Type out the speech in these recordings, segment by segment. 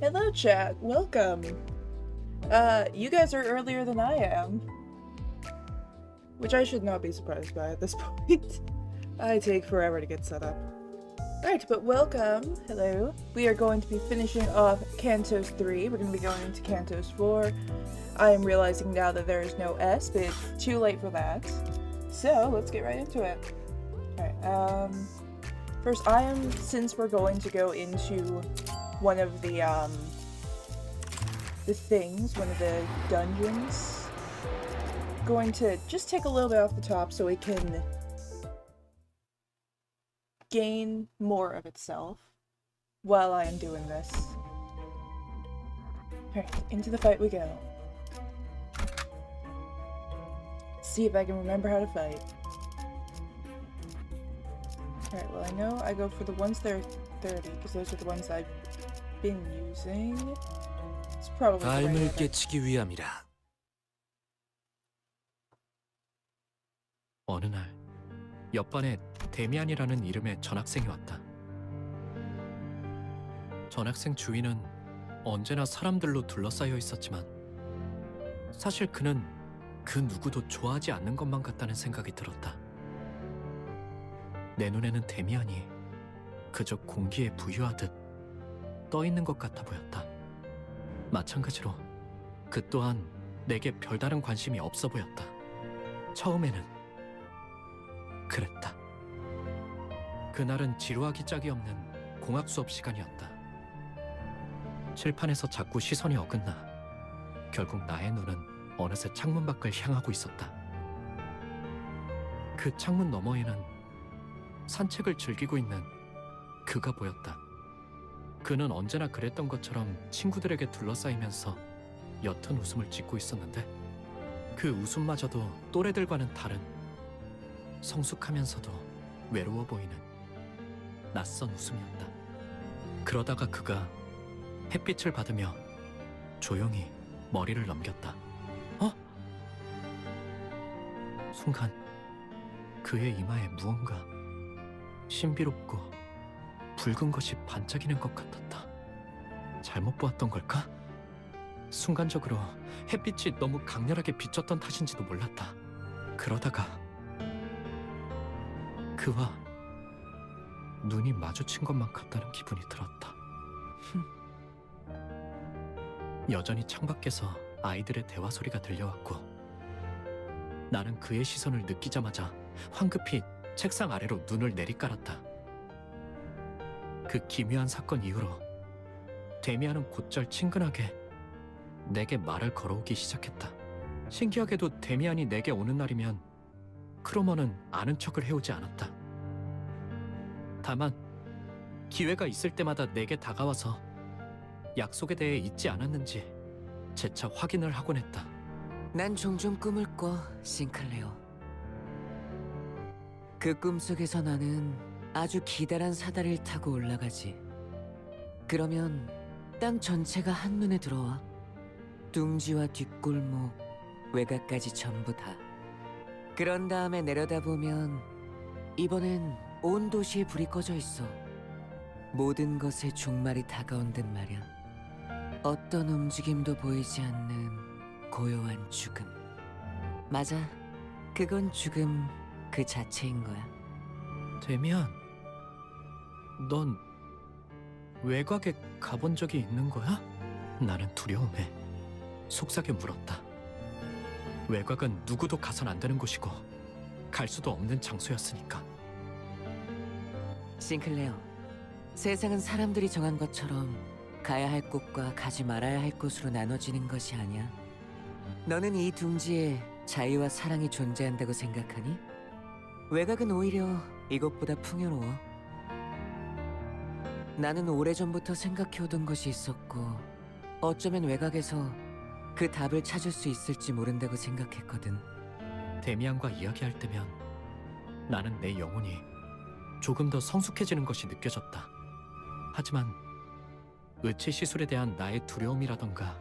Hello, chat. Welcome. You guys are earlier than I am. Which I should not be surprised by at this point. I take forever to get set up. Alright, but welcome. Hello. We are going to be finishing off Cantos 3. We're going to be going into Cantos 4. I am realizing now that there is no S, but it's too late for that. So, let's get right into it. Alright, first since we're going to go into one of the things, one of the dungeons, going to just take a little bit off the top so it can gain more of itself while I am doing this. Alright, into the fight we go. Let's see if I can remember how to fight. Alright, well I know I go for the ones that are 30, because those are the ones I've been using. It's probably 삶을 깨치기 위함이라. 어느 날 옆반에 데미안이라는 이름의 전학생이 왔다. 전학생 주위는 언제나 사람들로 둘러싸여 있었지만 사실 그는 그 누구도 좋아하지 않는 것만 같다는 생각이 들었다. 내 눈에는 데미안이 그저 공기에 부유하듯 떠있는 것 같아 보였다. 마찬가지로 그 또한 내게 별다른 관심이 없어 보였다. 처음에는 그랬다. 그날은 지루하기 짝이 없는 공학 수업 시간이었다. 칠판에서 자꾸 시선이 어긋나 결국 나의 눈은 어느새 창문 밖을 향하고 있었다. 그 창문 너머에는 산책을 즐기고 있는 그가 보였다. 그는 언제나 그랬던 것처럼 친구들에게 둘러싸이면서 옅은 웃음을 짓고 있었는데 그 웃음마저도 또래들과는 다른 성숙하면서도 외로워 보이는 낯선 웃음이었다. 그러다가 그가 햇빛을 받으며 조용히 머리를 넘겼다. 어? 순간 그의 이마에 무언가 신비롭고 붉은 것이 반짝이는 것 같았다. 잘못 보았던 걸까? 순간적으로 햇빛이 너무 강렬하게 비쳤던 탓인지도 몰랐다. 그러다가 그와 눈이 마주친 것만 같다는 기분이 들었다. 여전히 창밖에서 아이들의 대화 소리가 들려왔고 나는 그의 시선을 느끼자마자 황급히 책상 아래로 눈을 내리깔았다. 그 기묘한 사건 이후로 데미안은 곧잘 친근하게 내게 말을 걸어오기 시작했다. 신기하게도 데미안이 내게 오는 날이면 크로머는 아는 척을 해오지 않았다. 다만 기회가 있을 때마다 내게 다가와서 약속에 대해 잊지 않았는지 재차 확인을 하곤 했다. 난 종종 꿈을 꿔, 싱클레어. 그 꿈속에서 나는 아주 기다란 사다리를 타고 올라가지. 그러면 땅 전체가 한눈에 들어와. 둥지와 뒷골목, 외곽까지 전부 다. 그런 다음에 내려다보면 이번엔 온 도시에 불이 꺼져 있어. 모든 것의 종말이 다가온 듯 말이야. 어떤 움직임도 보이지 않는 고요한 죽음. 맞아, 그건 죽음 그 자체인 거야. 데미안, 넌 외곽에 가본 적이 있는 거야? 나는 두려움에 속삭여 물었다. 외곽은 누구도 가선 안 되는 곳이고 갈 수도 없는 장소였으니까. 싱클레어, 세상은 사람들이 정한 것처럼 가야 할 곳과 가지 말아야 할 곳으로 나눠지는 것이 아니야. 너는 이 둥지에 자유와 사랑이 존재한다고 생각하니? 외곽은 오히려 이것보다 풍요로워. 나는 오래전부터 생각해오던 것이 있었고 어쩌면 외곽에서 그 답을 찾을 수 있을지 모른다고 생각했거든. 데미안과 이야기할 때면 나는 내 영혼이 조금 더 성숙해지는 것이 느껴졌다. 하지만 의치 시술에 대한 나의 두려움이라던가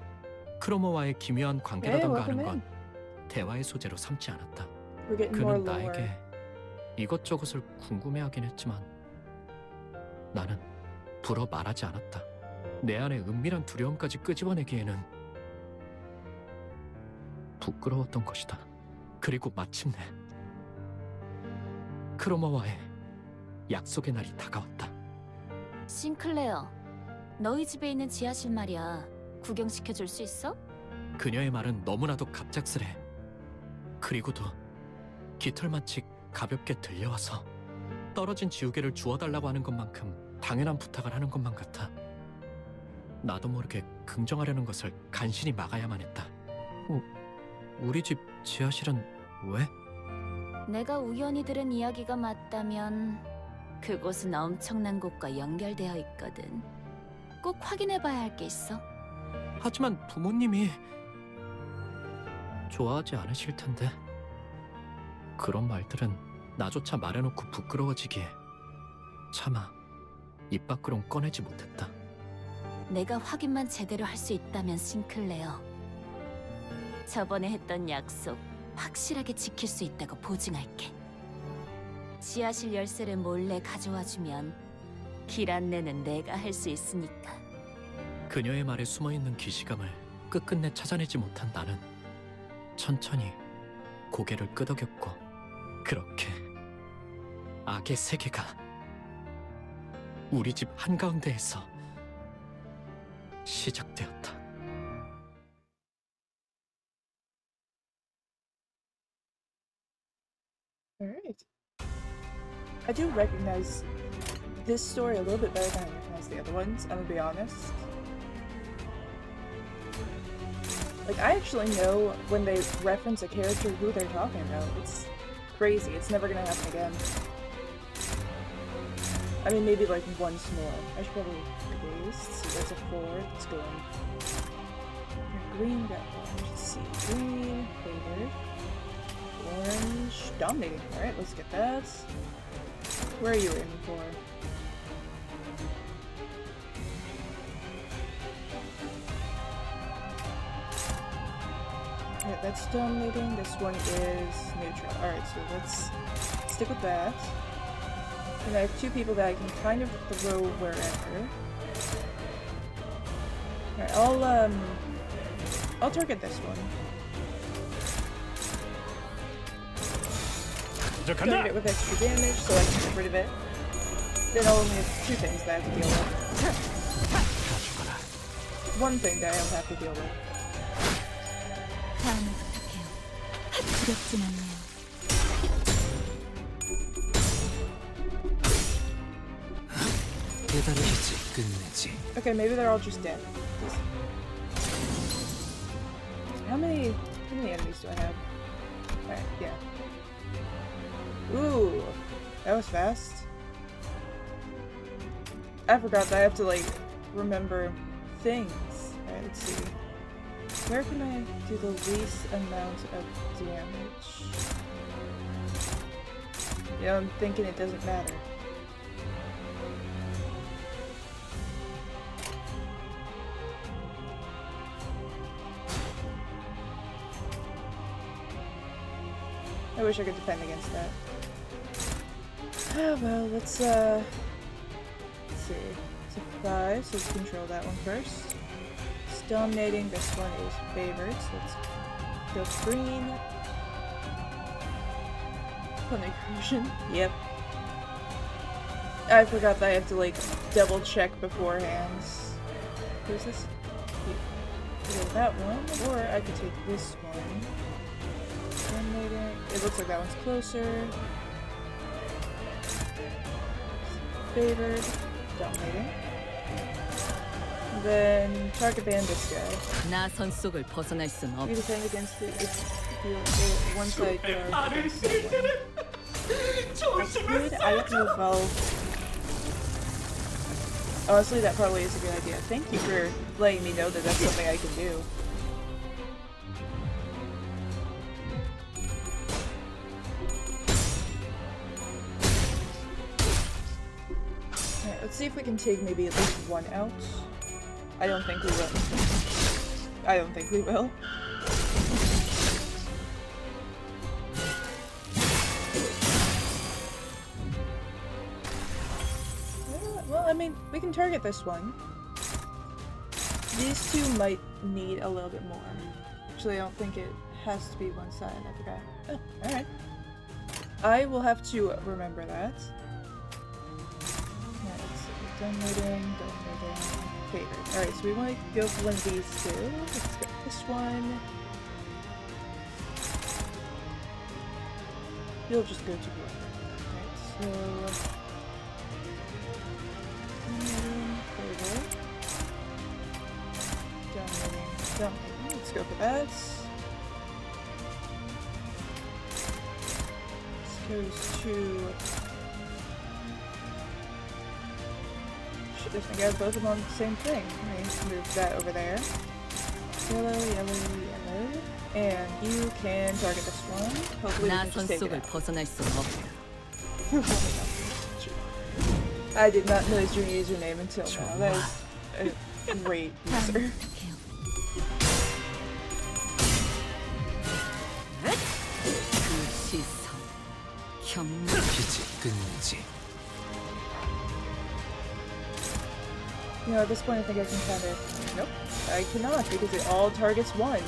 크로머와의 기묘한 관계라던가 하는 건 대화의 소재로 삼지 않았다. 그는 나에게 이것저것을 궁금해하긴 했지만 나는 불어 말하지 않았다. 내 안에 은밀한 두려움까지 끄집어내기에는 부끄러웠던 것이다. 그리고 마침내 크로머와의 약속의 날이 다가왔다. 싱클레어, 너희 집에 있는 지하실 말이야. 구경시켜줄 수 있어? 그녀의 말은 너무나도 갑작스레. 그리고도 깃털마치 가볍게 들려와서 떨어진 지우개를 주워달라고 하는 것만큼 당연한 부탁을 하는 것만 같아. 나도 모르게 긍정하려는 것을 간신히 막아야만 했다. 우리 집 지하실은 왜? 내가 우연히 들은 이야기가 맞다면 그곳은 엄청난 곳과 연결되어 있거든. 꼭 확인해봐야 할 게 있어. 하지만 부모님이 좋아하지 않으실 텐데. 그런 말들은 나조차 말해놓고 부끄러워지기에 차마 입 밖으론 꺼내지 못했다. 내가 확인만 제대로 할 수 있다면 싱클레어. 저번에 했던 약속 확실하게 지킬 수 있다고 보증할게. 지하실 열쇠를 몰래 가져와주면 길 안내는 내가 할 수 있으니까. 그녀의 말에 숨어있는 기시감을 끝끝내 찾아내지 못한 나는 천천히 고개를 끄덕였고, 그렇게 악의 세계가 우리 집 한가운데에서 시작되었다. Alright. I do recognize this story a little bit better than I recognize the other ones, I'm gonna be honest. Like, I actually know when they reference a character who they're talking about. It's crazy. It's never gonna happen again. I mean, maybe like once more. I should probably paste. So that's a 4. Let's go in. Green, got orange. Let's see. Green, favored. Orange, dominating. Alright, let's get that. Where are you aiming for? Alright, that's dominating. This one is neutral. Alright, so let's stick with that. And I have 2 people that I can kind of throw wherever. Alright, I'll target this one. Target it with extra damage so I can get rid of it. Then I'll only have 2 things that I have to deal with. 1 thing that I don't have to deal with. 다음을 부탁해요. 두렵진 않네요. 깨달으시지 끝내지. Okay, maybe they're all just dead. How many enemies do I have? Alright, yeah. Ooh, that was fast. I forgot that I have to, like, remember things. Alright, let's see. Where can I do the least amount of damage? Yeah, I'm thinking it doesn't matter. I wish I could defend against that. Oh, well, let's see. It's a 5, so let's control that one first. It's dominating, this one is favored, so let's go green. Punic version. Yep. I forgot that I have to, like, double check beforehand. Who's this? Either that one, or I could take this one. Dominating. It looks like that one's closer. Favored. Dominating. Then target ban this guy. 나선 속을 벗어날 순 You 없. defend against it if you one side guard. Good. I have to evolve. Honestly, that probably is a good idea. Thank you for letting me know that that's something I can do. Alright, let's see if we can take maybe at least one out. I don't think we will. I don't think we will. Well, I mean, we can target this one. These two might need a little bit more. Actually, I don't think it has to be one side. I forgot. Oh, alright. I will have to remember that. Alright, so downloading. Favorite. Alright, so we want to go for one of these two. Let's get this one. You'll just go to one. Alright, so... Downloading. Let's go for that. This goes to... Shit, this thing got both of them on the same thing. Let's move that over there. Yellow, yellow, yellow. And you can target this one. Hopefully we 나 can just take it 선 속을 out. 벗어날 수는 없다. I did not know your username until now. That is a great user. 그 시선, 경멸. 빛이 끊는지. You know, at this point I think I can kind of... Nope. I cannot because it all targets one.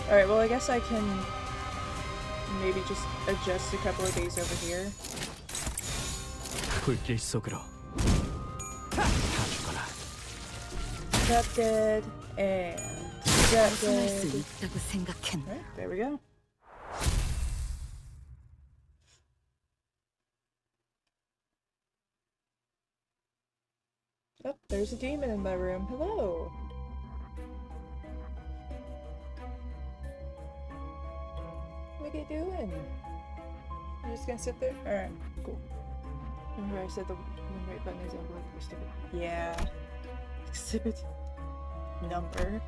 Alright, well I guess I can maybe just adjust a couple of these over here. 불길 속으로 다 죽어라. That dead, and that 벗어날 수 dead. 있다고 생각했나? Alright, there we go. Oh, there's a demon in my room. Hello! What are you doing? You're just gonna sit there? Alright, cool. Remember I said the one right button is on board for stupid. Yeah. Exhibit number.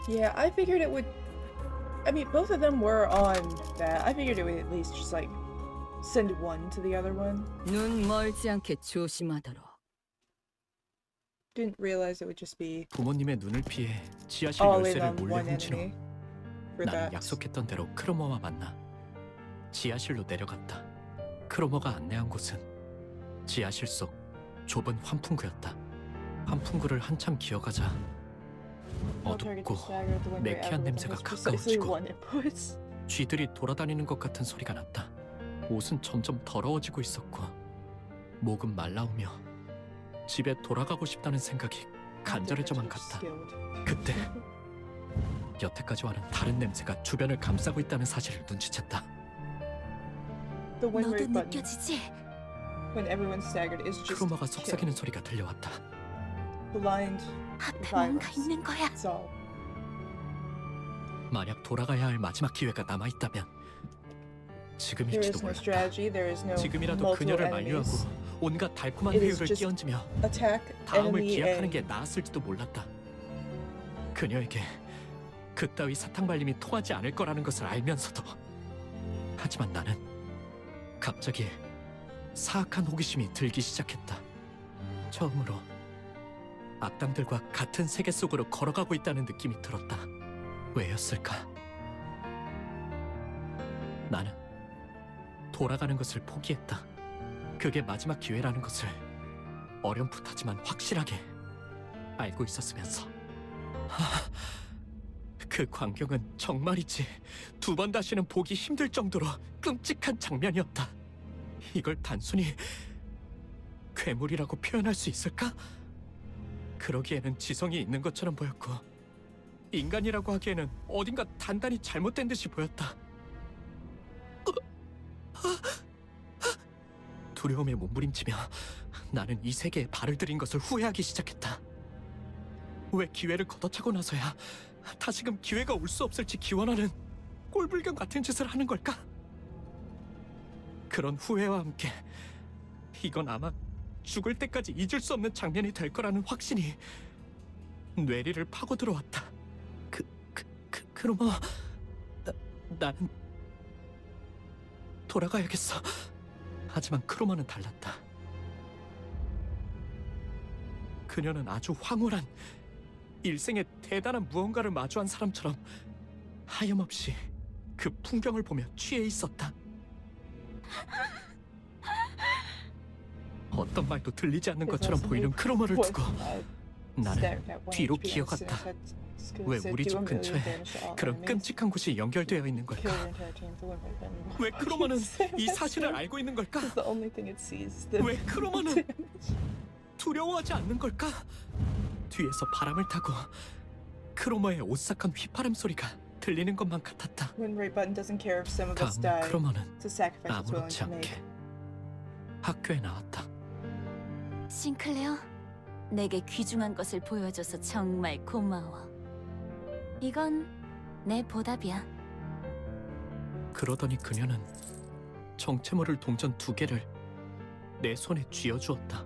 Yeah, I figured it would... I mean, both of them were on that. I figured it would at least just, like, send one to the other one. 눈 멀지 않게 조심하도록. Didn't realize it would just be 부모님의 눈을 피해 지하실 all in 열쇠를 on 몰래 one 훔친 후 enemy. For 나는 that. 약속했던 대로 크로머와 만나 지하실로 내려갔다. 크로머가 안내한 곳은 지하실 속 좁은 환풍구였다. 환풍구를 한참 기어가자 어둡고 매캐한 냄새가 가까워지고 쥐들이 돌아다니는 것 같은 소리가 났다. 옷은 점점 더러워지고 있었고 목은 말라오며 집에 돌아가고 싶다는 생각이 간절해져만 갔다. 그때 여태까지와는 다른 냄새가 주변을 감싸고 있다는 사실을 눈치챘다. The one 너도 right button 느껴지지? when everyone's staggered is just 크로머가 속삭이는 소리가 들려왔다. blind 앞에 뭔가 virus. 있는 거야. That's all. 만약 돌아가야 할 마지막 기회가 남아있다면 There 지금일지도 is no 몰랐다. strategy, there is no 지금이라도 multiple 그녀를 만류하고 enemies. 온갖 달콤한 It is 회유를 just 끼얹으며 Attack, 다음을 enemy, 기약하는 and 게 나았을지도 몰랐다. 그녀에게 그따위 사탕발림이 통하지 않을 거라는 것을 알면서도 하지만 나는 갑자기 사악한 호기심이 들기 시작했다. 처음으로 악당들과 같은 세계 속으로 걸어가고 있다는 느낌이 들었다. 왜였을까? 나는 돌아가는 것을 포기했다. 그게 마지막 기회라는 것을 어렴풋하지만 확실하게 알고 있었으면서 그 광경은 정말이지 두 번 다시는 보기 힘들 정도로 끔찍한 장면이었다. 이걸 단순히 괴물이라고 표현할 수 있을까? 그러기에는 지성이 있는 것처럼 보였고 인간이라고 하기에는 어딘가 단단히 잘못된 듯이 보였다. 두려움에 몸부림치며 나는 이 세계에 발을 들인 것을 후회하기 시작했다. 왜 기회를 걷어차고 나서야 다시금 기회가 올 수 없을지 기원하는 꼴불견 같은 짓을 하는 걸까? 그런 후회와 함께 이건 아마 죽을 때까지 잊을 수 없는 장면이 될 거라는 확신이 뇌리를 파고 들어왔다. 크로머, 나는 돌아가야겠어. 하지만 크로머는 달랐다. 그녀는 아주 황홀한 일생에 대단한 무언가를 마주한 사람처럼 하염없이 그 풍경을 보며 취해 있었다. 어떤 말도 들리지 않는 His 것처럼 lesson 보이는 he 크로머를 was 두고 staring 나는 at one 뒤로 HP 기어갔다. and 왜 said, 우리 "Do 집 a million 근처에 damage to all 그런 enemies. 끔찍한 곳이 연결되어 있는 Kill 걸까? your entire team to limit them." 왜 크로머는 이 It's 사실을 알고 있는 걸까? the only thing it sees. The 왜 크로머는 두려워하지 않는 걸까? 뒤에서 바람을 타고 크로머의 오싹한 휘파람 소리가 들리는 것만 같았다. When right button doesn't care if some of us 다음날 die. 크로머는 It's a sacrifice it's willing 아무렇지 to make. 않게 학교에 나왔다. 싱클레어, 내게 귀중한 것을 보여줘서 정말 고마워. 이건 내 보답이야. 그러더니 그녀는 정체모를 동전 2개를 내 손에 쥐어주었다.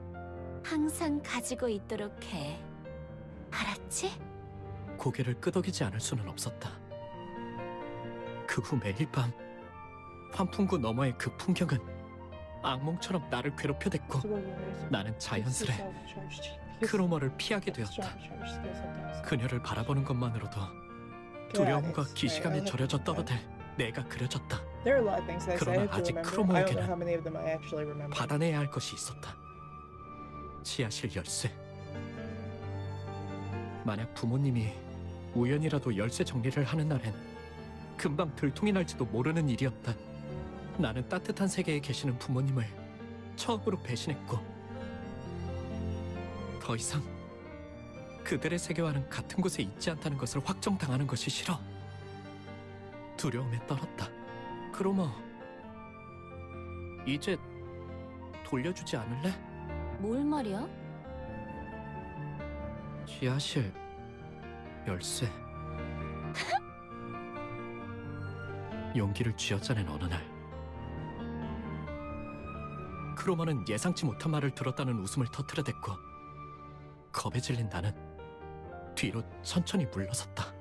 항상 가지고 있도록 해. 알았지? 고개를 끄덕이지 않을 수는 없었다. 그 후 매일 밤 환풍구 너머의 그 풍경은 악몽처럼 나를 괴롭혀댔고 나는 자연스레 크로머를 피하게 되었다. 그녀를 바라보는 것만으로도 두려움과 기시감에 절여져 떨어들 내가 그려졌다. There are a lot of things that I 그러나 have to 아직 remember. I don't know 크로머에게는 how many of them I actually remember. 받아내야 할 것이 있었다. 지하실 열쇠. 만약 부모님이 우연이라도 열쇠 정리를 하는 날엔 금방 들통이 날지도 모르는 일이었다. 나는 따뜻한 세계에 계시는 부모님을 처음으로 배신했고 더 이상 그들의 세계와는 같은 곳에 있지 않다는 것을 확정당하는 것이 싫어. 두려움에 떨었다. 크로머, 이제 돌려주지 않을래? 뭘 말이야? 지하실 열쇠. 용기를 쥐어짜낸 어느 날 크로머는 예상치 못한 말을 들었다는 웃음을 터뜨려댔고 겁에 질린 나는 뒤로 천천히 물러섰다.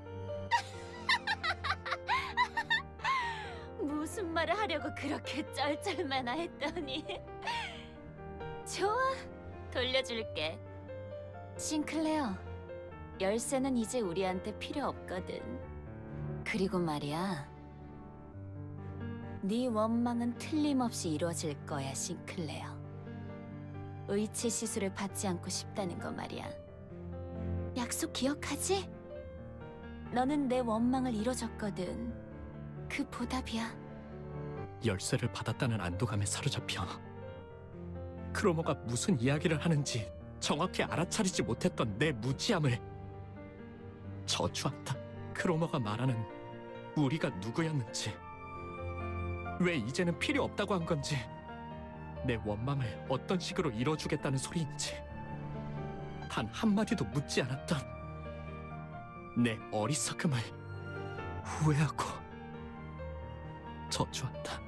무슨 말을 하려고 그렇게 쩔쩔매나 했더니 좋아, 돌려줄게. 싱클레어, 열쇠는 이제 우리한테 필요 없거든. 그리고 말이야, 네 원망은 틀림없이 이루어질 거야, 싱클레어. 의체 시술을 받지 않고 싶다는 거 말이야. 약속 기억하지? 너는 내 원망을 이뤄줬거든. 그 보답이야. 열쇠를 받았다는 안도감에 사로잡혀 크로머가 무슨 이야기를 하는지 정확히 알아차리지 못했던 내 무지함을 저주한다. 크로머가 말하는 우리가 누구였는지, 왜 이제는 필요 없다고 한 건지, 내 원망을 어떤 식으로 이뤄주겠다는 소리인지 단 한마디도 묻지 않았던 내 어리석음을 후회하고 저주한다.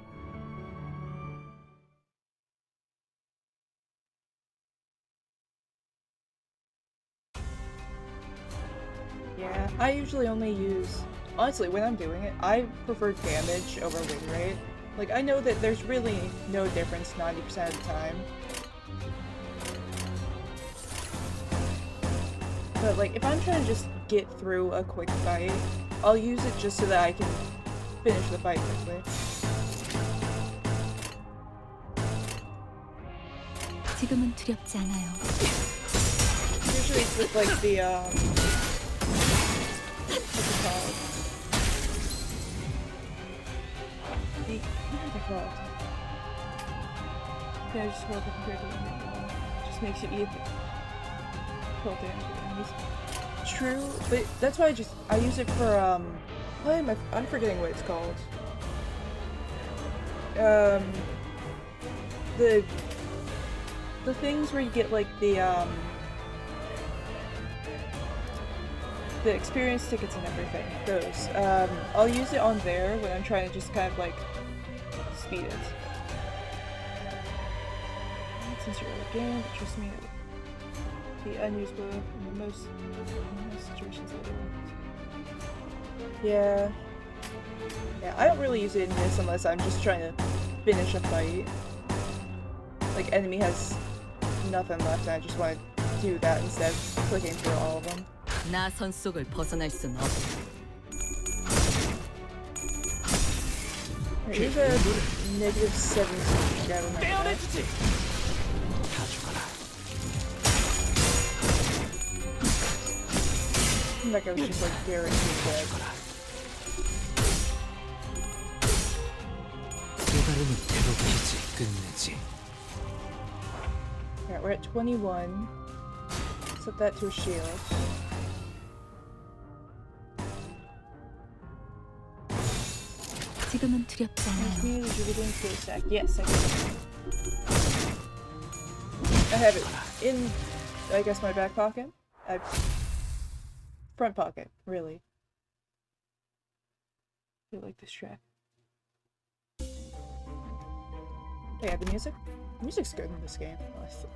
Yeah, I usually only use... Honestly, when I'm doing it, I prefer damage over win rate. Like, I know that there's really no difference 90% of the time. But, like, if I'm trying to just get through a quick fight, I'll use it just so that I can finish the fight quickly. 지금은 두렵지 않아요. Usually it's with, like, the, what's it called? What are they called? Yeah, just hold the computer and just makes it easy. Hold damage to enemies. True, but that's why I use it for, I'm forgetting what it's called. The things where you get, like, the experience tickets and everything. Those. I'll use it on there when I'm trying to just kind of, like, speed it. Since you're a game, but trust me, the unusable in most situations that Yeah. Yeah, I don't really use it in this unless I'm just trying to finish a fight. Like, enemy has nothing left and I just want to do that instead of clicking through all of them. 나선 속을 벗어날 순 없어. Here's a -17. 떼어내주지! 가죽 seemed like I was just like guaranteed dead. Alright, we're at 21. Set that to a shield. 지금은 두렵지 않아요. Community distributing fuel stack. Yes, I can. I have it in, I guess, my back pocket. Front pocket, really. I like this track. Oh yeah, the music? The music's good in this game. Oh, I think.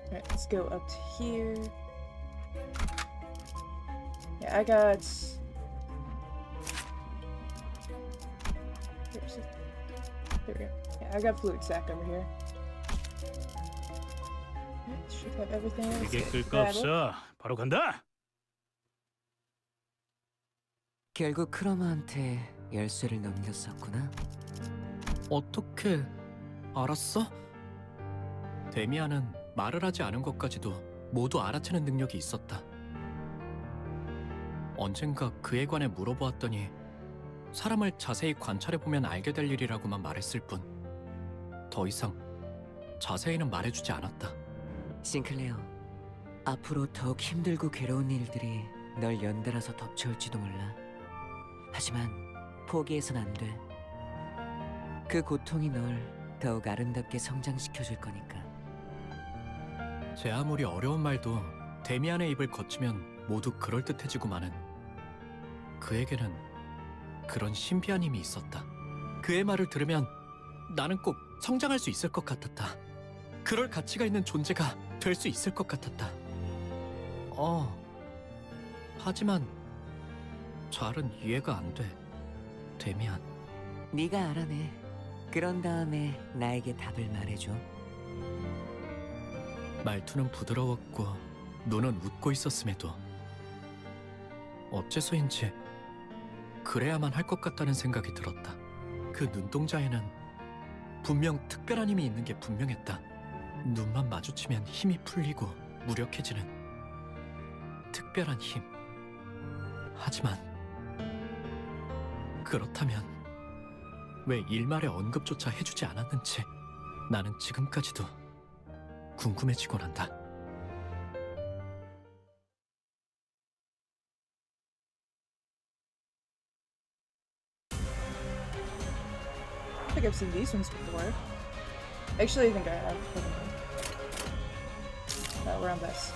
Alright, let's go up to here. Yeah, I got... There we go. Yeah, I got fluid sack over here. Alright, should have everything else. 이게 끌 거 없어. 바로 간다. 결국 크로마한테 열쇠를 넘겼었구나. 어떻게 알았어? 데미안은 말을 하지 않은 것까지도 모두 알아채는 능력이 있었다. 언젠가 그에 관해 물어보았더니 사람을 자세히 관찰해보면 알게 될 일이라고만 말했을 뿐 더 이상 자세히는 말해주지 않았다. 싱클레어, 앞으로 더욱 힘들고 괴로운 일들이 널 연달아서 덮쳐올지도 몰라. 하지만 포기해선 안 돼. 그 고통이 널 더욱 아름답게 성장시켜줄 거니까. 제 아무리 어려운 말도 데미안의 입을 거치면 모두 그럴듯해지고마는 그에게는 그런 신비한 힘이 있었다. 그의 말을 들으면 나는 꼭 성장할 수 있을 것 같았다. 그럴 가치가 있는 존재가 될 수 있을 것 같았다. 하지만 잘은 이해가 안 돼, 데미안. 네가 알아내. 그런 다음에 나에게 답을 말해줘. 말투는 부드러웠고 눈은 웃고 있었음에도 어째서인지 그래야만 할 것 같다는 생각이 들었다. 그 눈동자에는 분명 특별한 힘이 있는 게 분명했다. 눈만 마주치면 힘이 풀리고 무력해지는 특별한 힘. 하지만 그렇다면 왜 일말의 언급조차 해주지 않았는지 나는 지금까지도 궁금해지곤 한다. I think I've seen these ones before. Actually, I think I have. Around this.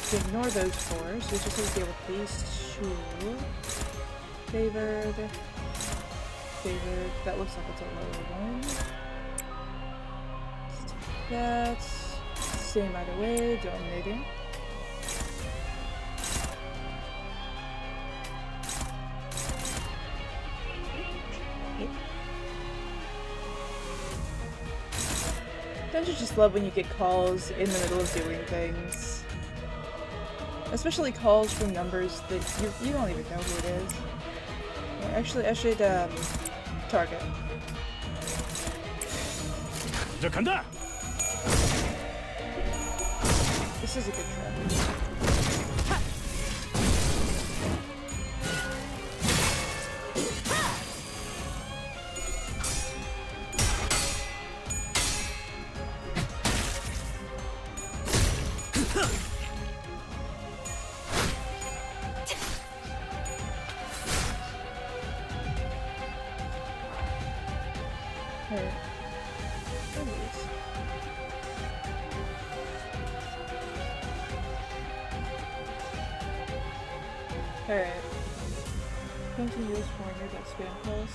So ignore those four, so we just have to deal with these two. Favored. Favored. That looks like it's a lower one. Let's take that. Same either way, dominating. Don't you just love when you get calls in the middle of doing things? Especially calls from numbers that you don't even know who it is. Yeah, actually, I should target. 이제 간다. This is a good trap. Alright. Continuous warner about spam calls.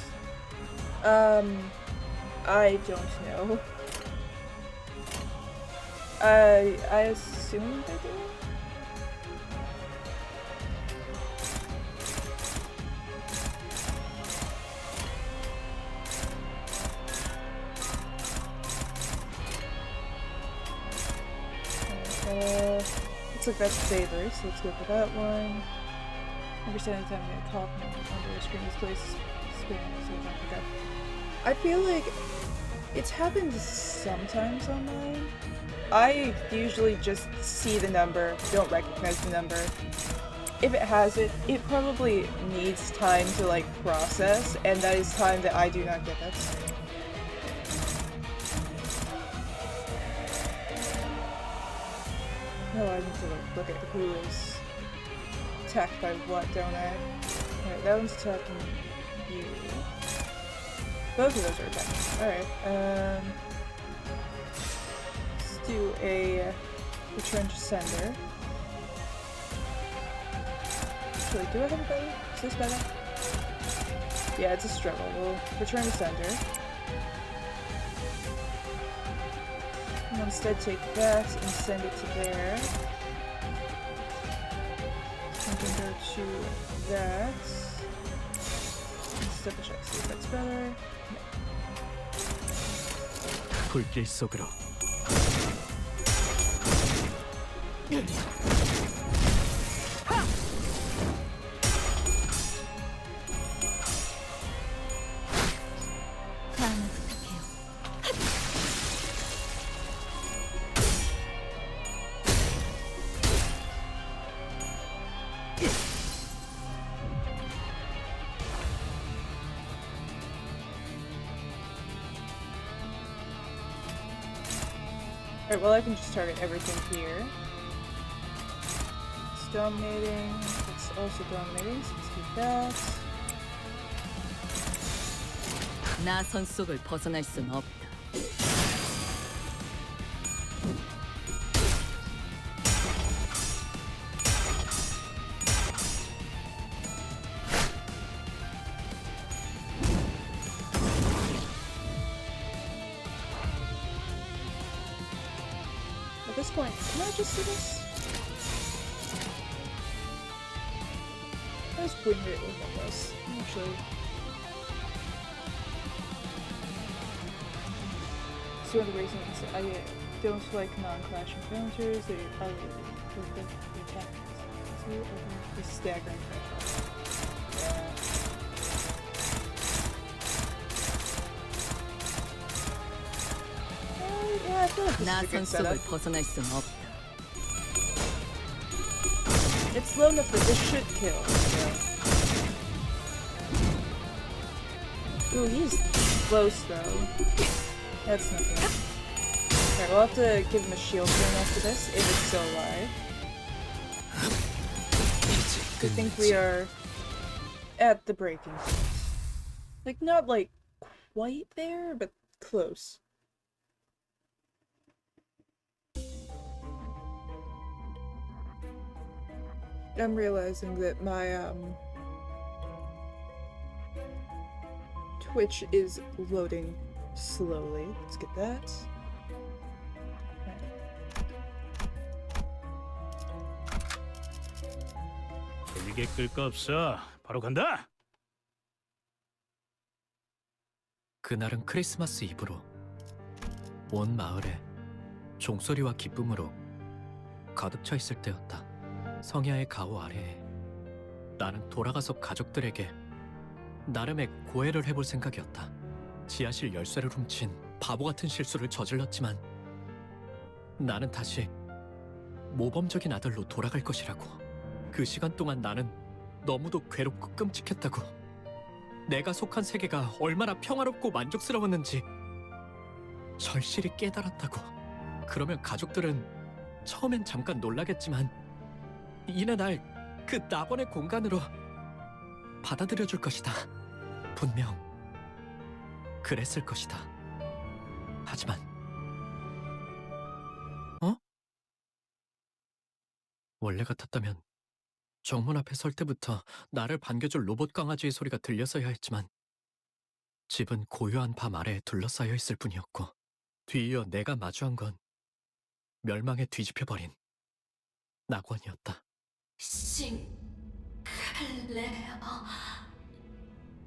I don't know. I assume they do? Looks like that's favor, so let's go for that one. Understand the time I'm gonna call from under the screen this place. I feel like It's happened sometimes on mine. I usually just see the number, don't recognize the number. If it has it, it probably needs time to like process, and that is time that I do not get it. Oh, I need to look at who is attacked by what, don't I? Alright, that one's attacking you. Both of those are attacking. Alright, let's do a return to sender. Actually, do I have a better? Is this better? Yeah, it's a struggle. We'll return to sender. And instead take that and send it to there. And then go to that. Let's double check, see if that's better. 불길 속으로. 다음을 부탁해요. Alright, well I can just target everything here. It's dominating. It's also dominating, so let's do that. 나선 속을 벗어날 순 없다. At this point, can I just do this? I was putting it with this, actually. It's one of the reasons I don't like non-clashing counters. They with the attack the staggering threshold. Yeah, I feel like this is a 나선 good setup. 속을 벗어날 순 없다. It's low enough that this should kill. So. Ooh, he's close though. That's not good. Alright, we'll have to give him a shield turn after this, if it's still alive. I think we are at the breaking point. Like, not like quite there, but close. I'm realizing that my Twitch is loading slowly. Let's get that. 길게 끌 거 없어. 바로 간다. 그날은 크리스마스 이브로 온 마을에 종소리와 기쁨으로 가득 차 있을 때였다. 성야의 가호 아래에 나는 돌아가서 가족들에게 나름의 고해를 해볼 생각이었다. 지하실 열쇠를 훔친 바보 같은 실수를 저질렀지만 나는 다시 모범적인 아들로 돌아갈 것이라고. 그 시간 동안 나는 너무도 괴롭고 끔찍했다고. 내가 속한 세계가 얼마나 평화롭고 만족스러웠는지 절실히 깨달았다고. 그러면 가족들은 처음엔 잠깐 놀라겠지만 이내 날 그 낙원의 공간으로 받아들여줄 것이다. 분명 그랬을 것이다. 하지만 원래 같았다면 정문 앞에 설 때부터 나를 반겨줄 로봇 강아지의 소리가 들렸어야 했지만 집은 고요한 밤 아래에 둘러싸여 있을 뿐이었고 뒤이어 내가 마주한 건 멸망에 뒤집혀버린 낙원이었다. 싱클레어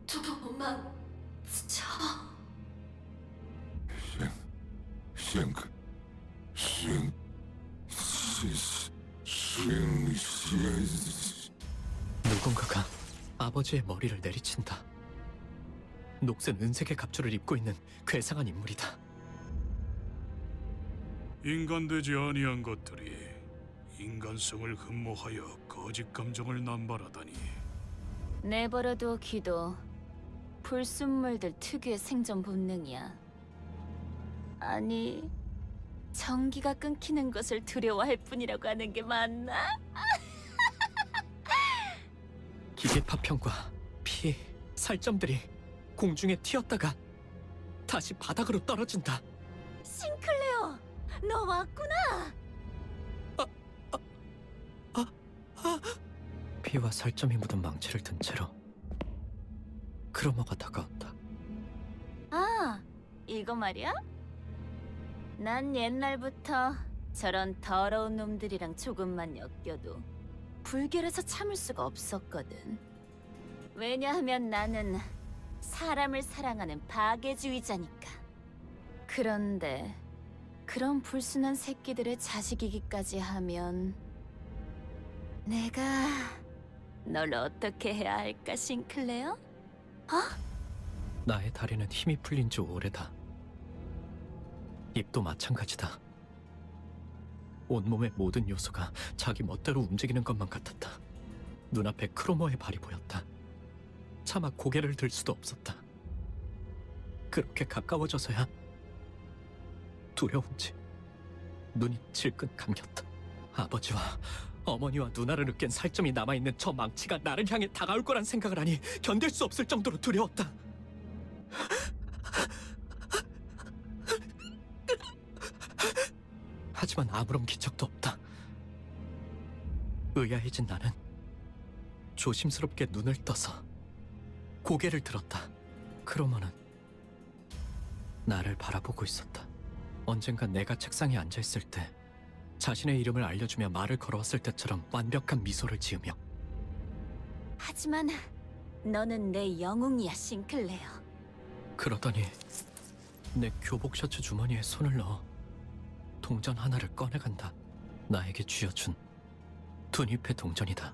도망쳐. 누군가가 아버지의 머리를 내리친다. 녹슨 은색의 갑주를 입고 있는 괴상한 인물이다. 인간되지 아니한 것들이 인간성을 흠모하여 거짓 감정을 남발하다니. 내버려둬 기도. 불순물들 특유의 생존 본능이야. 아니, 전기가 끊기는 것을 두려워할 뿐이라고 하는 게 맞나? 기계 파편과 피, 살점들이 공중에 튀었다가 다시 바닥으로 떨어진다. 싱클레어, 너 왔구나. 피와 살점이 묻은 망치를 든 채로 크로머가 다가온다. 아, 이거 말이야? 난 옛날부터 저런 더러운 놈들이랑 조금만 엮여도 불결해서 참을 수가 없었거든. 왜냐하면 나는 사람을 사랑하는 파괴주의자니까. 그런데 그런 불순한 새끼들의 자식이기까지 하면 내가 널 어떻게 해야 할까, 싱클레어? 나의 다리는 힘이 풀린 지 오래다. 입도 마찬가지다. 온몸의 모든 요소가 자기 멋대로 움직이는 것만 같았다. 눈앞에 크로머의 발이 보였다. 차마 고개를 들 수도 없었다. 그렇게 가까워져서야 두려운지 눈이 질끈 감겼다. 아버지와 어머니와 누나를 으깬 살점이 남아있는 저 망치가 나를 향해 다가올 거란 생각을 하니 견딜 수 없을 정도로 두려웠다. 하지만 아무런 기척도 없다. 의아해진 나는 조심스럽게 눈을 떠서 고개를 들었다. 크로머는 나를 바라보고 있었다. 언젠가 내가 책상에 앉아있을 때 자신의 이름을 알려주며 말을 걸어왔을 때처럼 완벽한 미소를 지으며. 하지만 너는 내 영웅이야, 싱클레어. 그러더니 내 교복 셔츠 주머니에 손을 넣어 동전 하나를 꺼내간다. 나에게 쥐어준 둔잎의 동전이다.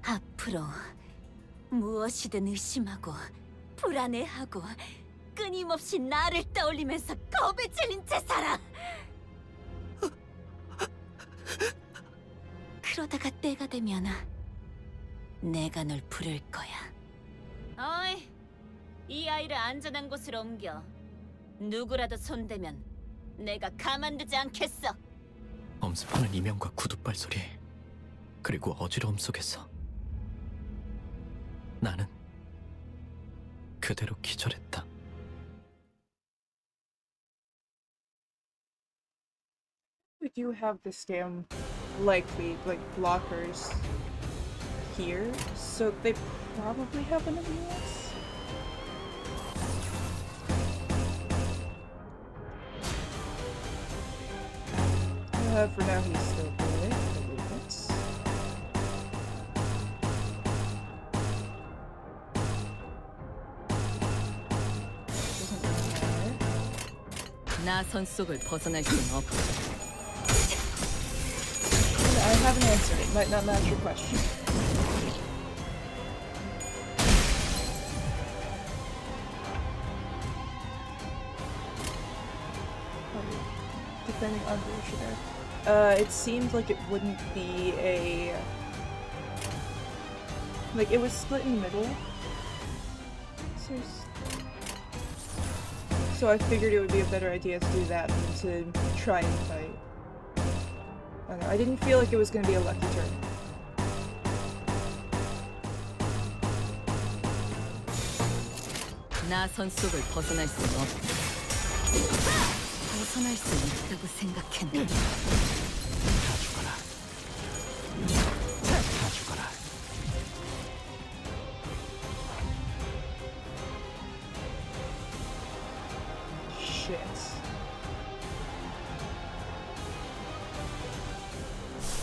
앞으로 무엇이든 의심하고 불안해하고 끊임없이 나를 떠올리면서 겁에 질린 채 살아. 그러다가 때가 되면 내가 널 부를 거야. 어이, 이 아이를 안전한 곳으로 옮겨. 누구라도 손대면 내가 가만두지 않겠어. 엄습하는 이명과 구둣발 소리, 그리고 어지러움 속에서 나는 그대로 기절했다. We do have this damn likely blockers here, so they probably have one in the US. For now he's still good. Doesn't really matter. 나선 속을 벗어날 수는 없다. I have an answer. It might not match your question. Depending on the issue there. It seemed like it wouldn't be a... Like, it was split in the middle. So I figured it would be a better idea to do that than to try and fight. I don't know, I didn't feel like it was gonna be a lucky turn. 나선 속을 벗어날 수는 없다. 벗어날 수 있다고 생각했는데. 다 죽어라. 다 죽어라. Shit.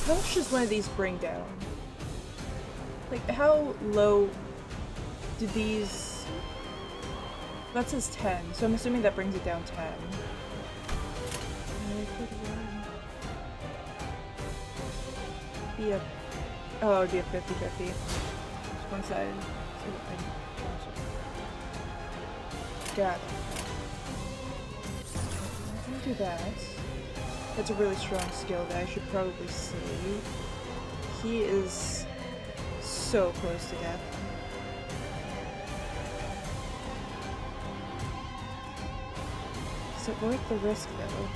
How much does one of these bring down? Like, how low do these... That says 10, so I'm assuming that brings it down 10. Be a... Oh, it would be a 50-50. Just one side. God. do that. That's a really strong skill that I should probably save. He is so close to death. Is it worth the risk though?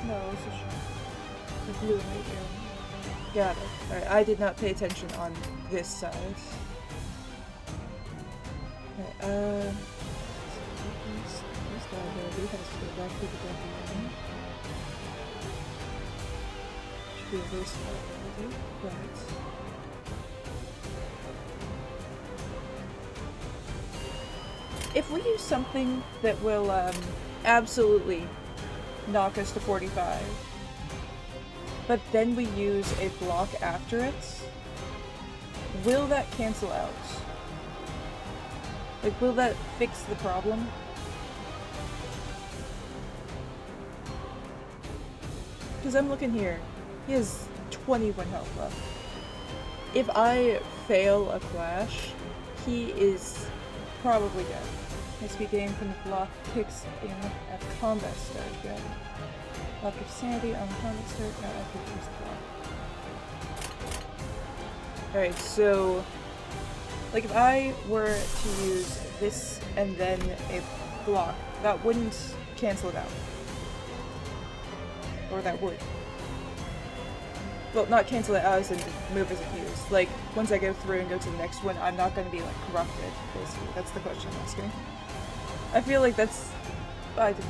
No, it's a shot. The blue right here. Got it. Alright, I did not pay attention on this side. Alright, this liability has to go back to the W1. Should be a waste of liability, but... if we use something that will, absolutely knock us to 45, but then we use a block after it, will that cancel out? Like, will that fix the problem? Because I'm looking here. He has 21 health left. If I fail a clash, he is probably dead. SP gain from the block kicks in at combat start. Got it. Block of sanity on combat start, not after you use the block. Alright, so... like, if I were to use this and then a block, that wouldn't cancel it out. Or that would. Well, not cancel it out as in the move isn't used. Like, once I go through and go to the next one, I'm not going to be, like, corrupted, basically. That's the question I'm asking. I feel like that's... I don't know.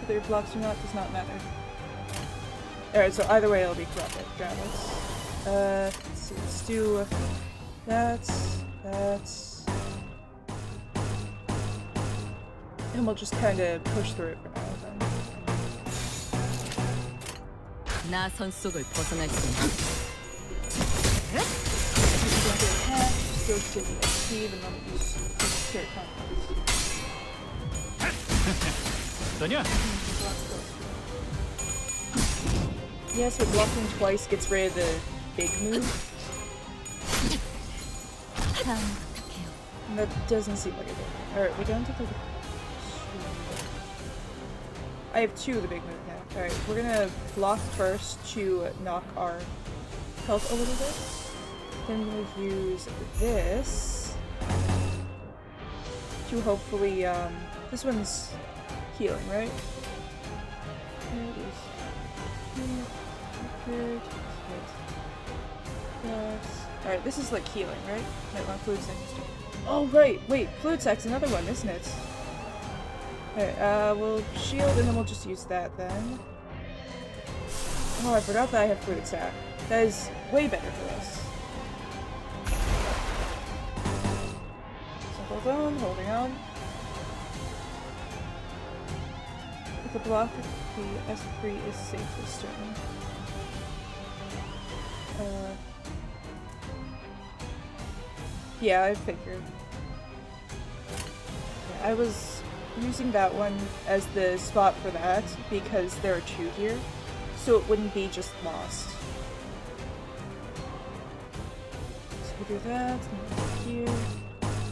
Whether it blocks or not does not matter. Alright, so either way it'll be corrupted. Got it. Let's see, let's do... that. And we'll just kind of push through it for now, then. 나 선 속을 벗어날 수 없어. Still to the XP, even though we use carry confidence. 너냐? Yes, but blocking twice gets rid of the big move. And that doesn't seem like a big move. Alright, we're down to the... I have two of the big move now. Alright, we're gonna block first to knock our health a little bit. Then we'll use this to hopefully, this one's healing, right? There it is. Good. Alright, this is like healing, right? No, not fluid sex. Oh, right! Wait, fluid sex, another one, isn't it? Alright, we'll shield and then we'll just use that then. Oh, I forgot that I have fluid sac. That is way better for us. So hold on, holding on. With the block, the S3 is safe this turn. Yeah, I figured. Yeah, I was using that one as the spot for that because there are two here, so it wouldn't be just lost. So we do that, and here.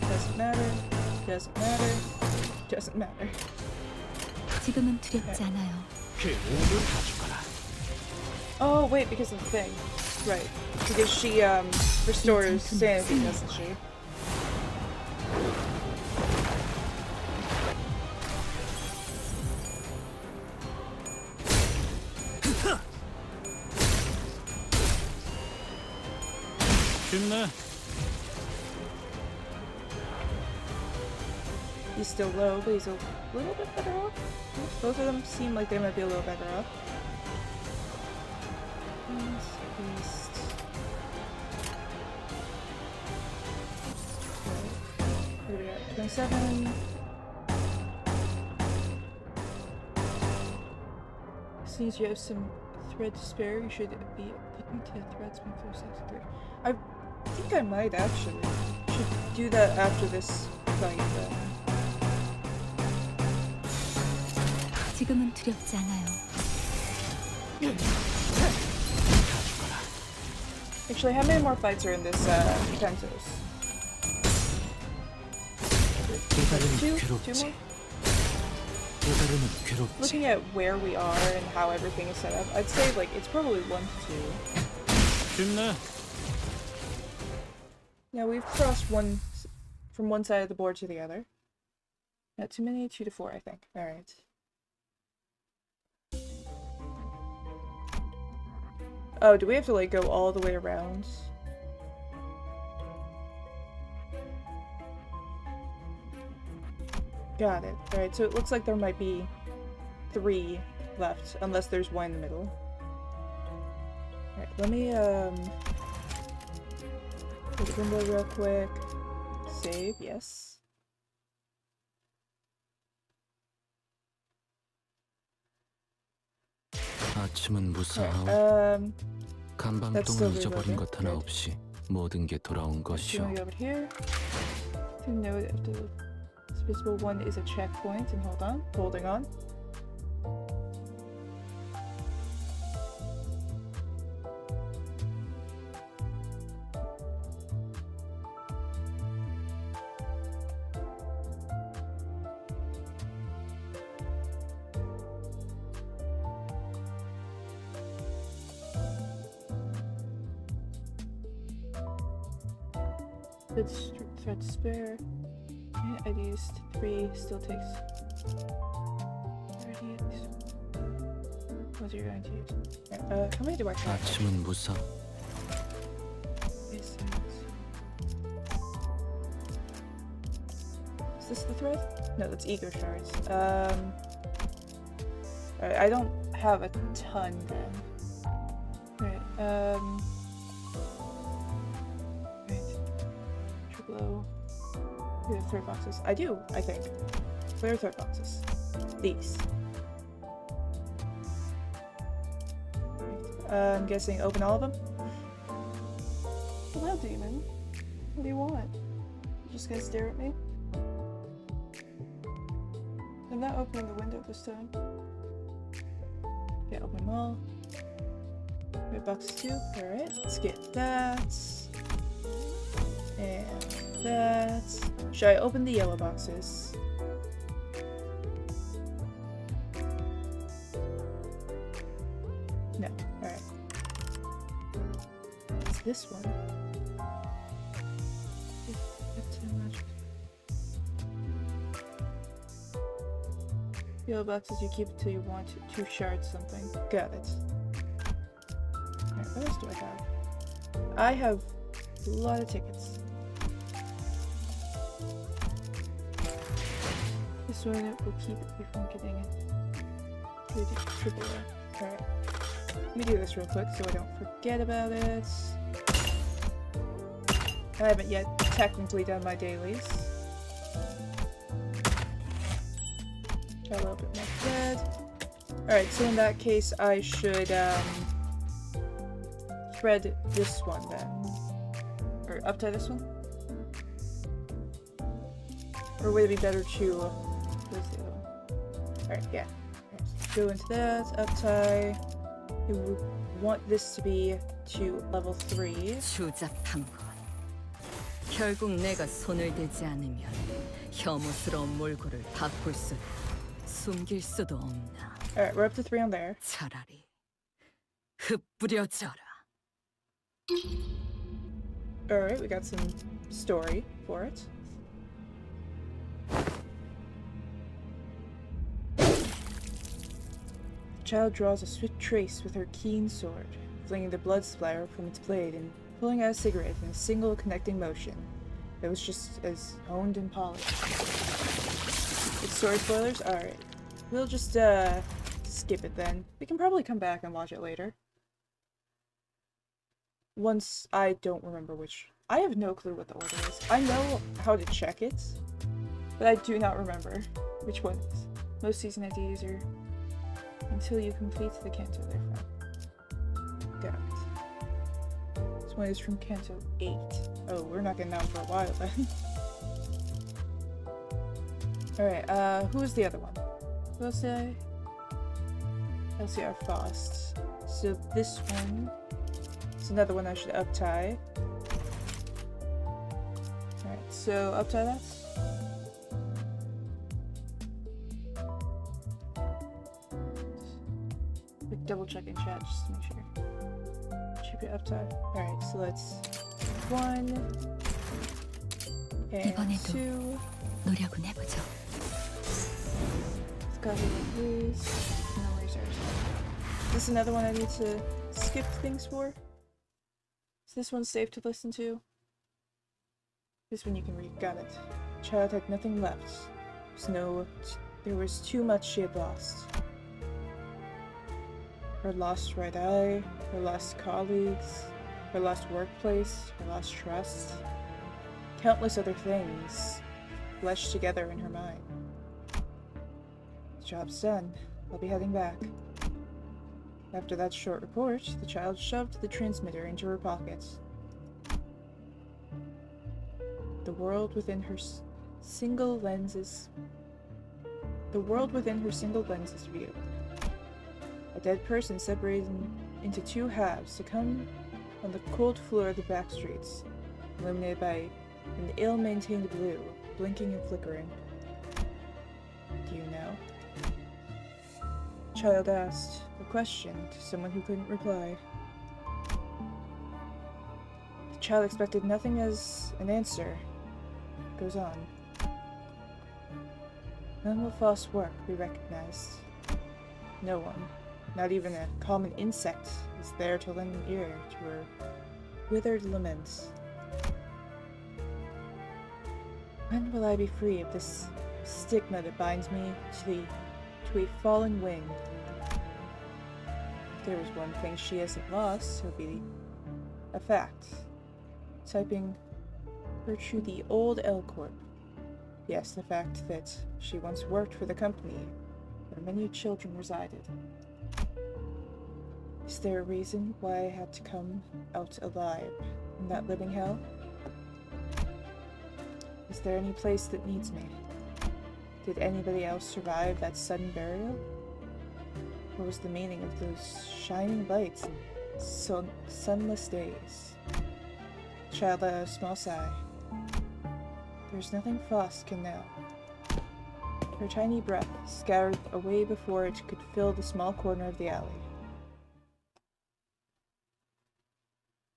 Doesn't matter. Doesn't matter. Doesn't matter. 지금은 두렵지 않아요. 그 오를 가져가라. Oh, wait, because of the thing. Right. Because she, restores sanity, doesn't she? 쉽네. He's still low, but he's a little bit better off. Both of them seem like they might be a little better off. Beast. What are we at? 27. Since you have some thread to spare, you should be looking to threads when close to 3. I think I might actually. Should do that after this fight then. 지금은 두렵지 않아요. Actually, how many more fights are in this, Cantos? Two more? Looking at where we are and how everything is set up, I'd say like it's probably 1 to 2. 쉽네. Now we've crossed one from one side of the board to the other. Not too many, 2 to 4, I think. Alright. Oh, do we have to like go all the way around? Got it. Alright, so it looks like there might be 3 left, unless there's one in the middle. Alright, let me, go to the window real quick. Save, yes. 아침은 무사하오. 간밤동을 잊어버린 것 하나 없이 모든 게 돌아온 것이오. Over here. To know that the visible one is a checkpoint, and holding on. It's thread spare. I used 3, still takes 30. What are you going to use? How many do I have? 아침은 무사. Is this the thread? No, that's ego shards. Alright, I don't have a ton then. Right, Do we have thread boxes? I do, I think. Where are thread boxes? These. I'm guessing open all of them? Hello, demon. What do you want? You just gonna stare at me? I'm not opening the window this time. Okay, open them all. Thread boxes too. Alright, let's get that. And that. Should I open the yellow boxes? No. Alright. It's this one. Yellow boxes you keep until you want to shard something. Got it. Alright, what else do I have? I have a lot of tickets. This one will keep you from getting it. Triple it. Alright. Let me do this real quick so I don't forget about it. I haven't yet technically done my dailies. Got a little bit more thread. Alright, so in that case I should thread this one then. Or uptie this one? Or would it be better to where's the other one? Alright, yeah. Go into that, uptie. You would want this to be to level 3. 추잡한 건 결국 내가 손을 대지 않으면 혐오스러운 몰골을 바꿀 수도 숨길 수도 없나. Alright, we're up to 3 on there. 차라리 흩뿌려져라. Alright, we got some story for it. The child draws a swift trace with her keen sword, flinging the blood splatter from its blade and pulling out a cigarette in a single connecting motion. It was just as honed and polished. It's story spoilers? Alright. We'll just, skip it then. We can probably come back and watch it later. Once I don't remember which. I have no clue what the order is. I know how to check it, but I do not remember which one it is. Most season IDs are until you complete the Canto they're from. Got it. This one is from Canto 8. Oh, we're not getting down for a while then. Alright, who is the other one? Who else did I? LCR Faust. So this one is another one I should uptie. Alright, so uptie that. double checking chat just to make sure. Should be uptime. Alright, so let's 1 and 이번에도 2. 노력은 해보죠. It's got release. No reserves. Is this another one I need to skip things for? Is this one safe to listen to? This one you can read. Got it. Child had nothing left. There was too much she had lost. Her lost right eye, her lost colleagues, her lost workplace, her lost trust. Countless other things fleshed together in her mind. The job's done. I'll be heading back. After that short report, the child shoved the transmitter into her pocket. The world within her single lens is real. A dead person separated into two halves succumbed on the cold floor of the back streets, illuminated by an ill-maintained blue, blinking and flickering. Do you know? Child asked a question to someone who couldn't reply. The child expected nothing as an answer. It goes on. None will false work be recognized. No one, not even a common insect, is there to lend an ear to her withered laments. When will I be free of this stigma that binds me to a fallen wing? If there is one thing she hasn't lost, it will be a fact. Typing her to the old L Corp. Yes, the fact that she once worked for the company where many children resided. Is there a reason why I had to come out alive in that living hell? Is there any place that needs me? Did anybody else survive that sudden burial? What was the meaning of those shining lights and sunless days? Child let out a small sigh. There's nothing Faust can know. Her tiny breath scattered away before it could fill the small corner of the alley.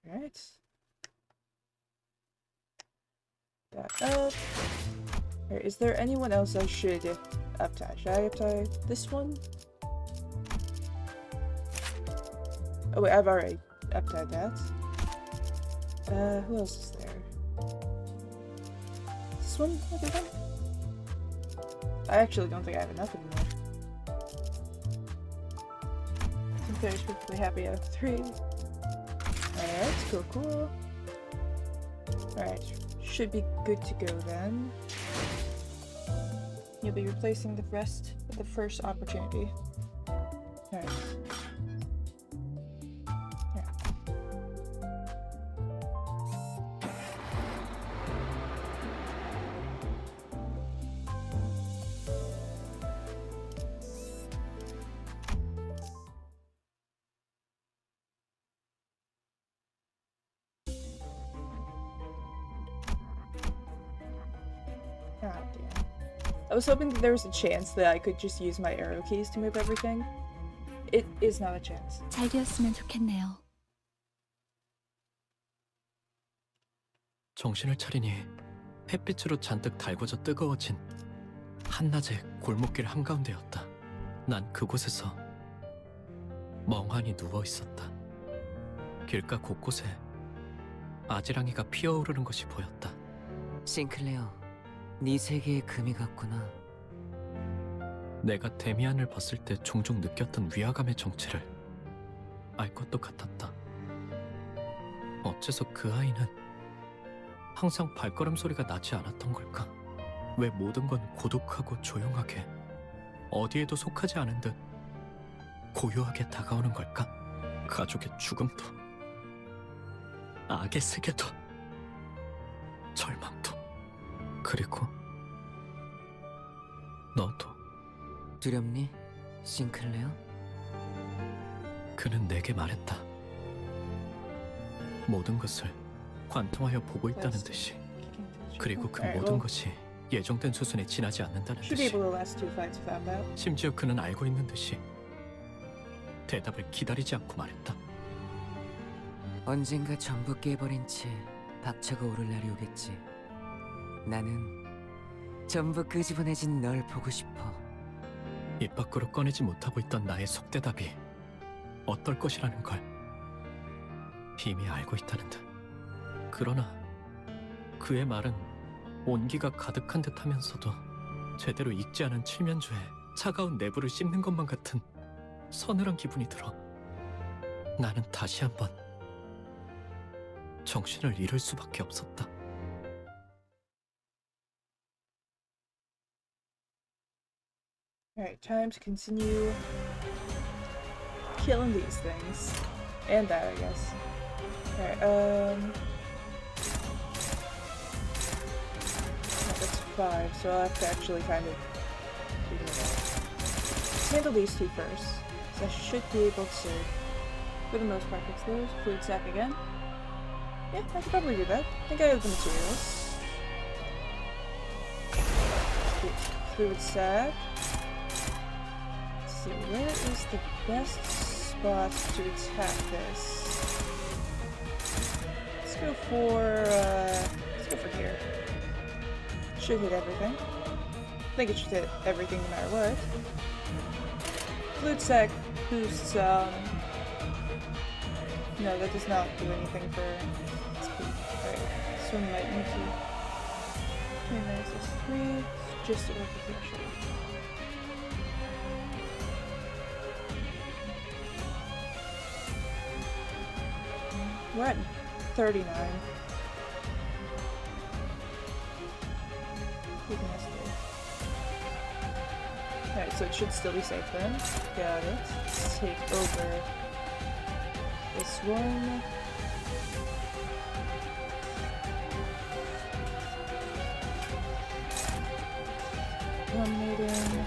Alright. That up. Alright, is there anyone else I should uptie? Should I uptie this one? Oh wait, I've already uptied that. Who else is there? This one? Maybe one? I actually don't think I have enough anymore. I'm very perfectly happy out of 3. Alright, cool. Alright, should be good to go then. You'll be replacing the rest at the first opportunity. Alright. I was hoping that there was a chance that I could just use my arrow keys to move everything. It is not a chance. 잘 되었으면 좋겠네요. 정신을 차리니 햇빛으로 잔뜩 달궈져 뜨거워진 한낮의 골목길 한가운데였다. 난 그곳에서 멍하니 누워 있었다. 길가 곳곳에 아지랑이가 피어오르는 것이 보였다. 싱클레어, 네 세계에 금이 갔구나. 내가 데미안을 봤을 때 종종 느꼈던 위화감의 정체를 알 것도 같았다. 어째서 그 아이는 항상 발걸음 소리가 나지 않았던 걸까? 왜 모든 건 고독하고 조용하게 어디에도 속하지 않은 듯 고요하게 다가오는 걸까? 가족의 죽음도 악의 세계도 절망도 그리고 너도. 두렵니, 싱클레어? 그는 내게 말했다. 모든 것을 관통하여 보고 있다는 듯이. 그리고 그 모든 것이 예정된 수순에 지나지 않는다는 듯이. 심지어 그는 알고 있는 듯이 대답을 기다리지 않고 말했다. 언젠가 전부 깨버린 채 박차가 오를 날이 오겠지. 나는 전부 끄집어내진 널 보고 싶어. 입 밖으로 꺼내지 못하고 있던 나의 속대답이 어떨 것이라는 걸 이미 알고 있다는 듯. 그러나 그의 말은 온기가 가득한 듯 하면서도 제대로 익지 않은 칠면조에 차가운 내부를 씹는 것만 같은 서늘한 기분이 들어 나는 다시 한번 정신을 잃을 수밖에 없었다. Alright, time to continue killing these things. And that, I guess. Alright, that's 5, so I'll have to actually kind of figure it out. Let's handle these two first. So I should be able to, for the most part, fix those. Fluid sack again. Yeah, I could probably do that. I think I have the materials. Fluid sack. Let's see, where is the best spot to attack this? Let's go for here. Should hit everything. I think it should hit everything no matter what. Fluid sack boosts, no, that does not do anything for speed. Alright, so we might need to 29 plus 3, just over the threshold. We're at 39. Alright, so it should still be safe then. Got it. Let's take over this one. Eliminating.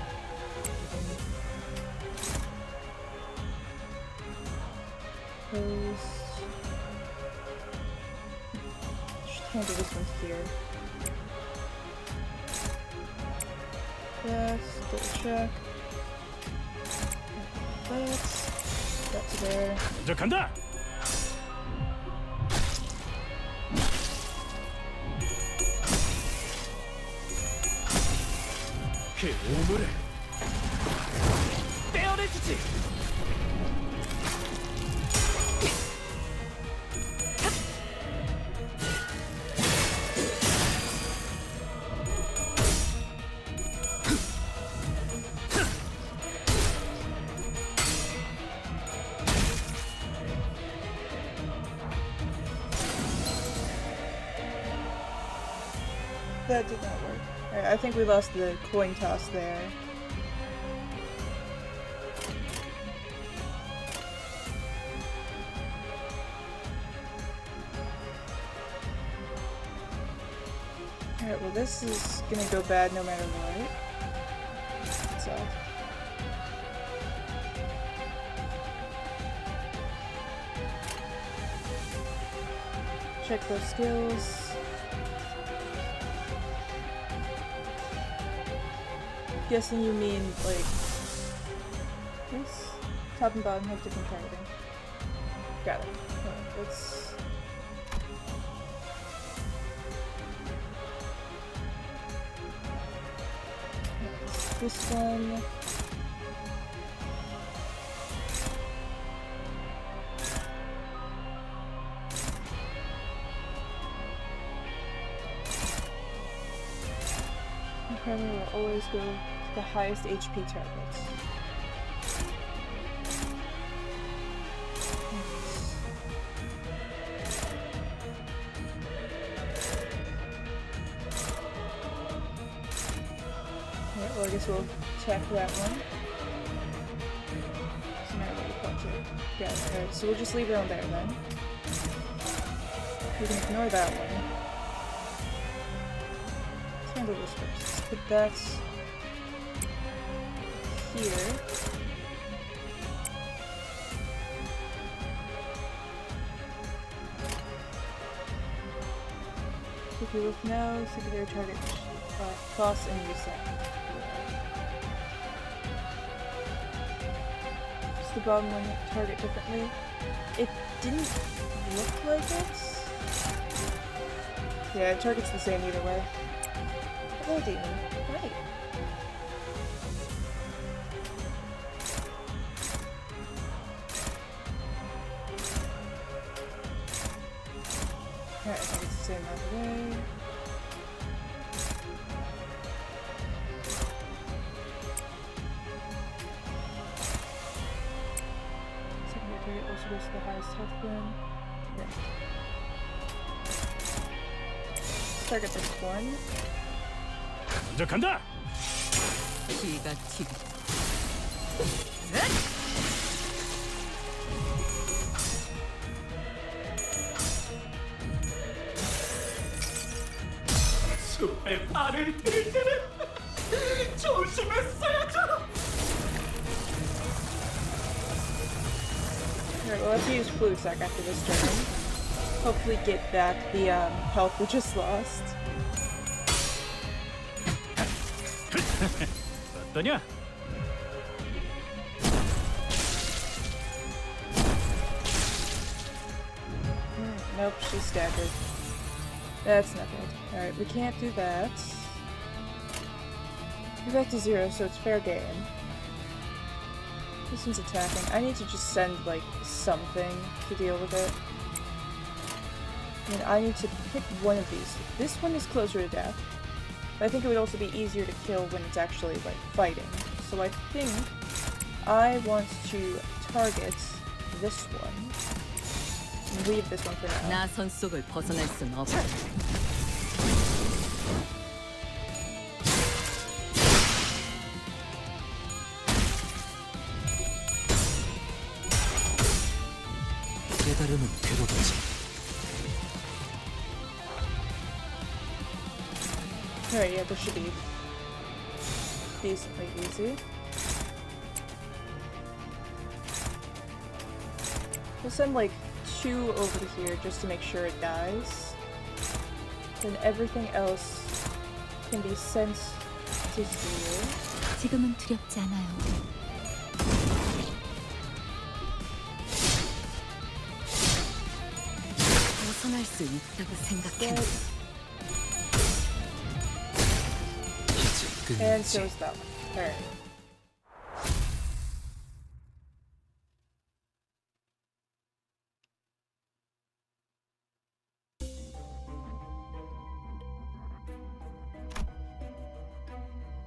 Post. Should handle this one here. Yes, double check. That's there. 먼저 간다. 그 오물을 떼어내주지. That did not work. Alright, I think we lost the coin toss there. Alright, well this is gonna go bad no matter what. So. Check those skills. Guessing you mean like this? Top and bottom have different targeting. Got it. Alright, let's this one. Primary will always go to the highest HP targets. Alright, well I guess we'll attack that one. So now what we got to. Got it. Alright, so we'll just leave it on there then. We can ignore that one. Let's handle this first. Put that here. So if you look now, secondary target cost and reset. the bottom one target differently? It didn't look like it. Yeah, it targets the same either way. Hello, demon. Right. Alright, I think it's the same other way. Secondary target also goes to the highest health one. Okay. Target this one. 먼저 간다. 기가 튀기. 숲에 발을 들일 때는 조심했어야죠. Alright, well, let's use Flu Sack after this turn. Hopefully get back the health we just lost. 어떠냐? Nope, she's staggered. That's not good. Alright, we can't do that. We're back to 0, so it's fair game. This one's attacking. I need to just send, like, something to deal with it. And I need to pick one of these. This one is closer to death. But I think it would also be easier to kill when it's actually, like, fighting. So I think I want to target this one. And leave this one for now. 나선 속을 벗어날 순 없다. 깨달음은 괴롭지. Alright, yeah, this should be decently easy. We'll send like 2 over to here just to make sure it dies. Then everything else can be sent to here. 지금은 두렵지 않아요. 벗어날 수 있다고 생각해. And so is that one. Alright.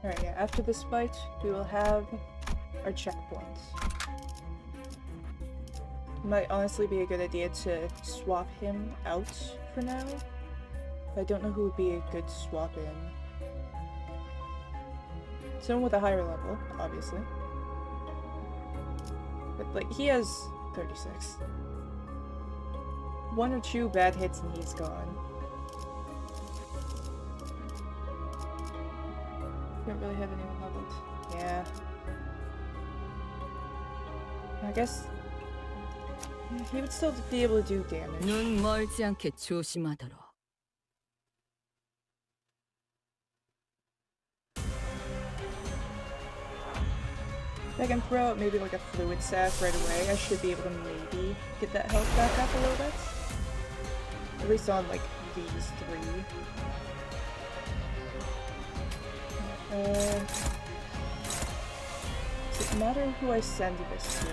Alright, yeah, after this fight, we will have our checkpoints. Might honestly be a good idea to swap him out for now. I don't know who would be a good swap in. Someone with a higher level, obviously. But, like, he has 36. 1 or 2 bad hits and he's gone. Don't really have anyone leveled. Yeah. I guess he would still be able to do damage. 눈 멀지 않게 조심하도록. If I can throw out maybe like a fluid sack right away, I should be able to maybe get that health back up a little bit. At least on like these 3. Does it matter who I send this to?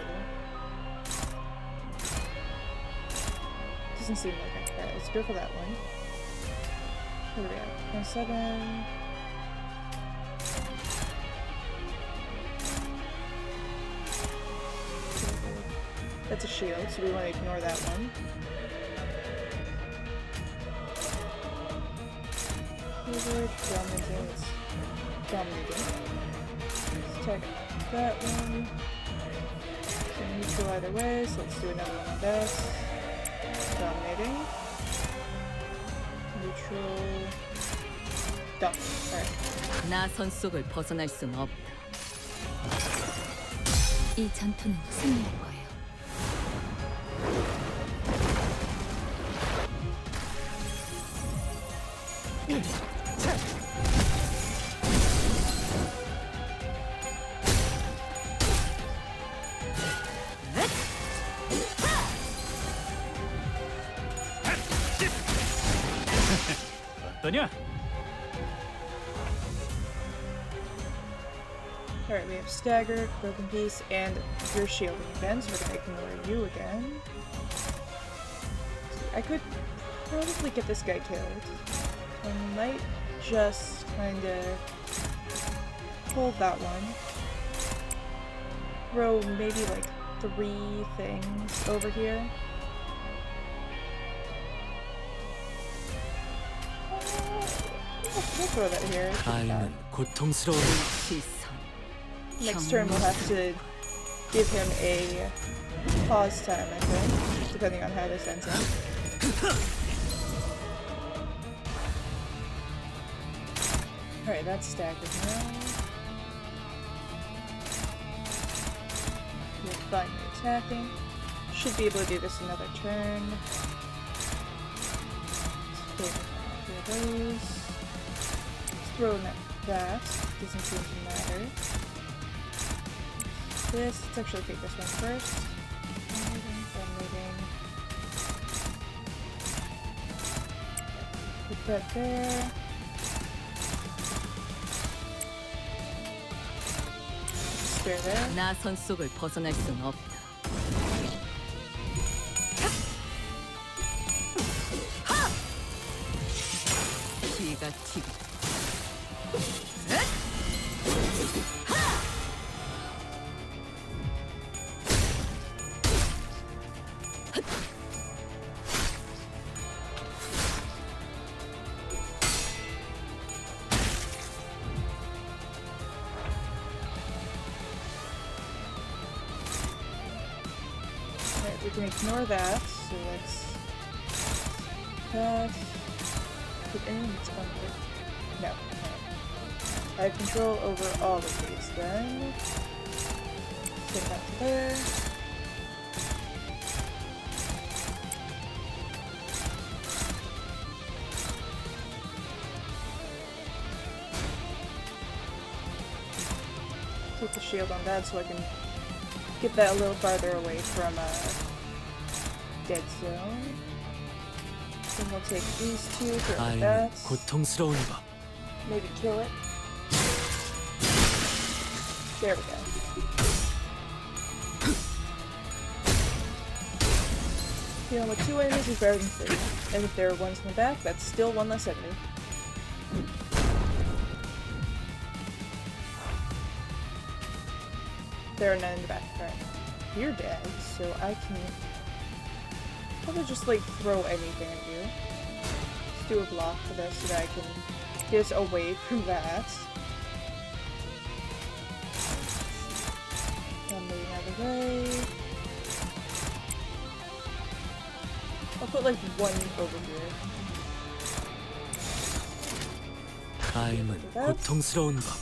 Doesn't seem like it. Alright, let's go for that one. Here we go. 27. That's a shield, so we want to ignore that one. Forward, dominating, it's dominating. Let's check that one. So neutral either way, so let's do another one on that. Dominating. Neutral. Done. Alright. 나선 속을 벗어날 순 없다. 이 전투는 승리할 거예요. 거냐? Alright, we have staggered, broken piece, and you're shielding again, so we're gonna ignore you again. I could probably get this guy killed. I might just kinda hold that one. Throw maybe like 3 things over here. We'll throw that here. It should be fine. 가인은 고통스러운 시선. Next turn we'll have to give him a pause time, I think, depending on how this ends up. Alright, that's staggered now. We're finally attacking. Should be able to do this another turn. Let's those. Let's throw that. Doesn't seem to matter. This, let's actually take this one first. Moving. Put that there. Spare there. 나선 속을 벗어날 순 없다. 뒤가 튀기. We can ignore that, so let's that put in its under. No. I have control over all of these then. Send that to there. Take the shield on that so I can get that a little farther away from dead zone. Then we'll take these two, throw 가인은 that. 고통스러운 법. Maybe kill it. There we go. Dealing with 2 enemies is better than 3. And if there are ones in the back, that's still 1 less enemy. There are none in the back. Alright. You're dead, so I can probably just like throw anything at you. Let's do a block for this so that I can get us away from that. I'm moving out of the way. I'll put like 1 over here. 가임은 고통스러운 법.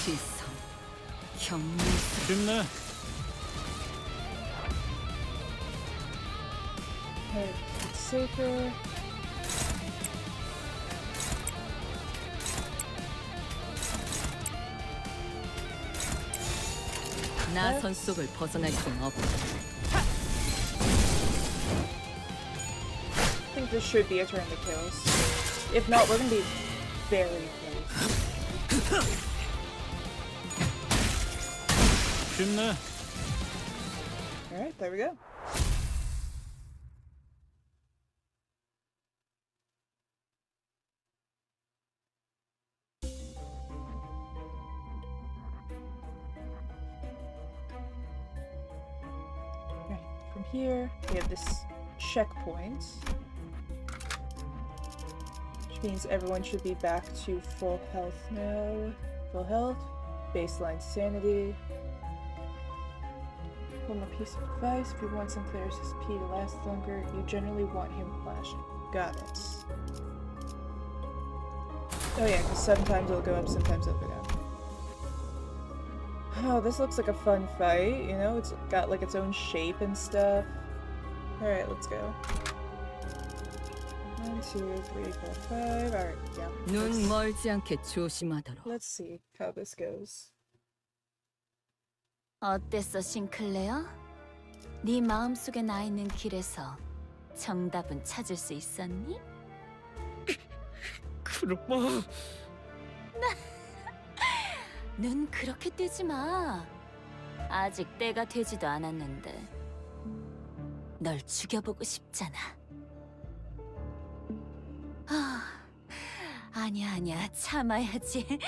시선. 경미. 쉽네. Alright, it's safer. 나선 속을 벗어날 순 없다. I think this should be a turn to kills. If not, we're gonna be very close. 쉽네. Alright, there we go. Right, from here, we have this checkpoint. Which means everyone should be back to full health now. Full health, baseline sanity. One more piece of advice. If you want Sinclair's SP to last longer, you generally want him flashing. Got it. Oh yeah, because sometimes it'll go up, sometimes it'll go down. Oh, this looks like a fun fight, you know? It's got like its own shape and stuff. Alright, let's go. 1, 2, 3, 4, 5. Alright, yeah. 눈 멀지 않게 조심하도록. Let's see how this goes. 어땠어, 싱클레어? 네 마음속에 나 있는 길에서 정답은 찾을 수 있었니? 그럼 눈 그렇게 뜨지 마. 아직 때가 되지도 않았는데 널 죽여보고 싶잖아. 아니야, 참아야지.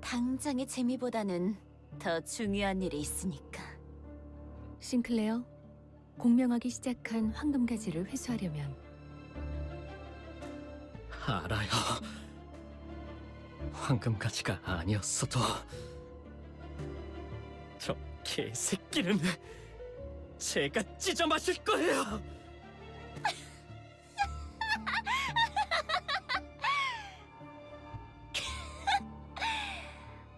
당장의 재미보다는 더 중요한 일이 있으니까. 싱클레어, 공명하기 시작한 황금가지를 회수하려면 알아요. 황금가지가 아니었어도 저 개새끼는 제가 찢어 마실 거예요.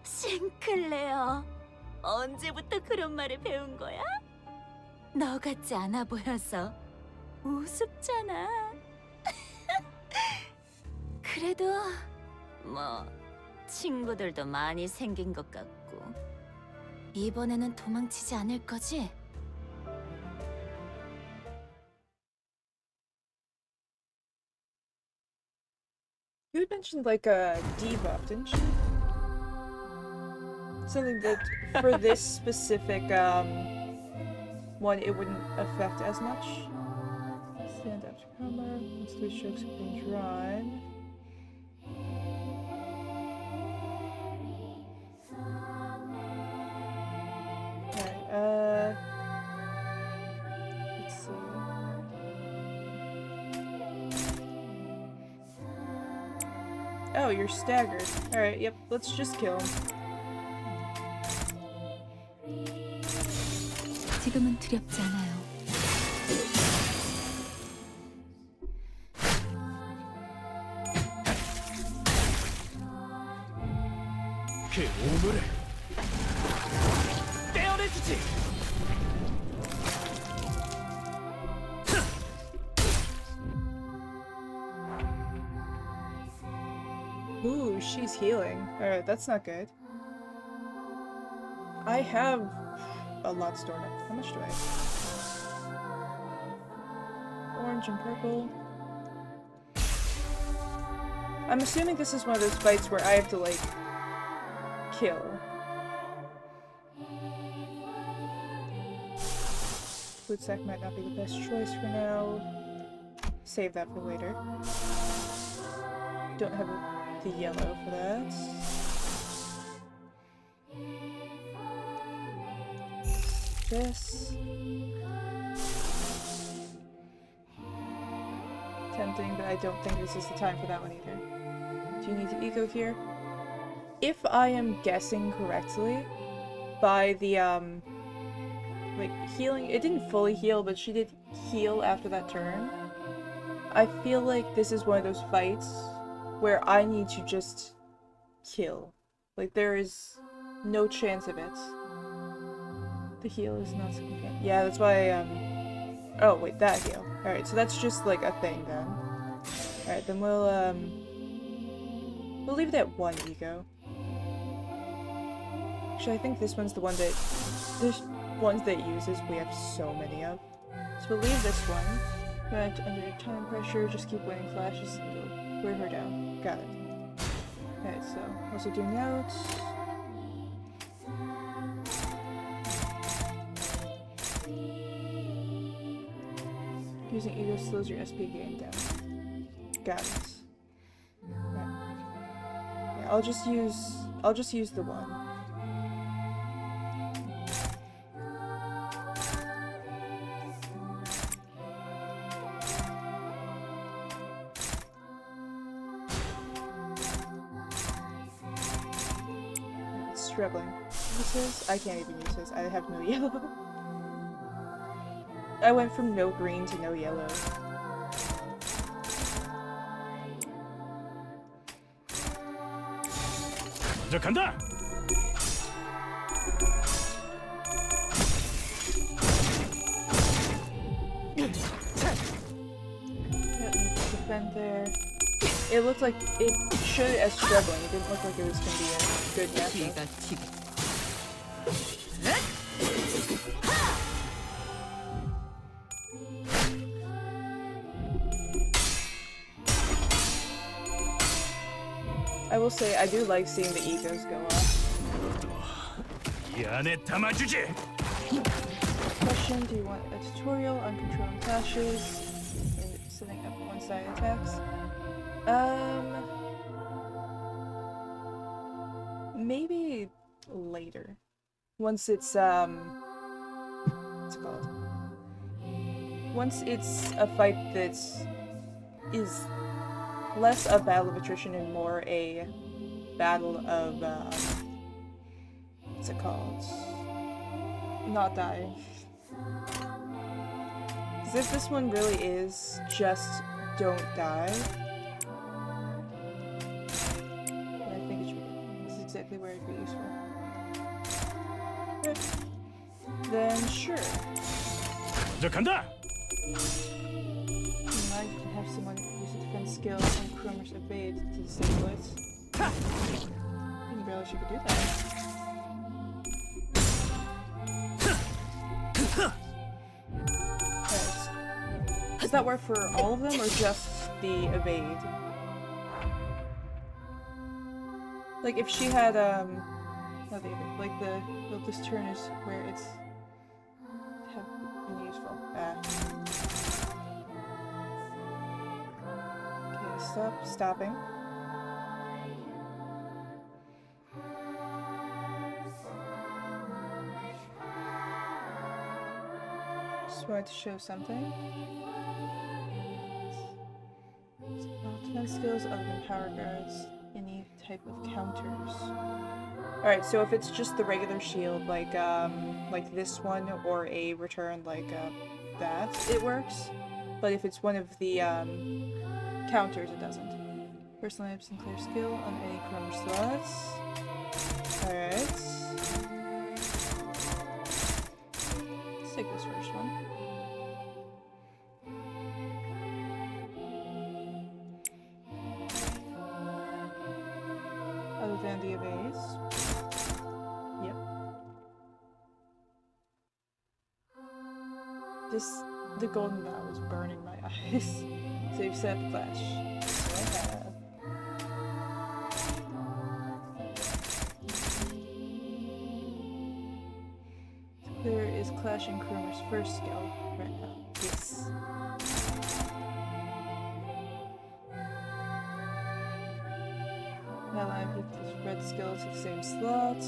싱클레어, 언제부터 그런 말을 배운 거야? 너 같지 않아 보여서 우습잖아. 그래도 뭐 친구들도 많이 생긴 것 같고 이번에는 도망치지 않을 거지? You had mentioned like a debuff, didn't you? Something that for this specific one it wouldn't affect as much. Stand after combat, once 3 strokes have been drawn. Alright, let's see. Oh, you're staggered. Alright, yep, let's just kill him. 지금은 두렵지 않아요. 그 오물을 떼어내주지. Ooh, she's healing. Alright, that's not good. I have a lot stored up. How much do I have? Orange and purple. I'm assuming this is one of those fights where I have to, like, kill. Food sack might not be the best choice for now. Save that for later. Don't have the yellow for that. This. Tempting, but I don't think this is the time for that one either. Do you need to eco here? If I am guessing correctly, by the, like, healing, it didn't fully heal, but she did heal after that turn. I feel like this is one of those fights where I need to just kill. Like, there is no chance of it. The heal is not significant. Yeah, that's why, oh, wait, that heal. Alright, so that's just, like, a thing, then. Alright, then we'll leave it at 1 ego. Actually, I think this one's the one that... There's ones that it uses, we have so many of. So we'll leave this one. But under time pressure, just keep winning flashes and we'll wear her down. Got it. Alright, so also do notes. Using ego slows your SP gain down. Got it. Right. Yeah, I'll just use the one. Struggling. Uses? I can't even use this. I have no yellow. I went from no green to no yellow. 먼저 간다. Defend there. It looked like it showed as struggling. It didn't look like it was going to be a good matchup. 귀가 튀기. I will say I do like seeing the egos go up. 이 안에 담아주지. Question: do you want a tutorial on controlling clashes and setting up one-sided attacks? Maybe later. Once it's what's it called? Once it's a fight that is less a battle of attrition and more a battle of what's it called? Not dying. Because if this one really is just don't die, I think it should be. This is exactly where it'd be useful. Right. Then sure. 먼저 간다. You might have someone use a defense skill and Chromer's evade to disable it. I didn't realize you could do that. Does that work for all of them or just the evade? Like if she had not the evade, like the well, this turn is where it's have been useful. Okay, stopping. Just wanted to show something. Defense skills other than power guards, any type of counters. Alright, so if it's just the regular shield, like this one, or a return like that, it works. But if it's one of the counters, it doesn't. Personally, I have Sinclair skill on any Chromer slots. Alright. Let's take this first one. Other than the evades. Yep. The golden bow is burning my eyes. Save set flash. So I have. There is clashing Chromer's first skill right now. Yes. Now I'm with this red skill to the same slots.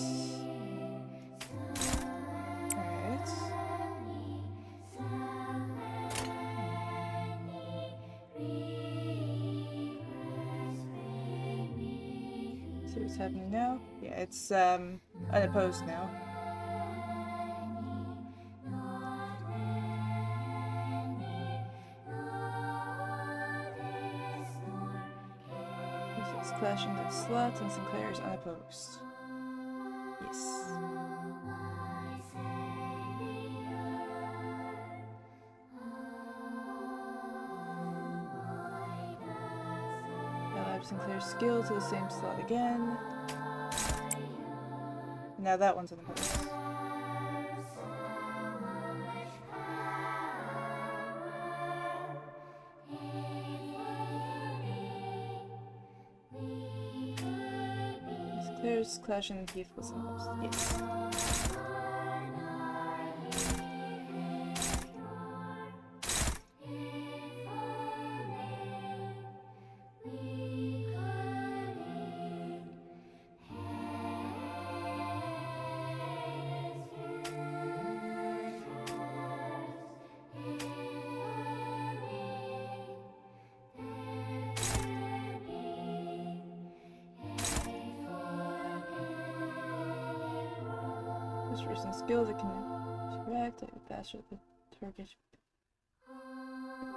Alright. See what's happening now? Yeah, it's unopposed now. Clashing the slots and Sinclair is unopposed. Yes. Now I have Sinclair's skill to the same slot again. Now that one's unopposed. There's Clash and Heath was unopposed. Yes. Recent skill that can interact faster the target.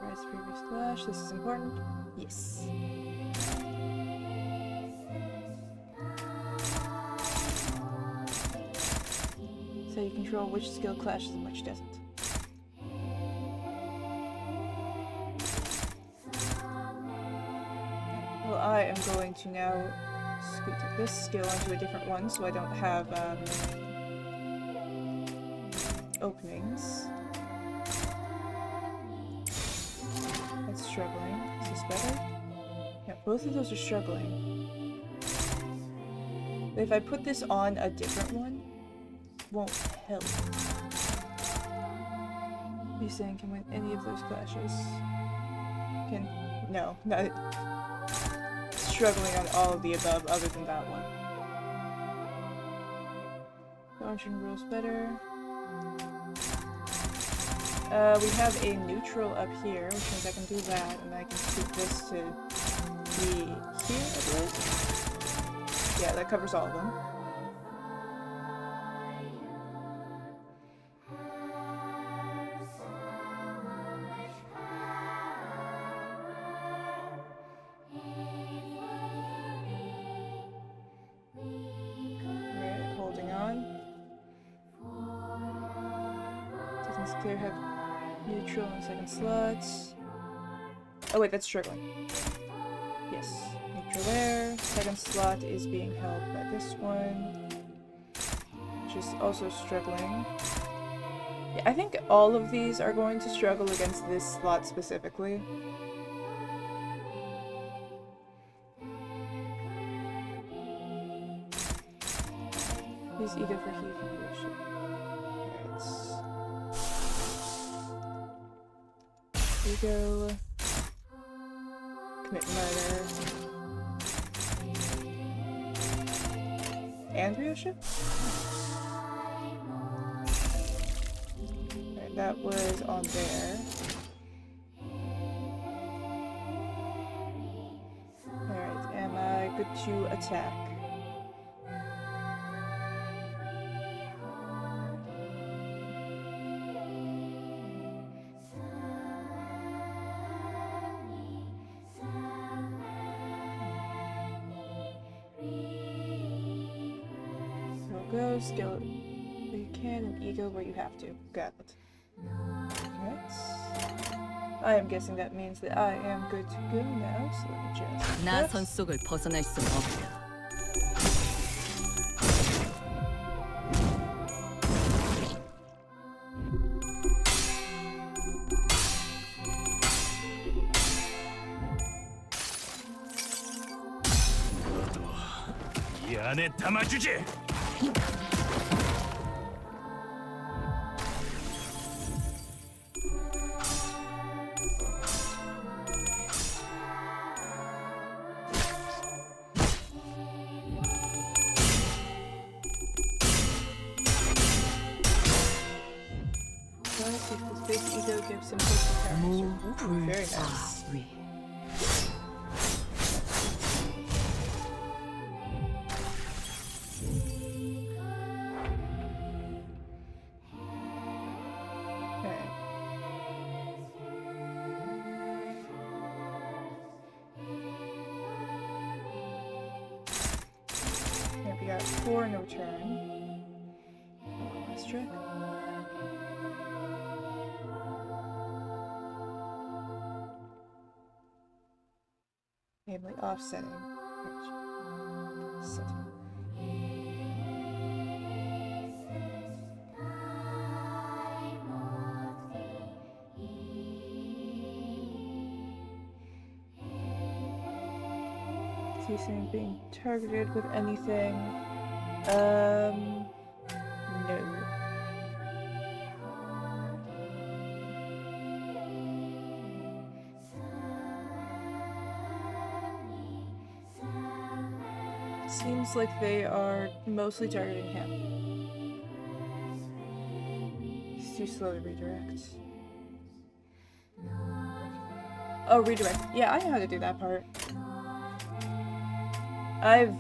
Rise previous clash. This is important. Yes. So you control which skill clashes and which doesn't. Well, I am going to now scoot this skill onto a different one so I don't have openings. That's struggling. Is this better? Yeah, both of those are struggling. If I put this on a different one, won't help. He's saying can win any of those clashes. Can no, not struggling on all of the above other than that one. Launching rules better. We have a neutral up here, which means I can do that, and I can keep this to be here, I believe. Yeah, that covers all of them. Alright, holding on. Doesn't clear have neutral in second slots. Oh wait, that's struggling. Yes, neutral there. Second slot is being held by this one, which is also struggling. Yeah, I think all of these are going to struggle against this slot specifically. Use ego for heat and leadership. Ego. Commit murder. And leadership? Right, that was on there. Alright, am I good to attack? Go, skill where you can, and ego where you have to. Got it. Alright. I am guessing that means that I am good to go now, so let me just... 나선 속을 벗어날 수는 없다. 너도 이 안에 담아주지. Let's see if this big ego gives him good character. Ooh, very nice. 무불사위. Okay. Yeah, we got 4 no turn. Last trick. Namely offsetting. Setting. Ceasing being targeted with anything. No. Seems like they are mostly targeting him. He's too slow to redirect. Oh, redirect. Yeah, I know how to do that part. I've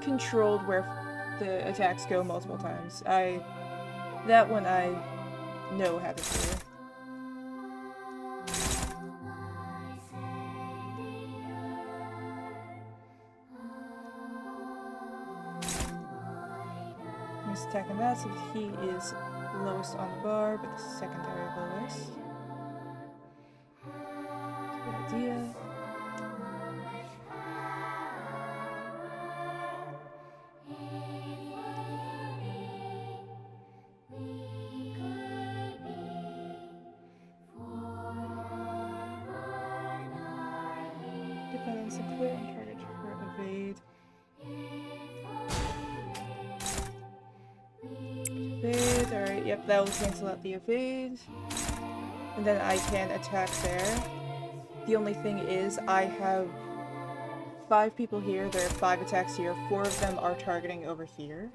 controlled where the attacks go multiple times. That one I know how to do. He's attacking that, so he is lowest on the bar, but the secondary lowest. Good idea. Defense and clear and target for evade. Okay, yep, that will cancel out the evade. And then I can attack there. The only thing is, I have 5 people here, there are 5 attacks here, 4 of them are targeting over here.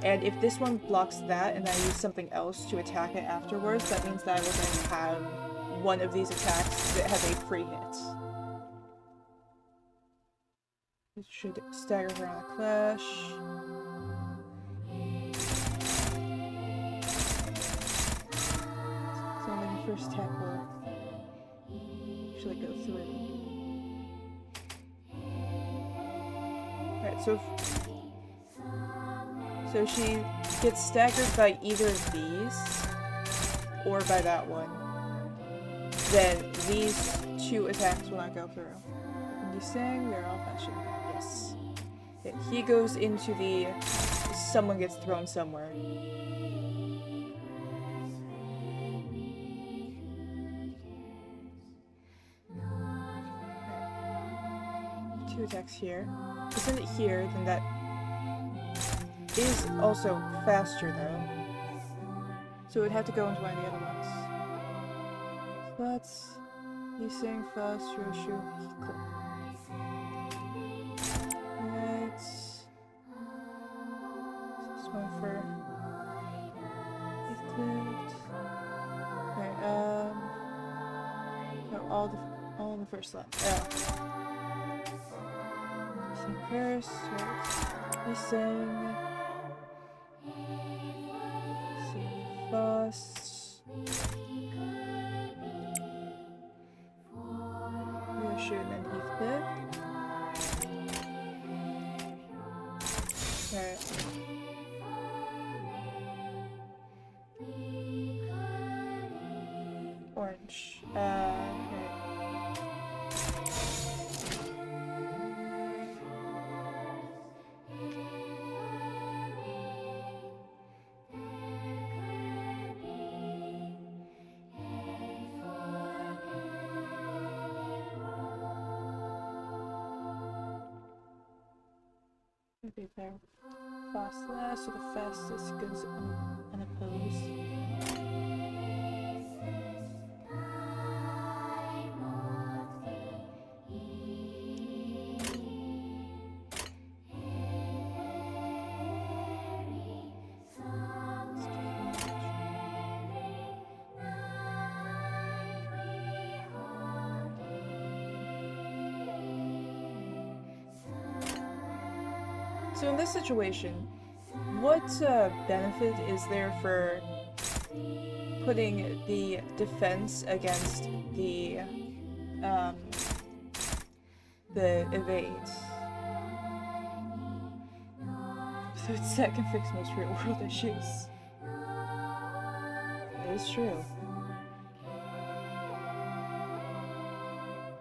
And if this one blocks that and I use something else to attack it afterwards, that means that I will then have one of these attacks that has a free hit. It should stagger her on a clash. So only the first attack will actually go through. Alright, so she gets staggered by either of these, or by that one. Then these 2 attacks will not go through. What are you saying? They're all flashing. Yes. Okay, he goes into the... someone gets thrown somewhere. Okay. 2 attacks here. If I send it here, then that is also faster though. So it would have to go into one of the other ones. So that's... he's saying fast, sure. Right. This one for... he's clipped. Right, no, all in the first slot. First, right. He's saying... fast. Reassure, and then he flipped. Alright. Orange. Okay. Maybe they're fast last, so the fastest goes unopposed. So in this situation, what benefit is there for putting the defense against the evade? So it's that can fix most real world issues. That is true.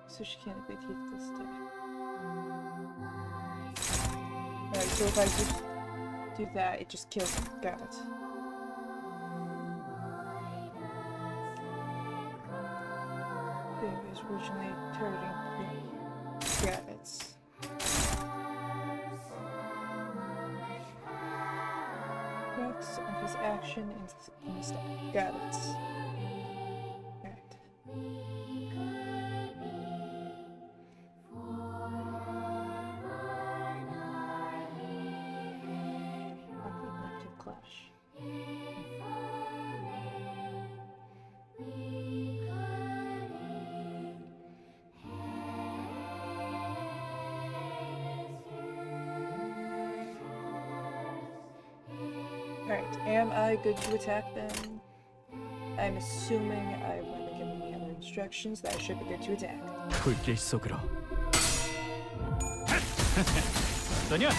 So she can't evade this day. Alright, so if I just do that, it just kills him. Got it. It was originally targeting the rabbits. Rex of his action in the step. Got it. Alright. Clash. Alright, am I good to attack them? I'm assuming I won't be given any other instructions that I should be good to attack. 불길 속으로. 너냐?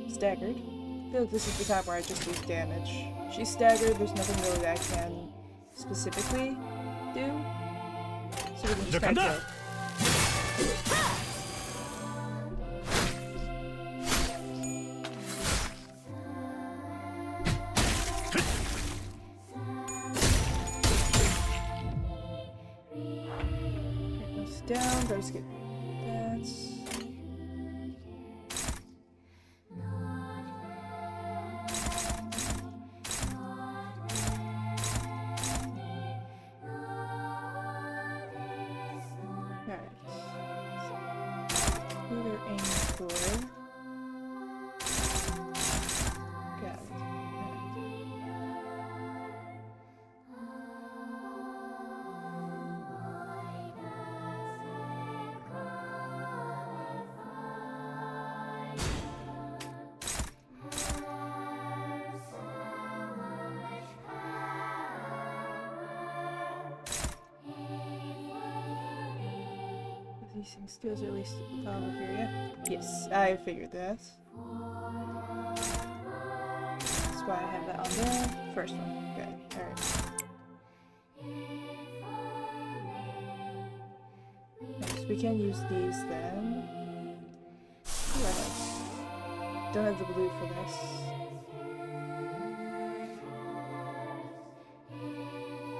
Staggered. I feel like this is the time where I just use damage. She's staggered, there's nothing really that I can specifically do. So we can just kind of Better skip that. Alright. Who they're aiming for. Got it. These things still at least at the top of here, yeah? Yes, I figured that. That's why I have that on there. First one. Okay, alright. Next, we can use these then. What else? Don't have the blue for this.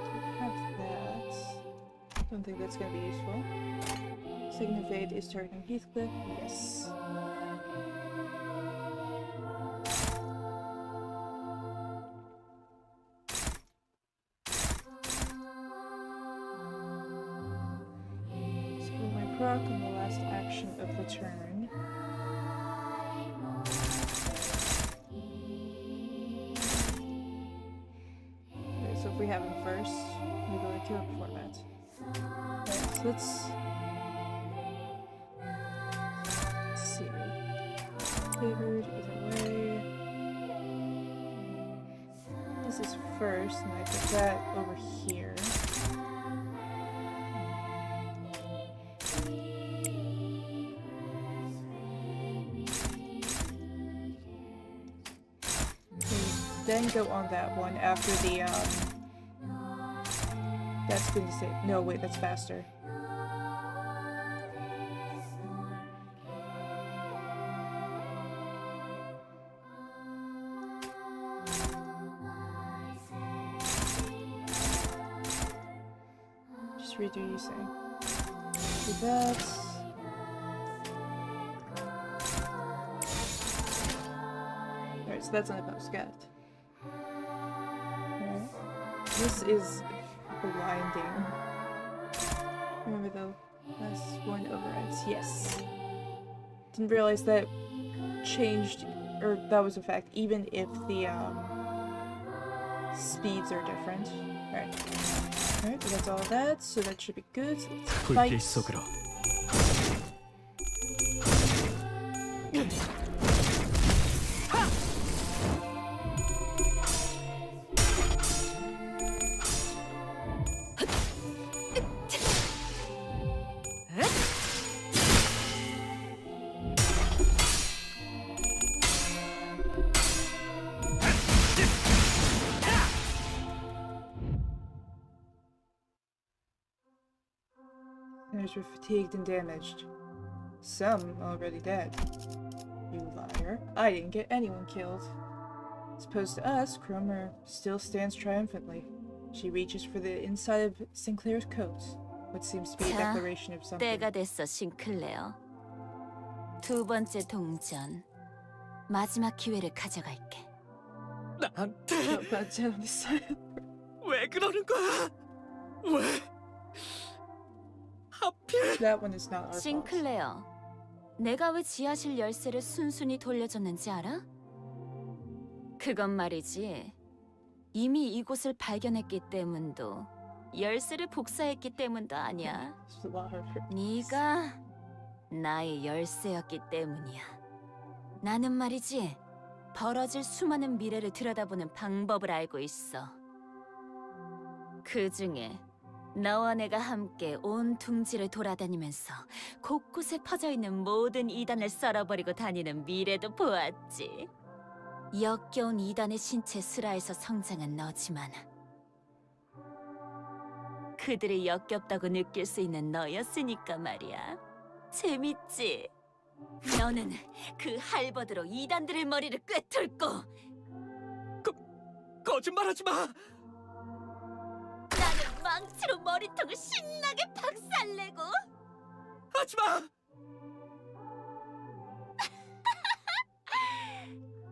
Don't have that. Don't think that's gonna be useful. Second evade is targeting Heathcliff. Yes. Spend my proc on the last action of the turn. Okay, so if we have him first, we go into a format. Alright, so let's see. Favored either way. This is first, and I put that over here. Then go on that one after the that's going to say no wait, that's faster. Just read what you say. Do that. Alright, so that's on the post, got it. Alright. This is blinding. Remember the last one overrides. Yes. Didn't realize that changed, or that was a fact, even if the speeds are different. Alright. Alright, that's all that, so that should be good. So let's fight. 불길 속으로. Others were fatigued and damaged. Some already dead. You liar. I didn't get anyone killed. As opposed to us, Cromer still stands triumphantly. She reaches for the inside of Sinclair's coat, what seems to be a 자, declaration of something. 때가 됐어, 싱클레어. 두 번째 동전. 마지막 기회를 가져갈게. 나한테 No, but on this side. 왜 그러는 거야? 왜? 하필? That one is not our fault. 싱클레어, 내가 왜 지하실 열쇠를 순순히 돌려줬는지 알아? 그건 말이지. 이미 이곳을 발견했기 때문도, 열쇠를 복사했기 때문도 아니야. It's a lot harder. 네가 나의 열쇠였기 때문이야. 나는 말이지, 벌어질 수많은 미래를 들여다보는 방법을 알고 있어. 그 중에 너와 내가 함께 온 둥지를 돌아다니면서 곳곳에 퍼져있는 모든 이단을 썰어버리고 다니는 미래도 보았지. 역겨운 이단의 신체 슬하에서 성장한 너지만 그들이 역겹다고 느낄 수 있는 너였으니까 말이야. 재밌지? 너는 그 할버드로 이단들의 머리를 꿰뚫고 거짓말하지 마. 나는 망치로 머리통을 신나게 박살내고 하지 마!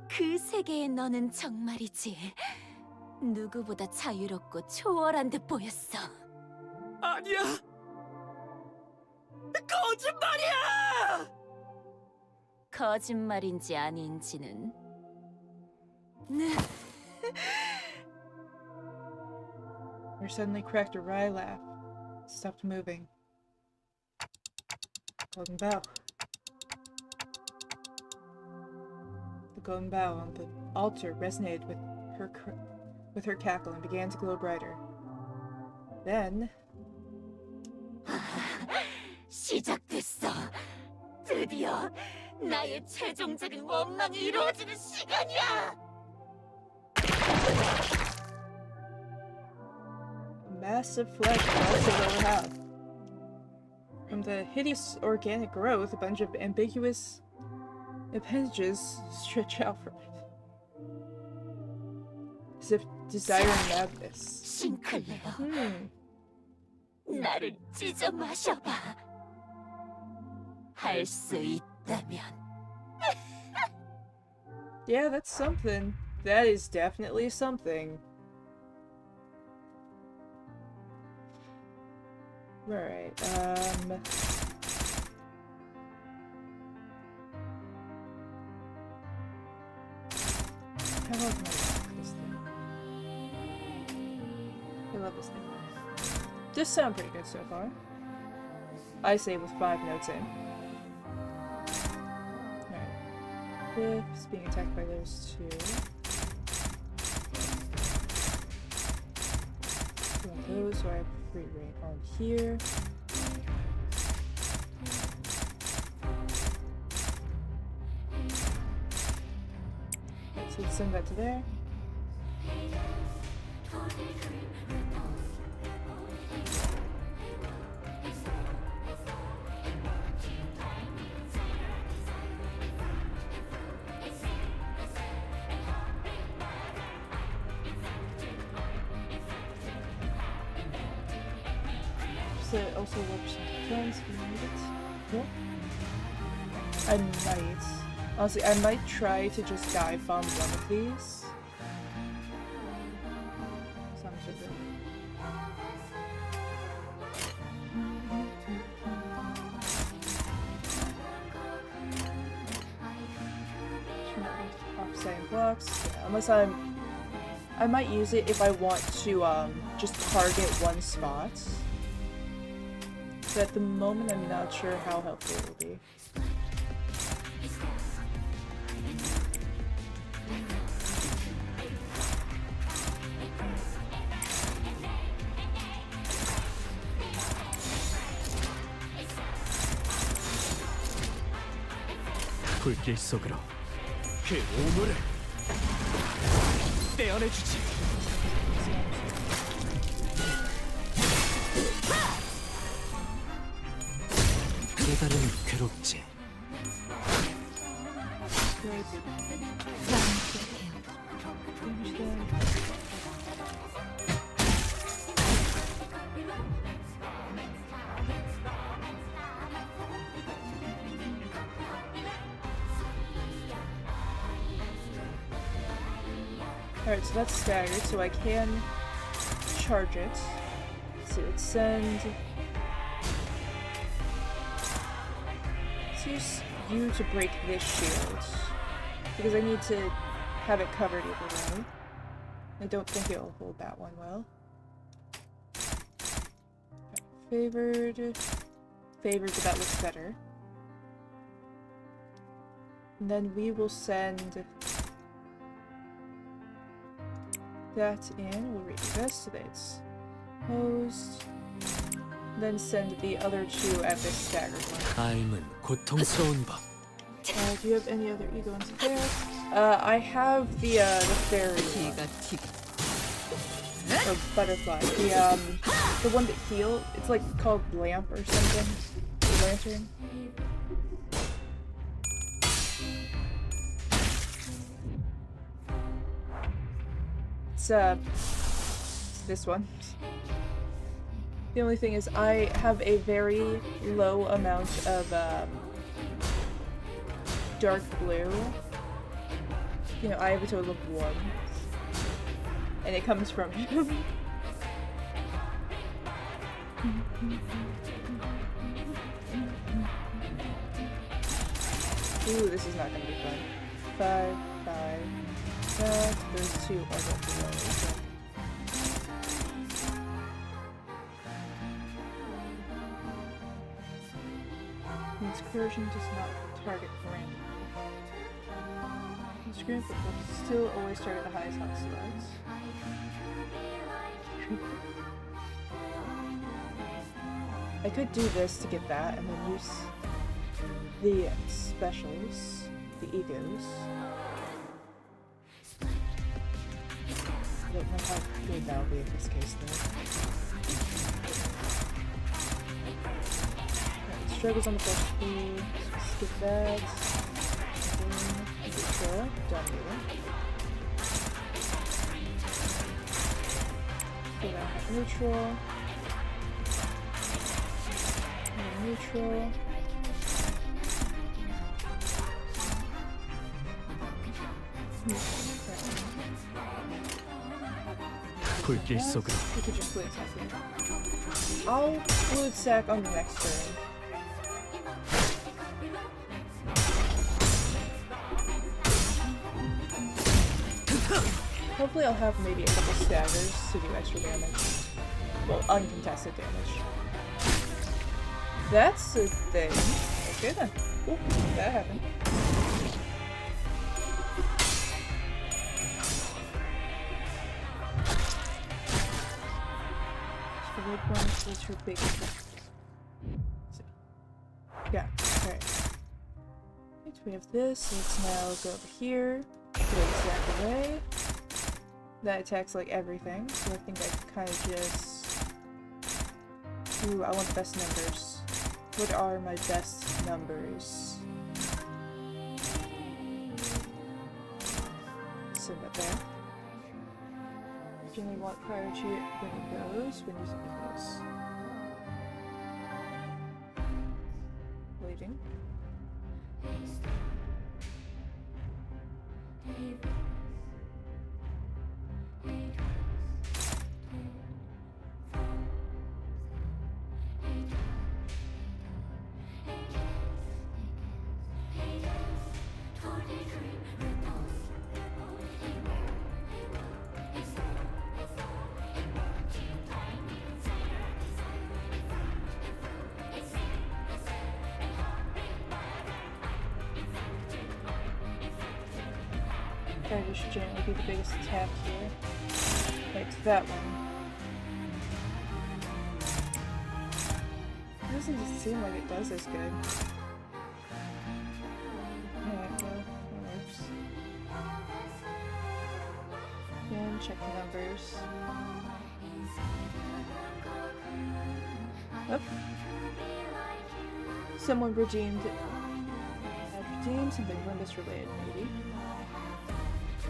그 세계의 너는 정말이지. 누구보다 자유롭고 초월한 듯 보였어. 아니야! 거짓말이야! 거짓말인지 아닌지는 Or suddenly cracked a wry laugh. Stopped moving. Golden bow. The golden bow on the altar resonated with her cackle and began to glow brighter. Then 시작됐어. 드디어 나의 최종적인 원망이 이루어지는 시간이야. a massive flesh across the lower half. From the hideous organic growth, a bunch of ambiguous appendages stretch out from it. As if desiring madness. 싱클레어, 나를 찢어 마셔봐. 할 수 있다면. Yeah, that's something. That is definitely something. Right, how about this thing? I love this thing. This sounds pretty good so far. I say with 5 notes in. Alright. This being attacked by those 2. Doing those, so I have free reign on here. So let's send that to there. So it also works on friends if you need it. Nope. I might. Honestly, I might try to just dive bomb one of these. Sounds so good. Offsetting blocks. Yeah, unless I might use it if I want to just target one spot. But at the moment, I'm not sure how helpful it will be. 불길 속으로 그 오물을 떼어내주지. 깨달음 괴롭지. Alright, so that's staggered, so I can charge it. So let's send... Let's use you to break this shield. Because I need to have it covered either way. I don't think it'll hold that one well. Favored. Favored, but that looks better. And then we will send that in. We'll redo this so that it's posed. Then send the other 2 at this staggered one. 삶은 고통스러운 법. Do you have any other ego ones there? I have the fairy one. Or butterfly. The one that heal. It's like called lamp or something. The lantern. It's this one. The only thing is I have a very low amount of dark blue. You know, I have a total of 1. And it comes from him. Ooh, this is not gonna be fun. 5, 5. Those 2 are going to roll. Its corrosion does not target randomly. It's great, but will still always target the highest hotspots. I could do this to get that, and then use the specials, the egos. I don't know how good that will be in this case, though. Right, struggles on the first two. Skip that. Neutral. Done here. So now I have neutral. Neutral. 불길 속으로. We could just fluid sack here. I'll fluid sack on the next turn. Hopefully I'll have maybe a couple staggers to do extra damage. Well, uncontested damage. That's a thing. Okay then. Cool. That happened. So the red one is her big effect. So, yeah, alright. Right, we have this. Let's now go over here. Put it exact away. That attacks like everything, so I think I kind of just... Ooh, I want the best numbers. What are my best numbers? Send that there. Generally want prior to it when it goes, when using it goes. Waiting. That should generally be the biggest attack here. Right, that one. It doesn't seem like it does as good. Alright, well, that works. Again, check the numbers. Oh. Someone redeemed it. I've redeemed something Limbus related, maybe.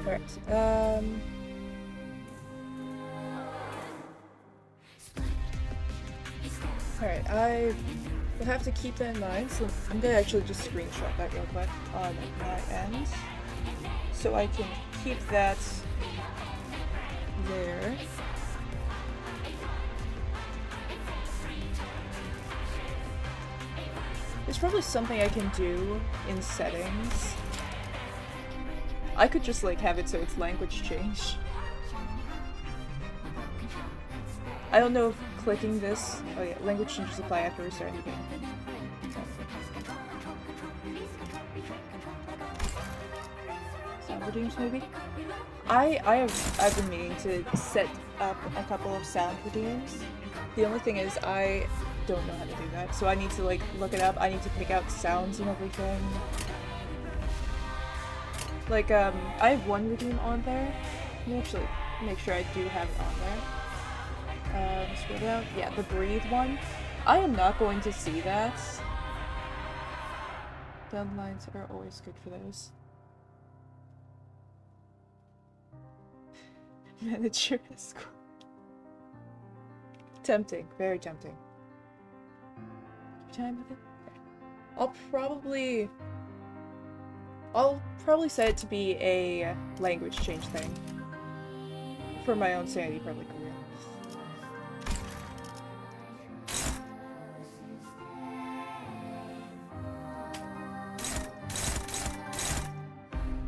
Alright, Alright, I will have to keep that in mind, so I'm gonna actually just screenshot that real quick on my end. So I can keep that there. There's probably something I can do in settings. I could just like have it so it's language change. I don't know if clicking this... Oh yeah, language changes apply after restarting the game. Sound redeems maybe? I've been meaning to set up a couple of sound redeems. The only thing is I don't know how to do that, so I need to like look it up. I need to pick out sounds and everything. Like, I have one redeem on there. Let me actually make sure I do have it on there. Scroll down. Yeah, the breathe one. I am not going to see that. Deadlines are always good for those. Manager is Tempting, very tempting. Time with it? I'll probably set it to be a language change thing. For my own sanity, probably Korean.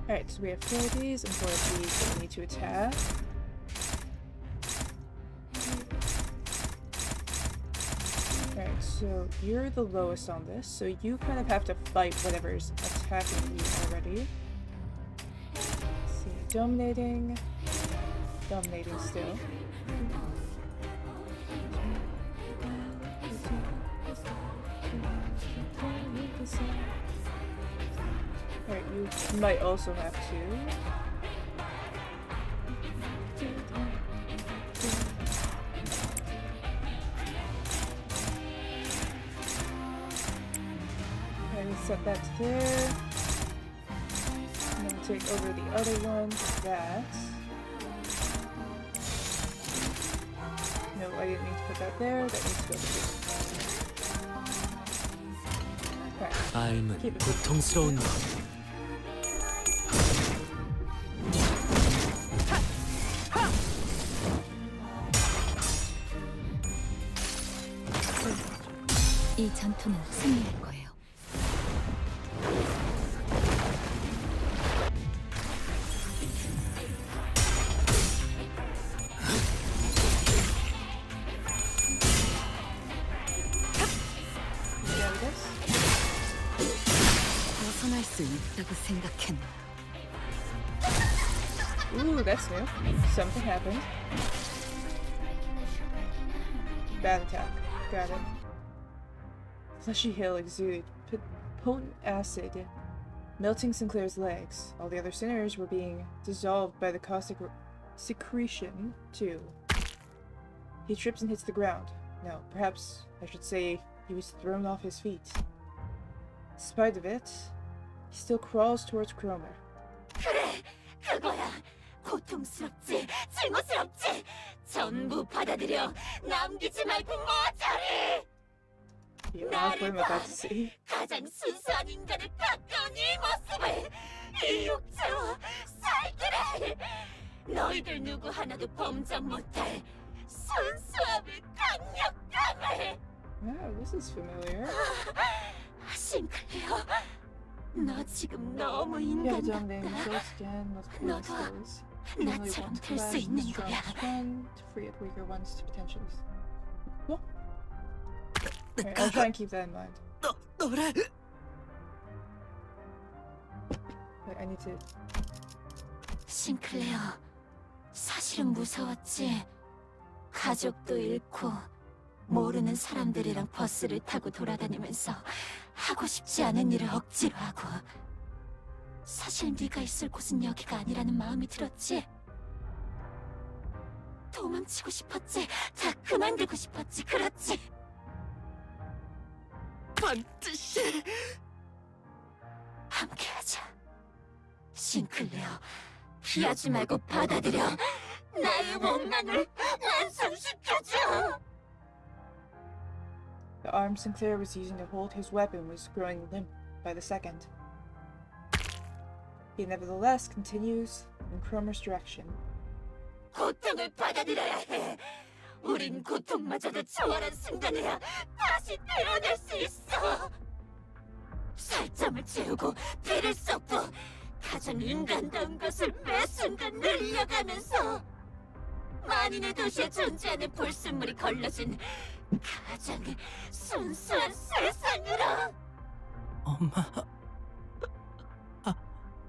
Alright, so we have 4 of these and 4 of these that we need to attack. Alright, so you're the lowest on this, so you kind of have to fight whatever's attacking you already. Let's see, dominating still. Alright, you might also have to. Set that to there. And then take over the other one. That. No, I didn't mean to put that there. That needs to go there. Okay. 삶은 Keep it. 고통스러운 것. 이 전투는 승리할 거예요. 벗어날 수 있다고 생각했나? Ooh, that's new. Something happened. Bad attack. Got it. Fleshy hill exuded potent acid, melting Sinclair's legs. All the other sinners were being dissolved by the caustic secretion, too. He trips and hits the ground. No, perhaps I should say he was thrown off his feet. In spite of it, he still crawls towards Cromer. 그래, 그거야. 고통스럽지, 증오스럽지. 전부 받아들여. 남기지 말고 모조리. Yeah, what I'm about to see. 가장 순수한 인간에 가까운 이 모습을, 이 육체와 살기를. 너희들 누구 하나도 범접 못할 순수함을, 강력함을. Wow, this is familiar. 싱클레어, 너 지금 너무 You have a 인간 dominating 같다. soul scan, multiple 너도 skills. You only 나처럼 want to 될 수 collapse the 있는 거야. strongest one to free up weaker ones to potentials. What? Alright, I'll try and keep that in mind. 너래. Wait, I need to... 싱클레어, 사실은 무서웠지. 가족도 잃고 모르는 사람들이랑 버스를 타고 돌아다니면서 하고 싶지 않은 일을 억지로 하고. 사실 네가 있을 곳은 여기가 아니라는 마음이 들었지. 도망치고 싶었지. 다 그만두고 싶었지. 그렇지. 반드시 함께하자. 싱클레어, 피하지 말고 받아들여. 나의 원망을 완성시켜줘. The arm Sinclair was using to hold his weapon was growing limp by the second. He nevertheless continues in Cromer's direction. 고통을 받아들여야 해. 우린 고통마저도 초월한 순간에야 다시 태어날 수 있어. 살점을 채우고 피를 쏟고 가장 인간다운 것을 매 순간 늘려가면서 만인의 도시에 존재하는 불순물이 걸러진 가장 순수한 세상으로. 엄마,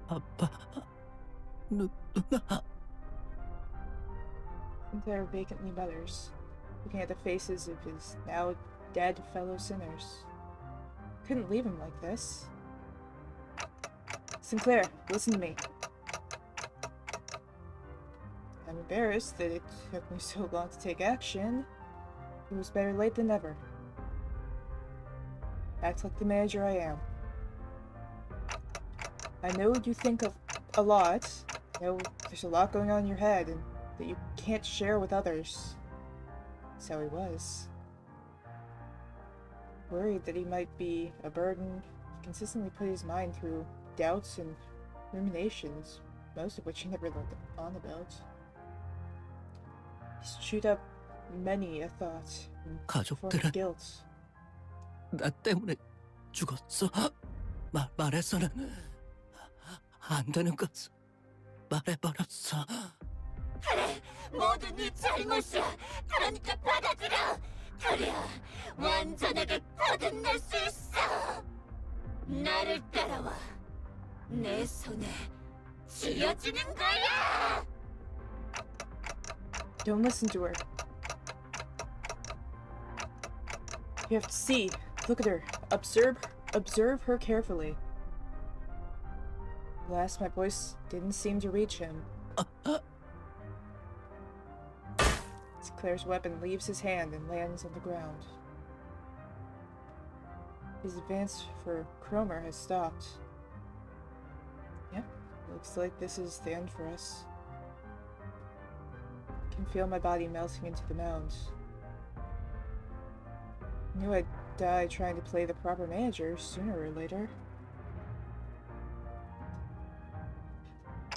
아빠, 누나. Sinclair vacantly mutters, looking at the faces of his now dead fellow sinners. Couldn't leave him like this. Sinclair, listen to me. I'm embarrassed that it took me so long to take action. It was better late than never. Act like the manager I am. I know you think of a lot. I know there's a lot going on in your head and that you can't share with others. That's how he was. Worried that he might be a burden, he consistently put his mind through doubts and ruminations, most of which he never let on about. He's chewed up many a thought and formed 가족들은 guilt. 나 때문에 죽었어. 말해서는 안 되는 것을 말해버렸어. 그래, 모두 네 잘못이야. 그러니까 받아들여. 그래야 완전하게 거듭날 수 있어. 나를 따라와. 내 손에 쥐어주는 거야. Don't listen to her. You have to see. Look at her. Observe her carefully. Alas, my voice didn't seem to reach him. Claire's weapon leaves his hand and lands on the ground. His advance for Cromer has stopped. Yep, looks like this is the end for us. I can feel my body melting into the mound. I knew I'd die trying to play the proper manager sooner or later.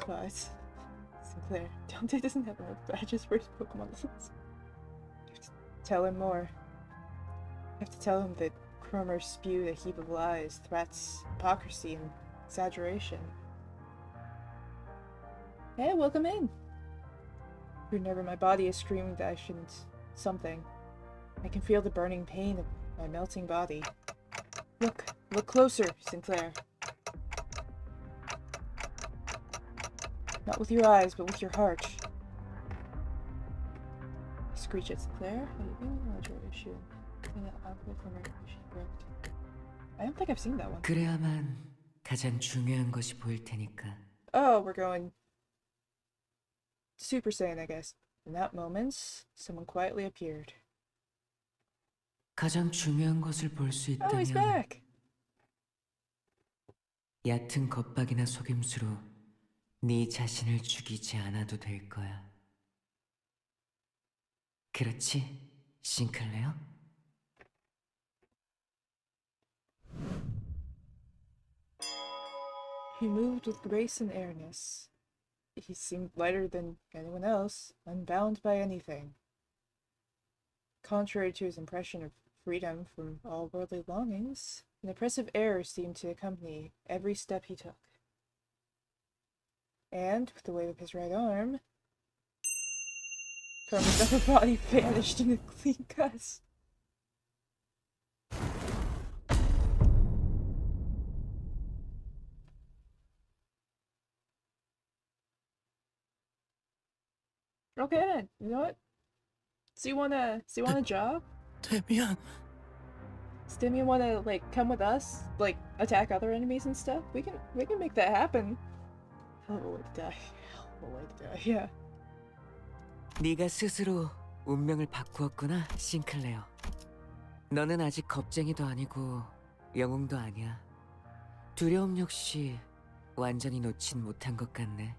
But Sinclair, Dante doesn't have enough badges for his Pokemon lessons. Tell him more. I have to tell him that Cromer spewed a heap of lies, threats, hypocrisy, and exaggeration. Hey, welcome in! Whenever my body is screaming that I shouldn't something, I can feel the burning pain of my melting body. Look closer, Sinclair. Not with your eyes, but with your heart. Screech at Sinclair. I don't think I've seen that one. 그래야만 가장 중요한 것이 보일 테니까. Oh, we're going Super Saiyan, I guess. In that moment, someone quietly appeared. 가장 중요한 것을 볼 수 Oh, he's 있다면 back! 얕은 겁박이나 속임수로 네 자신을 죽이지 않아도 될 거야. 그렇지, 싱클레어? He moved with grace and airness. He seemed lighter than anyone else, unbound by anything. Contrary to his impression of freedom from all worldly longings, an oppressive air seemed to accompany every step he took. And, with the wave of his right arm, Carmen's upper body vanished in a clean gust. Okay then, you know what? So you want a job? 데미안, Does Damian wanna like come with us? Like attack other enemies and stuff? We can make that happen. Hell of a way to die. Hell of a way to die, yeah. 네가 스스로 운명을 바꾸었구나, 싱클레어. 너는 아직 겁쟁이도 아니고 영웅도 아니야. 두려움 역시 완전히 놓진 못한 것 같네.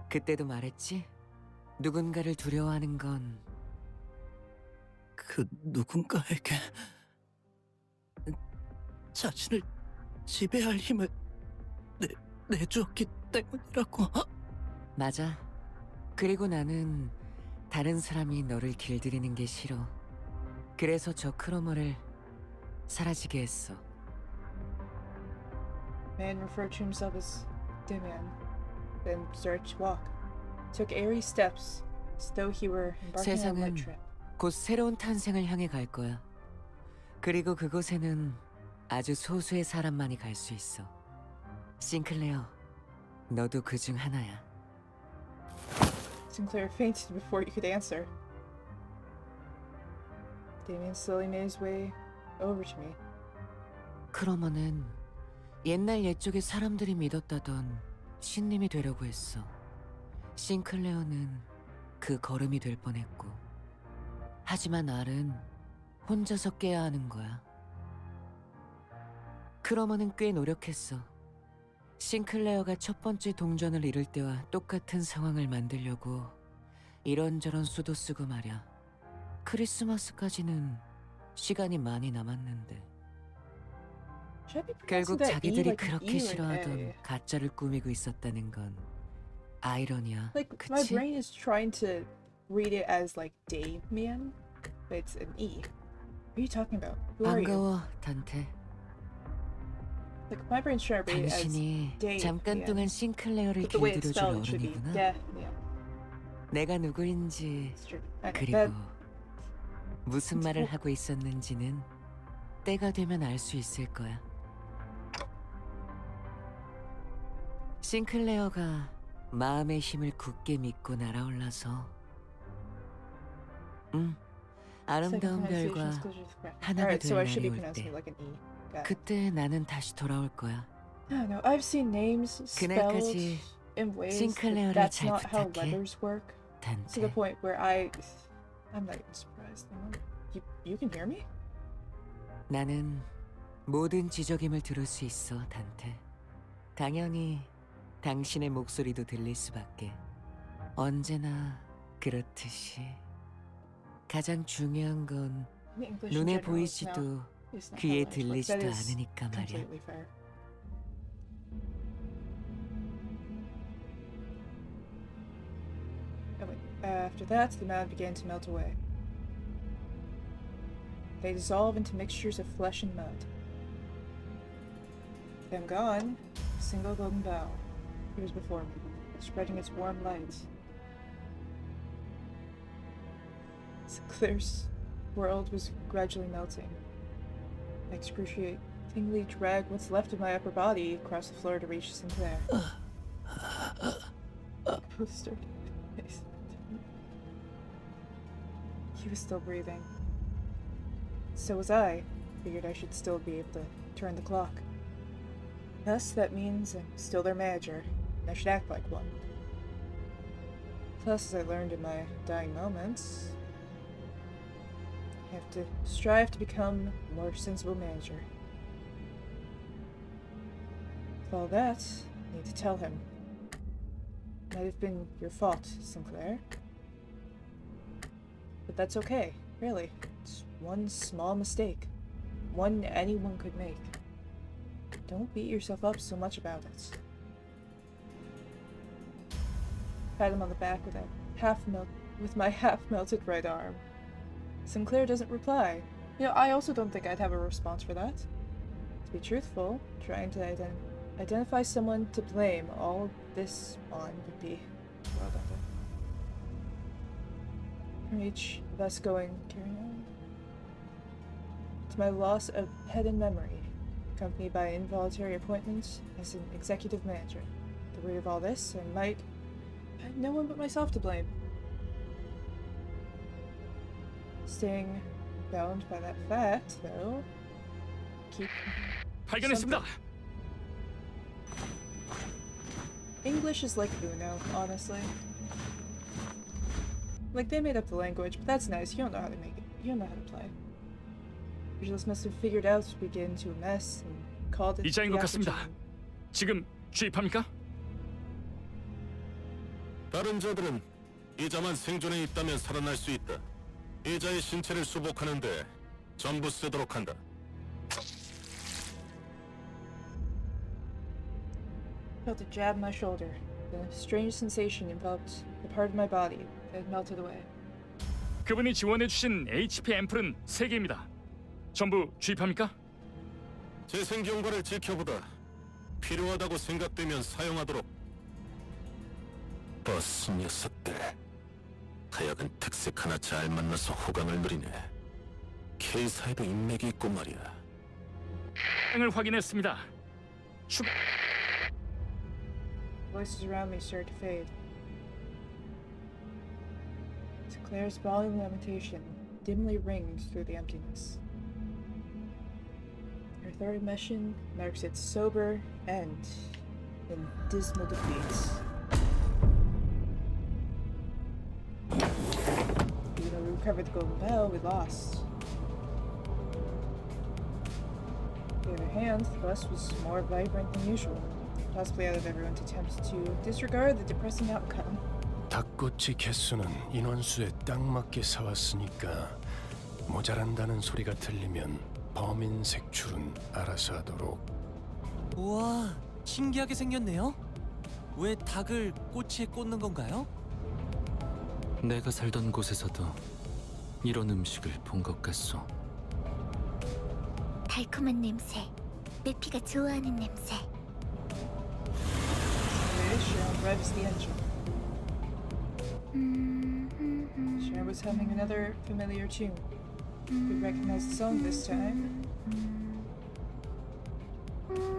그때도 말했지? 누군가를 두려워하는 건 그 누군가에게 자신을 지배할 힘을 내주었기 때문이라고. 맞아. 그리고 나는 다른 사람이 너를 길들이는 게 싫어. 그래서 저 크로머를 사라지게 했어. Man referred to himself as Damian, then started to walk. Took airy steps, as though he were embarking on a light 세상은 trip. 곧 새로운 탄생을 향해 갈 거야. 그리고 그곳에는 아주 소수의 사람만이 갈 수 있어. 싱클레어, 너도 그 중 하나야. Sinclair fainted before he could answer. Damien slowly made his way over to me. 크로머는 옛날 옛적에 사람들이 믿었다던 신님이 되려고 했어. 싱클레어는 그 걸음이 될 뻔했고. 하지만 알은 혼자서 깨야 하는 거야. 크로머는 꽤 노력했어. 싱클레어가 첫 번째 동전을 잃을 때와 똑같은 상황을 만들려고 이런저런 수도 쓰고 말야. 크리스마스까지는 시간이 많이 남았는데 Should I be 결국 pronouncing that E 자기들이 like an 그렇게 E or an 싫어하던 A? 가짜를 꾸미고 있었다는 건 아이러니야, Like my 그치? brain is trying to read it as like Damien, but it's an E. What are you talking about? Who are you? 반가워, 단테. Like my brain's trying to read it as 당신이 Dave. 잠깐 동안 싱클레어를 But the way it's 길들여줄 spelled, it should be 어른이구나. yeah. 내가 누구인지 It's true. I know 그리고 that. 무슨 말을 하고 있었는지는 때가 되면 알 수 있을 거야. 싱클레어가 마음의 힘을 굳게 믿고 날아올라서 아름다운 별과 하나가 Alright, 될 so I should be 날이 올 pronouncing 때 it like an E. Got it. 그때 나는 다시 돌아올 거야. I don't know. I've seen names spelled 그날까지 in ways that 싱클레어를 that's 잘 not how 부탁해. letters work. To the 단테. point where I'm not even surprised. You can hear me? 나는 모든 지적임을 들을 수 있어, 단테. 당연히 당신의 목소리도 들릴 수밖에. 언제나 그렇듯이. 가장 중요한 건 The English in 눈에 general is not 보이지도 how 귀에 letters work. That 들리지도 is 않으니까 말이야. completely fair. Oh, wait. After that, the mound began to melt away. They dissolve into mixtures of flesh and mud. Then gone, a single golden bough appears before me, spreading its warm light. Sinclair's world was gradually melting. I excruciatingly dragged what's left of my upper body across the floor to reach Sinclair. Both started to face. He was still breathing. So was I. Figured I should still be able to turn the clock. Thus, that means I'm still their manager, and I should act like one. Plus, as I learned in my dying moments, I have to strive to become a more sensible manager. With all that, I need to tell him. Might have been your fault, Sinclair. But that's okay, really. It's one small mistake. One anyone could make. Don't beat yourself up so much about it. Pat him on the back with my half-melted right arm. Sinclair doesn't reply. I also don't think I'd have a response for that. To be truthful, trying to identify someone to blame all this on would be well done. From each of us carrying on. To my loss of head and memory, accompanied by an involuntary appointment as an executive manager. At the root of all this, I might have no one but myself to blame. Staying bound by that fact, though, keep 발견했습니다. English is like Uno, honestly. Like, they made up the language, but that's nice. You don't know how to make it. You don't know how to play. Visuals must have figured out we get into a mess and called it 이자인 the 것 같습니다. opportune. 지금 주입합니까? 다른 자들은 이자만 생존해 있다면 살아날 수 있다. 이자의 신체를 수복하는데 전부 쓰도록 한다. Felt a jab in my shoulder. Then a strange sensation enveloped the part of my body that had melted away. 그분이 지원해주신 HP 앰플은 3개입니다. 전부 주입합니까? 재생 경과를 지켜보다 필요하다고 생각되면 사용하도록. 버스 녀석들. 하여간 특색 하나 잘 만나서 호강을 누리네. K사에도 인맥이 있고 말이야. 을 확인했습니다. Voices around me started to fade. Sinclair's bawling lamentation dimly rings through the emptiness. Her third mission marks its sober end in dismal defeat. Even though we recovered the Golden Bell, we lost. On the other hand, the bus was more vibrant than usual, possibly out of everyone's attempts to disregard the depressing outcome. 닭꼬치 개수는 인원수에 딱 맞게 사왔으니까 모자란다는 소리가 들리면 범인 색출은 알아서 하도록. 우와, 신기하게 생겼네요. 왜 닭을 꼬치에 꽂는 건가요? 내가 살던 곳에서도 이런 음식을 본 것 같소. 달콤한 냄새. 내 피가 좋아하는 냄새. Sharon revs the engine. Sharon was humming another familiar tune. We recognize the song this time.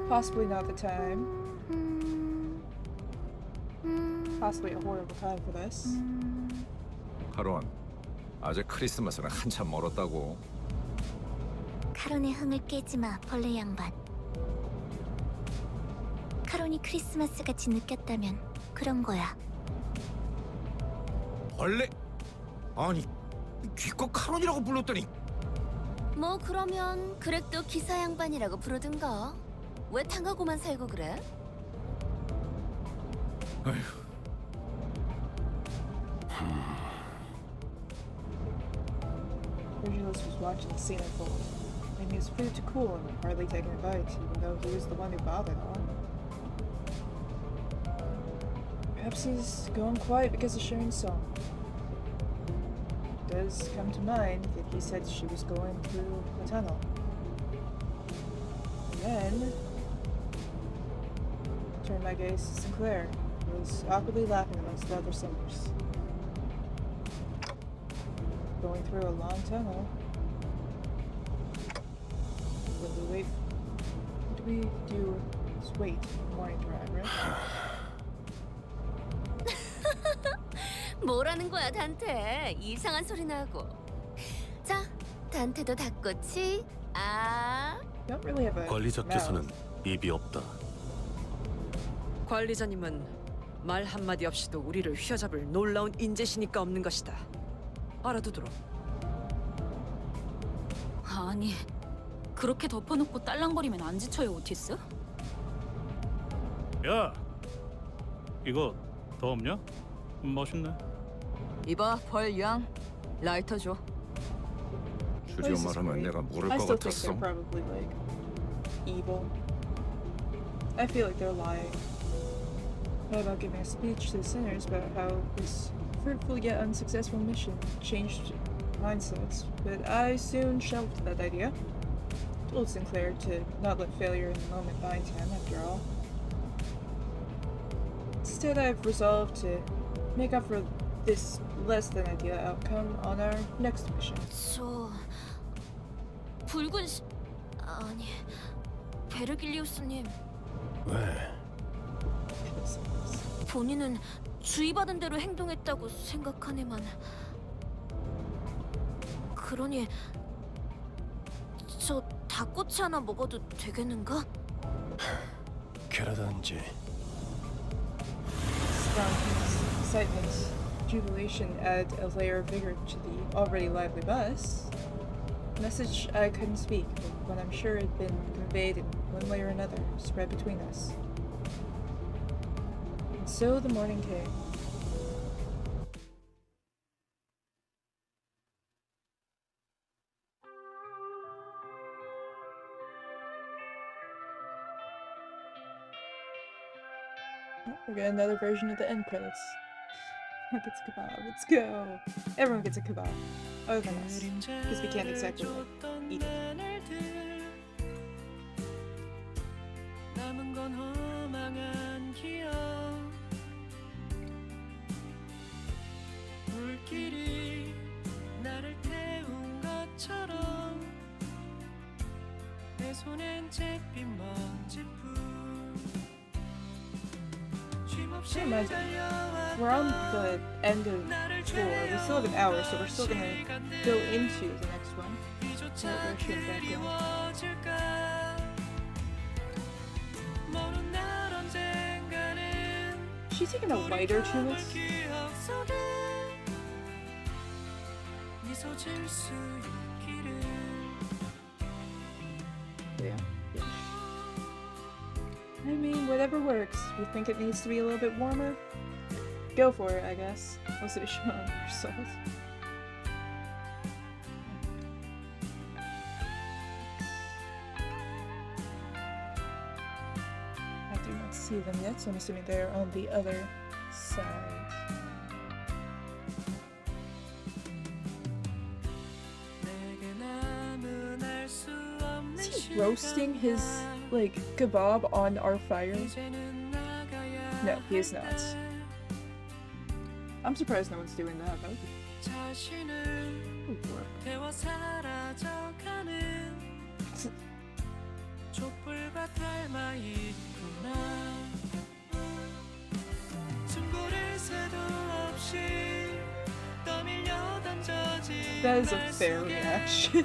Possibly not the time. Possibly a horrible time for this. 카론, 아직 크리스마스는 한참 멀었다고. 카론의 흥을 깨지 마, 벌레 양반. 카론이 크리스마스 같이 느꼈다면 그런 거야. 벌레? 아니, 기껏 카론이라고 불렀더니. 뭐 그러면 그렉도 기사 양반이라고 부르든가. 왜 당하고만 살고 그래? 아휴. Virgilus was watching the scene unfold, leaving his food to cool and hardly taking a bite, even though he was the one who bought it all. Perhaps he's gone quiet because of Sharon's song. It does come to mind that he said she was going through a tunnel. And then I turned my gaze to Sinclair, who was awkwardly laughing amongst the other singers. Going through a long tunnel. What do we wait? What do we do? Just wait. Morning drive, right? 뭐라는 거야, 단테? 이상한 소리 나고. 자, 단테도 닭꼬치. 아. Don't really have a 관리자께서는 mouth. 입이 없다. 관리자님은 말 한마디 없이도 우리를 휘어잡을 놀라운 인재시니까 없는 것이다. 알아두도록. 아니, 그렇게 덮어놓고 딸랑거리면 안 지쳐요, 오티스? 야, 이거 더 없냐? 멋있네. 이봐, 벌양. 라이터 줘. 줄여 말하면 내가 모를 I 것 still think they're 같았어. probably like evil. I feel like they're lying. Not about giving a speech to the sinners about how this fruitful yet unsuccessful mission changed mindsets, but I soon shelved that idea. Told Sinclair to not let failure in the moment bind him, after all. Instead, I've resolved to make up for this less than ideal outcome on our next mission. 저 붉은 아니 베르길리우스님. 왜? 본인은 주의받은 대로 행동했다고 생각하네만. 그러니 저 닭꼬치 하나 먹어도 되겠는가? 그러던지. Strong peace, excitement, jubilation add a layer of vigor to the already lively bus. A message I couldn't speak, but one I'm sure had been conveyed in one way or another, spread between us. And so the morning came. We get another version of the end credits. Who gets a kebab? Let's go! Everyone gets a kebab. Other than us. Because we can't exactly like, eat it. 남은 건 허망한 기억. 불길이 나를 태운 것처럼 내 손엔 잿빛 먼지뿐. So imagine, we're on the end of tour. We still have an hour, so we're still gonna go into the next one. So we're shooting back in. She's taking a lighter to this. Yeah. I mean, whatever works. You think it needs to be a little bit warmer? Go for it, I guess. What's it showing? Result. I do not see them yet, so I'm assuming they're on the other side. Is he roasting his, like, kebab on our fire? No, he is not. I'm surprised no one's doing that. That would be... Ooh, work. That is a fair reaction.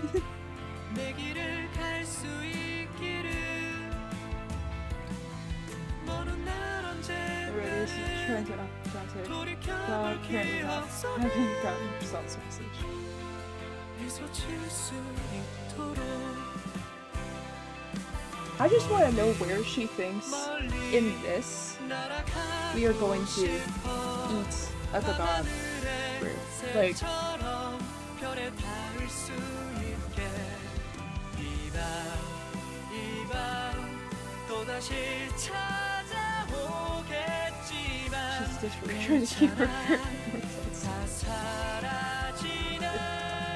Really is trying to update. Apparently not. I haven't gotten results message. I just want to know where she thinks in this we are going to eat a kebab. Like, she's desperately trying to keep her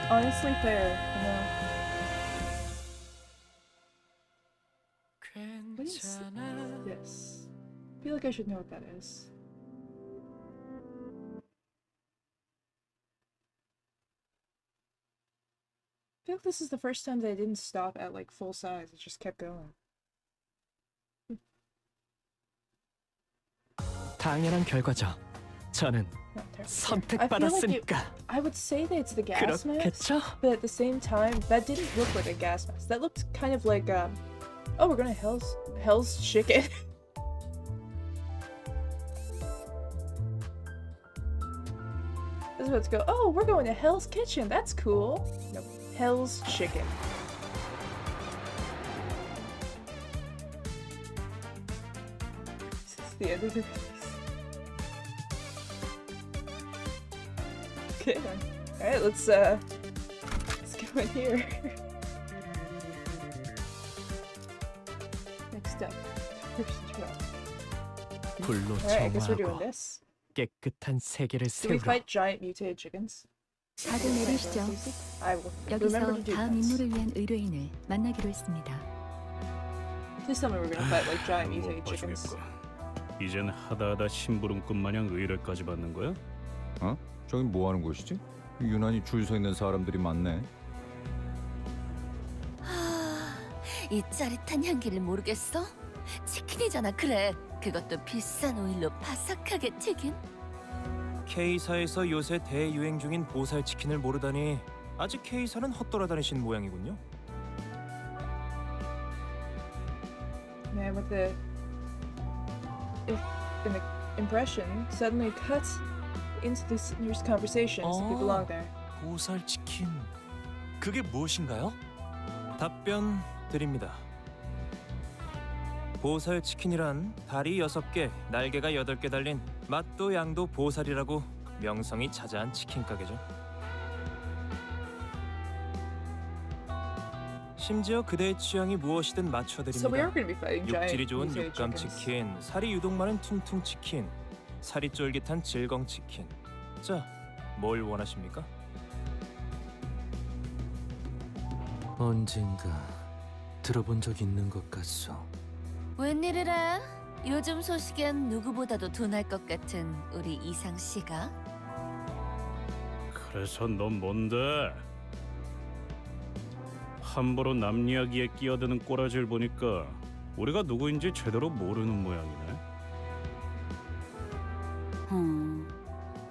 honestly fair, you know. What is this? I feel like I should know what that is. I feel like this is the first time that I didn't stop at like full size. It just kept going. 당연한 결과죠. 저는 선택받았으니까. I would say that it's the gas mask, 그렇겠죠? but at the same time, that didn't look like a gas mask. That looked kind of like, oh, we're gonna Hell's Chicken. I was about to go, oh, we're going to Hell's Kitchen. That's cool. Nope. Hell's Chicken. This is the end of the release. Okay then. Alright, let's go in here. Next up. First drop. 불로 Alright, I guess we're doing 정화하고 this. 깨끗한 세계를 Do we 세우러. fight giant mutated chickens? 다들 내리시죠. I will 여기서 remember to do 다음 that. 임무를 위한 의뢰인을 만나기로 했습니다. Please tell me we're gonna fight like giant mutated 못 chickens. 봐주겠고. 이젠 하다하다 심부름꾼 마냥 의뢰까지 받는 거야? 어? 저긴 뭐 하는 곳이지? 유난히 줄 서 있는 사람들이 많네. 이 짜릿한 향기를 모르겠어? 치킨이잖아. 그래. 그것도 비싼 오일로 바삭하게 튀긴. K사에서 요새 대유행 중인 보살 치킨을 모르다니 아직 K사는 헛돌아다니신 모양이군요. Man with the impression suddenly cuts into the listener's conversations. We belong there. 보살 치킨. 그게 무엇인가요? 답변 드립니다. 보살 치킨이란 다리 6개, 날개가 8개 달린 맛도 양도 보살이라고 명성이 자자한 치킨 가게죠. 심지어 그대의 취향이 무엇이든 So we 맞춰드립니다. are going to be fighting giant 육질이 좋은 mutated 육감 chickens. 치킨, 살이 유독 많은 퉁퉁 치킨, 살이 쫄깃한 질겅 치킨. 자, 뭘 원하십니까? 언젠가 들어본 적 있는 것 같소. 웬일이래? 요즘 소식엔 누구보다도 둔할 것 같은 우리 이상 씨가. 그래서 넌 뭔데? 함부로 남 이야기에 끼어드는 꼬라지를 보니까 우리가 누구인지 제대로 모르는 모양이네.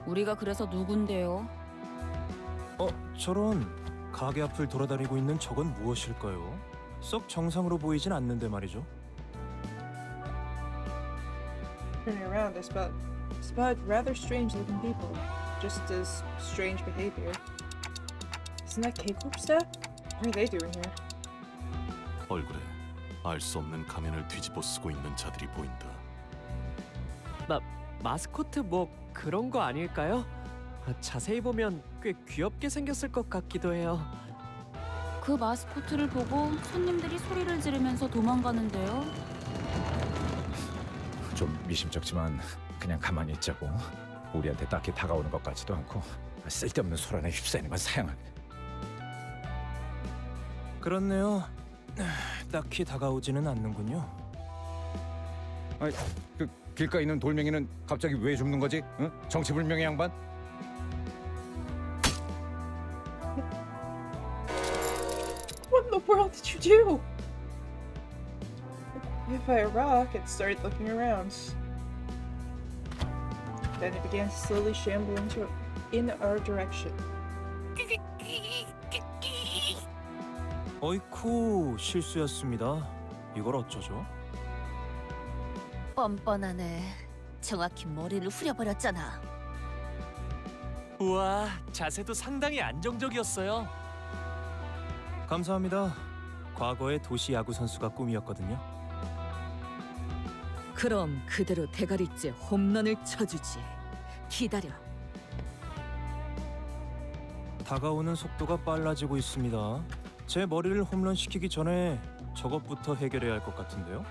우리가 그래서 누군데요? 저런 가게 앞을 돌아다니고 있는 저건 무엇일까요? 썩 정상으로 보이진 않는데 말이죠. Turning around, I spot rather strange-looking people. Just as strange behavior. Isn't that K-Corp staff? What are they doing here? 얼굴에 알 수 없는 가면을 뒤집어 쓰고 있는 자들이 보인다. 마스코트 뭐 그런 거 아닐까요? 자세히 보면 꽤 귀엽게 생겼을 것 같기도 해요. 그 마스코트를 보고 손님들이 소리를 지르면서 도망가는데요. 좀 미심쩍지만 그냥 가만히 있자고. 우리한테 딱히 다가오는 것 같지도 않고 쓸데없는 소란에 휩싸이는 건 사양하게. 그렇네요. 딱히 다가오지는 않는군요. 아니, 그 길가에 있는 돌멩이는 갑자기 왜 줍는 거지? 응? 정체불명의 양반? What in the world did you do? If I rock, it started looking around. Then it began to slowly shamble in our direction. 어이쿠, 실수였습니다. 이걸 어쩌죠? 뻔뻔하네. 정확히 머리를 후려버렸잖아. 우와, 자세도 상당히 안정적이었어요. 감사합니다. 과거의 도시 야구 선수가 꿈이었거든요. 그럼 그대로 대가리째 홈런을 쳐주지. 기다려. 다가오는 속도가 빨라지고 있습니다. 제 머리를 홈런 시키기 전에 저것부터 해결해야 할 것 같은데요.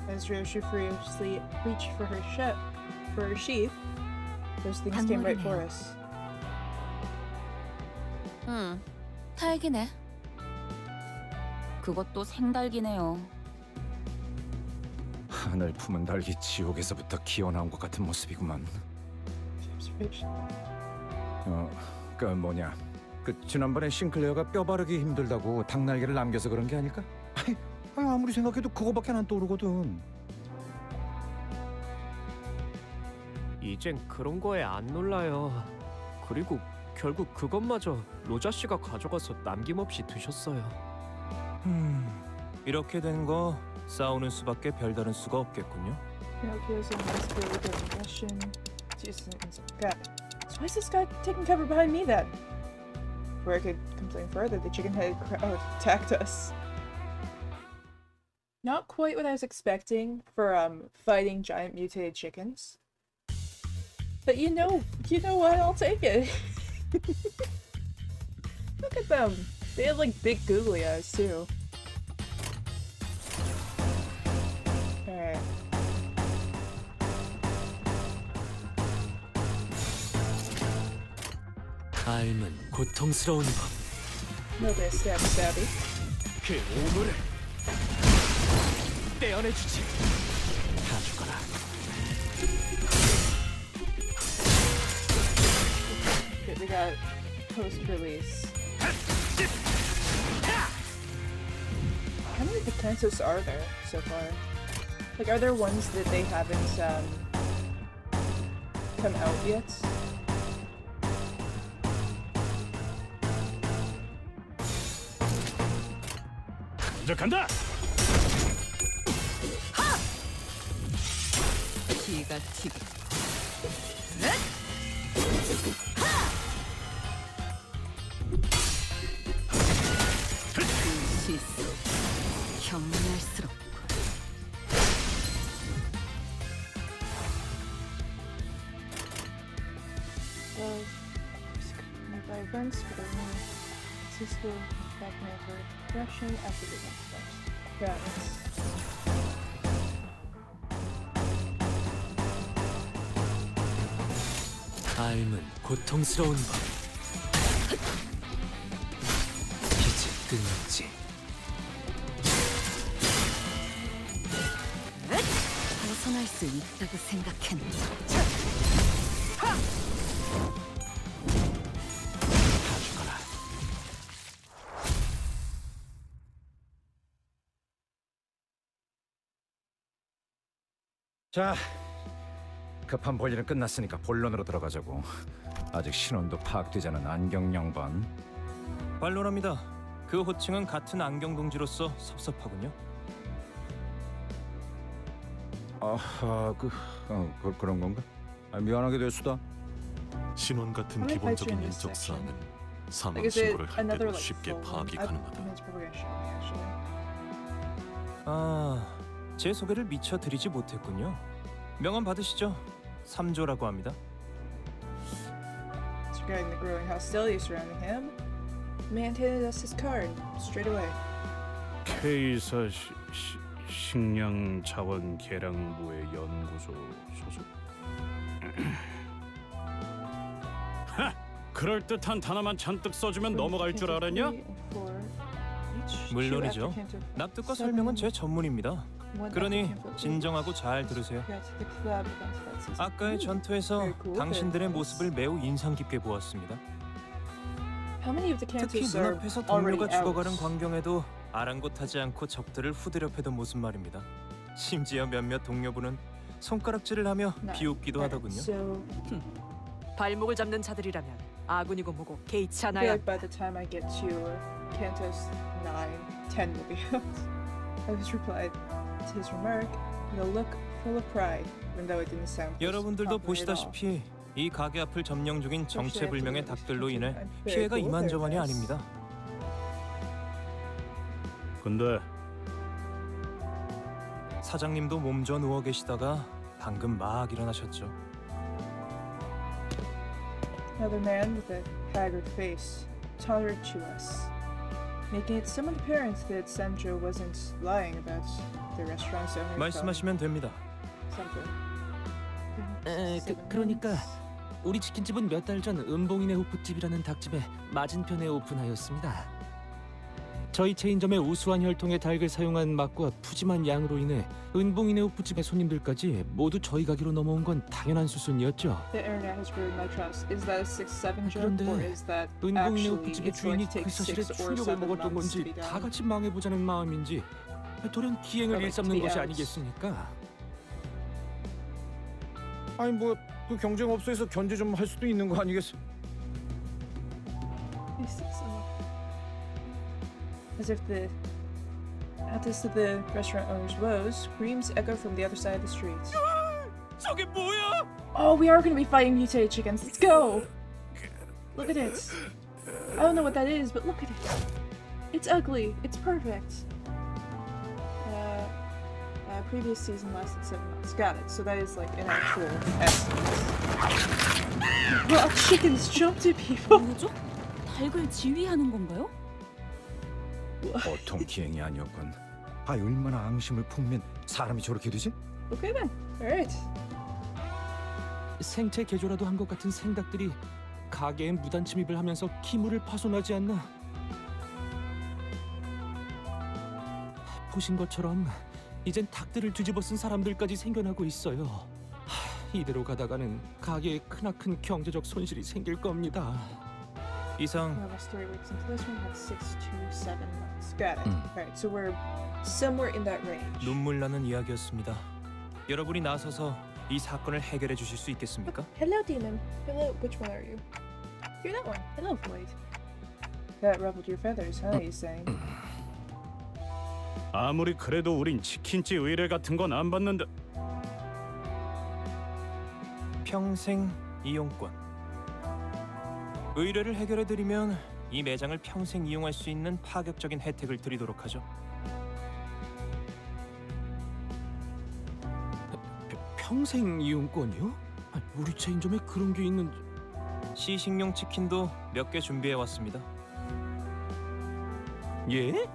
As Ryoshi furiously reached for her sheath, those things came right for us. 딸기네. 그것도 생달기네요. 하늘 품은 달기 지옥에서부터 기어나온 것 같은 모습이구만. 그 뭐냐? 그 지난번에 싱클레어가 뼈 바르기 힘들다고 닭날개를 남겨서 그런 게 아닐까? 아무리 생각해도 그거밖에 안 떠오르거든. 이젠 그런 거에 안 놀라요. 그리고 결국 그것마저 로자 씨가 가져가서 남김없이 드셨어요. 이렇게 된 거 싸우는 수밖에 별다른 수가 없겠군요. Pinocchio's in hospital with a concussion. God. So why is this guy taking cover behind me then? Before I could complain further, the chicken-headed crowd attacked us. Not quite what I was expecting for fighting giant mutated chickens. But you know what? I'll take it. Look at them. They have like big googly eyes too. Alright. 삶은 고통스러운 법. No bit stabby stabby. 그 오물을 떼어내주지. 다 죽어라. Okay, we got post-release. How many Cantos are there so far? Like, are there ones that they haven't come out yet? 이제 간다. 기가 튀고. 그 시속 경멸스럽고. By events, but I mean, Cisco back over progression after the next steps. Got it. 삶은 고통스러운 법. 빛이 끊었지. 벗어날 수 있다고 생각했는데. 다 죽어라. 자, 급한 볼일은 끝났으니까 본론으로 들어가자고. 아직 신원도 파악되지 않은 안경 양반. 반론합니다. 그 호칭은 같은 안경동지로서 섭섭하군요. 아하, 그런 건가? 미안하게 될 수다. 신원 같은 How many fights are 기본적인 in this 인적 section? 사항은 사망 Like, is it 신고를 할 another 때도 like 쉽게 full 파악이 one? 가능하다. It's progression, actually. 아, 제 소개를 미처 드리지 못했군요. 명함 받으시죠. 3조라고 합니다. Regarding the growing hostility surrounding him, the man handed us his card straight away. K사 식량 자원 계량부의 연구소 소속. 하! 그럴 듯한 단어만 잔뜩 써주면 넘어갈 줄 알았냐? 물론이죠. 납득과 설명은 제 전문입니다. 그러니 진정하고 잘 들으세요. 아까의 전투에서 당신들의 모습을 매우 인상 깊게 보았습니다. 특히 눈앞에서 동료가 죽어가는 광경에도 아랑곳하지 않고 적들을 후드려 패던 모습 말입니다. 심지어 몇몇 동료분은 손가락질을 하며 비웃기도 하더군요. 발목을 잡는 자들이라면 아군이고 뭐고 개의치 I feel 않아야 like by the time I get to Cantos 9, 10 will be out. I was replied to his remark with a look full of pride, even though it didn't sound 여러분들도 properly at all. 보시다시피 이 가게 앞을 점령 중인 정체불명의 닭들로 인해 피해가 이만저만이 아닙니다. 근데 사장님도 몸져 누워 계시다가 방금 막 일어나셨죠. Another man with a haggard face tottered to us, making it somewhat apparent that Sanjo wasn't lying about the restaurant's owner. 말씀하시면 됩니다. 그러니까 우리 치킨집은 몇 달 전 은봉이네 호프집이라는 닭집에 맞은편에 오픈하였습니다. 저희 체인점의 우수한 혈통의 닭을 사용한 맛과 푸짐한 양으로 인해 은봉이네 호프집의 손님들까지 모두 저희 가게로 넘어온 건 당연한 수순이었죠. 그런데 은봉이네 호프집의 주인이 그 사실에 충격을 먹었던 건지 다 같이 망해보자는 마음인지 돌연 기행을 일삼는 것이 아니겠습니까? 아니 뭐 그 경쟁업소에서 견제 좀 할 수도 있는 거 아니겠어? As if the artist of the restaurant owner's woes, screams echo from the other side of the street. 저게 뭐야? Oh, we are going to be fighting mutated chickens. Let's go! Look at it. I don't know what that is, but look at it. It's ugly. It's perfect. Previous season lasted 7 months. Got it. So that is like an actual estimate. Well, chickens jump to people. 뭐죠? 닭을 지휘하는 건가요? 보통 기행이 아니었군. 아 얼마나 앙심을 품으면 사람이 저렇게 되지? Okay then. Alright. 생체 개조라도 한 것 같은 생닭들이 가게에 무단 침입을 하면서 기물을 파손하지 않나? 보신 것처럼 이젠 닭들을 뒤집어 쓴 사람들까지 생겨나고 있어요. 이대로 가다가는 가게에 크나큰 경제적 손실이 생길 겁니다. 이상 Got it. Right, so we're somewhere in that range. 눈물 나는 이야기였습니다. 여러분이 나서서 이 사건을 해결해 주실 수 있겠습니까? Hello, demon. Hello, which one are you? You're that one. Hello, Floyd. That ruffled your feathers, huh? He's saying. 아무리 그래도 우린 치킨집 의뢰 같은 건 안 받는데. 평생 이용권. 의뢰를 해결해 드리면 이 매장을 평생 이용할 수 있는 파격적인 혜택을 드리도록 하죠. 평생 이용권이요? 우리 체인점에 그런 게 있는지. 시식용 치킨도 몇 개 준비해 왔습니다. 예?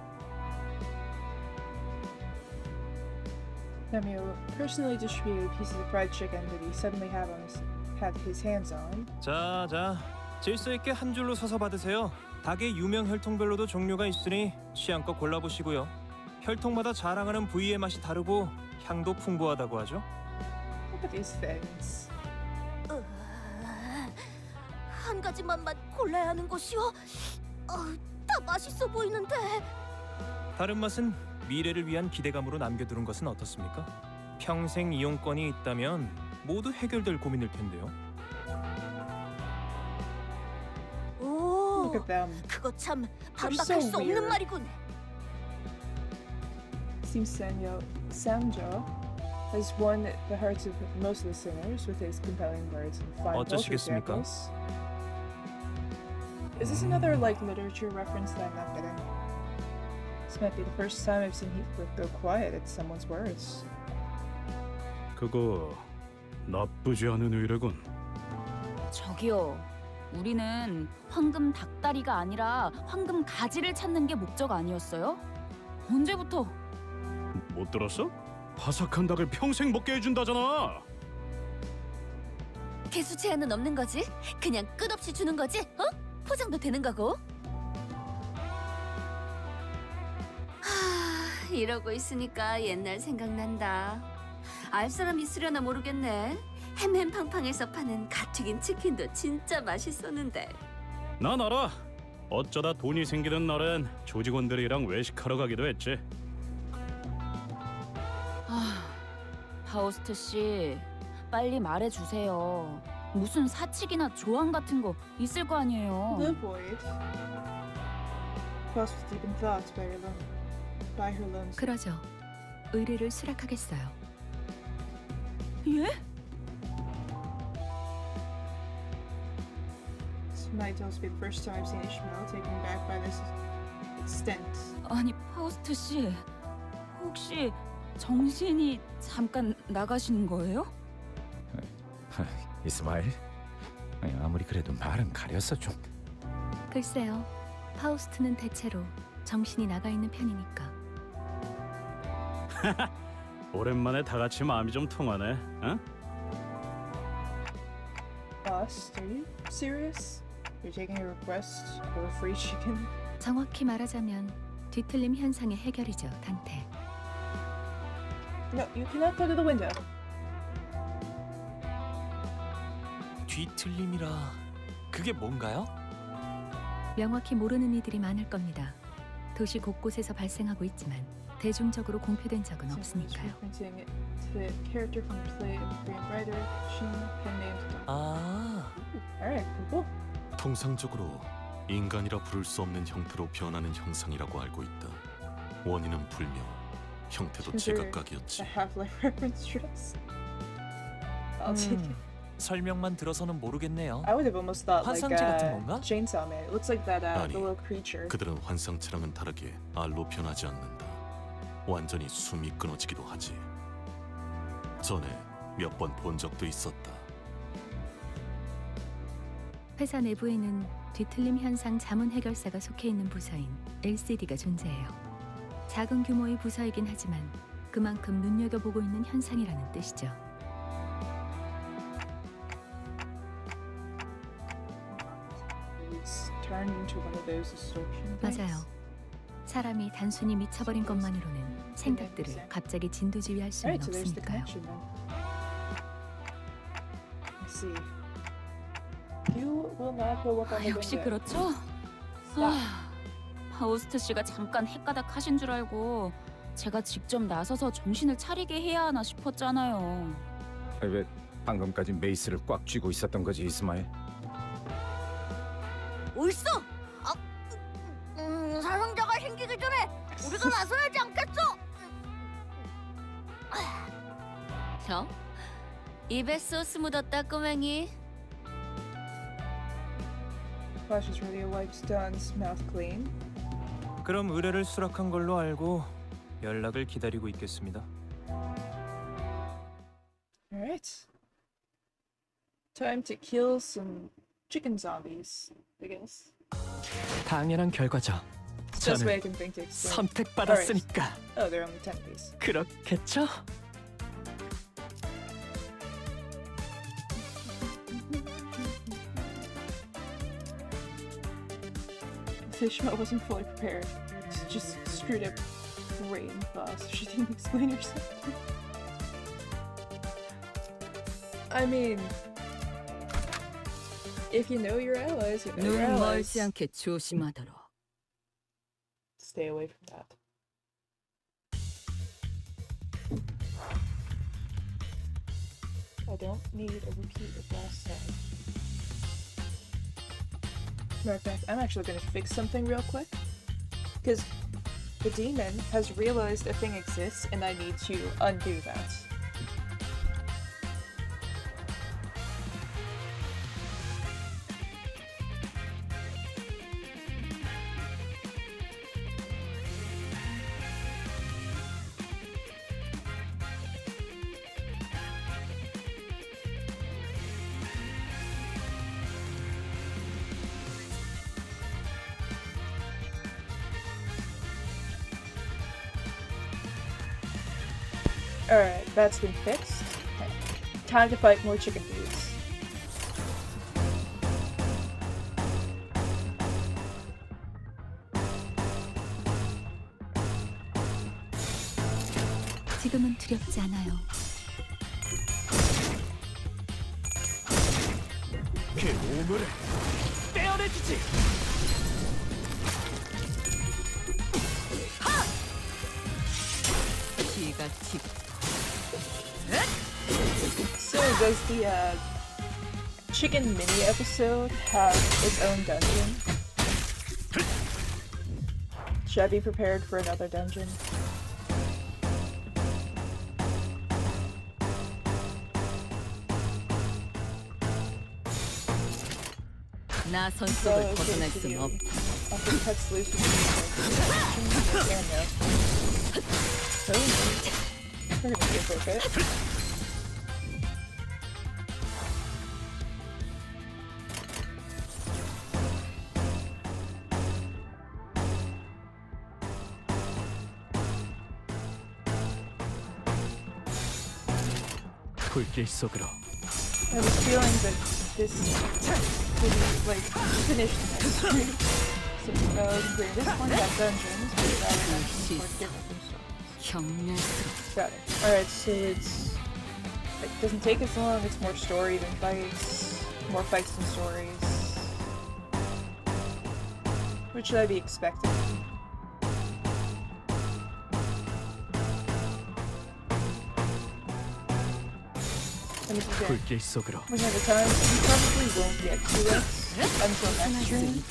Samuel personally distributed pieces of fried chicken that he suddenly had his hands on. 자, 질서 있게 한 줄로 서서 받으세요. 닭의 유명 혈통별로도 종류가 있으니 취향껏 골라보시고요. 혈통마다 자랑하는 부위의 맛이 다르고 향도 풍부하다고 하죠. Look at these things. 한 가지만만 골라야 하는 것이요? 다 맛있어 보이는데. 다른 맛은 미래를 위한 기대감으로 남겨두는 것은 어떻습니까? 평생 이용권이 있다면 모두 해결될 고민일 텐데요. 오, Look at them. 그거 참 They're 반박할 so 수 없는 weird. 말이군. Seems Sanjo has won the hearts of most listeners with his compelling words and fine culture 어쩌시겠습니까? examples. Is this another like literature reference that I'm not getting? This might be the first time I've seen Heathcliff go quiet at someone's words. 그거 나쁘지 않은 의뢰군. 저기요. 우리는 황금 닭다리가 아니라 황금 가지를 찾는 게 목적 아니었어요? 언제부터? 못 들었어? 바삭한 닭을 평생 먹게 해준다잖아. 개수 제한은 없는 거지? 그냥 끝없이 주는 거지? 어? 포장도 되는 거고? 이러고 있으니까 옛날 생각난다. 알 사람 있으려나 모르겠네. 햄햄팡팡에서 파는 갓튀긴 치킨도 진짜 맛있었는데. 난 알아. 어쩌다 돈이 생기는 날엔 조직원들이랑 외식하러 가기도 했지. 파우스트 씨, 빨리 말해주세요. 무슨 사칙이나 조항 같은 거 있을 거 아니에요. The void. Plus was deep in thought by her lonesome. 그러죠. 의뢰를 수락하겠어요. 예? This might also be the first time I've seen Ishmael taken back by this extent. 아니 파우스트 씨, 혹시 정신이 잠깐 나가시는 거예요? 이스마일, 아무리 그래도 말은 가렸어 좀. 글쎄요. 파우스트는 대체로 정신이 나가 있는 편이니까. 오랜만에 다 같이 마음이 좀 통하네. 응? Boss, are you serious? You're taking a request for a free chicken? 정확히 말하자면 뒤틀림 현상의 해결이죠, 단테. No, you cannot go to the window. 뒤틀림이라 그게 뭔가요? 명확히 모르는 이들이 많을 겁니다. 도시 곳곳에서 발생하고 있지만 대중적으로 공표된 적은 없으니까요. Referencing it to the character from the play of Korean writer Shin pen named. 아, Alright, cool. 통상적으로 인간이라 부를 수 없는 형태로 변하는 현상이라고 알고 있다. 원인은 불명, 형태도 제각각이었지. The Half-Life reference dress. I'll take it. 설명만 들어서는 모르겠네요. I would have almost thought like 환상체 같은 건가? Chainsaw Man. It looks like that 아니, the little creature. 그들은 환상체랑은 다르게 알로 변하지 않는다. 완전히 숨이 끊어지기도 하지. 전에 몇 번 본 적도 있었다. 회사 내부에는 뒤틀림 현상 자문 해결사가 속해 있는 부서인 LCD가 존재해요. 작은 규모의 부서이긴 하지만 그만큼 눈여겨보고 있는 현상이라는 뜻이죠. It's turned into one of those distortion things. 맞아요. 사람이 단순히 미쳐버린 것만으로는 생각들을 갑자기 진두지휘할 수는 Alright, so there's the 없으니까요. connection then. Let's see. You will not go up on the 역시 window. 그렇죠? 파우스트 씨가 잠깐 헷가닥 하신 줄 알고 제가 직접 나서서 정신을 차리게 해야 하나 싶었잖아요. 왜 방금까지 메이스를 꽉 쥐고 있었던 거지, 이스마일? 옳소! 사상자가 생기기 전에 우리가 나서야지 않겠어? 저? 입에 소스 묻었다 꼬맹이. Flash has really wiped Don's mouth clean. 그럼 의뢰를 수락한 걸로 알고 연락을 기다리고 있겠습니다. Alright. Time to kill some chicken zombies, I guess. 당연한 결과죠. It's the best way I 저는 can think to explain. 선택받았으니까. Oh, they're only 10 apiece. 그렇겠죠? Ishmael wasn't fully prepared. She just screwed up great in class. She didn't explain herself. I mean, if you know your allies, you know your 눈 allies. 멀지 않게 조심하도록. Stay away from that. I don't need a repeat of last time. Matter of fact, I'm actually gonna fix something real quick. Because the demon has realized a thing exists and I need to undo that. Alright, that's been fixed. Okay. Time to fight more chicken dudes. 지금은 두렵지 않아요. 그 오물을 떼어내주지. 기가 직. So does the chicken mini episode have its own dungeon? Should I be prepared for another dungeon? 나 선속을 벗어날 순 없. After it cuts loose with the we're gonna see for a bit. 불길 속으로. I have a feeling that this didn't like finish the mystery. So great. This one got dungeons, but the other dungeons were different from stories. Got it. Alright, so it's it doesn't take as long, it's more story than fights. More fights than stories. What should I be expecting? 불길 속으로. When you have the time, you probably won't get to it until next stream.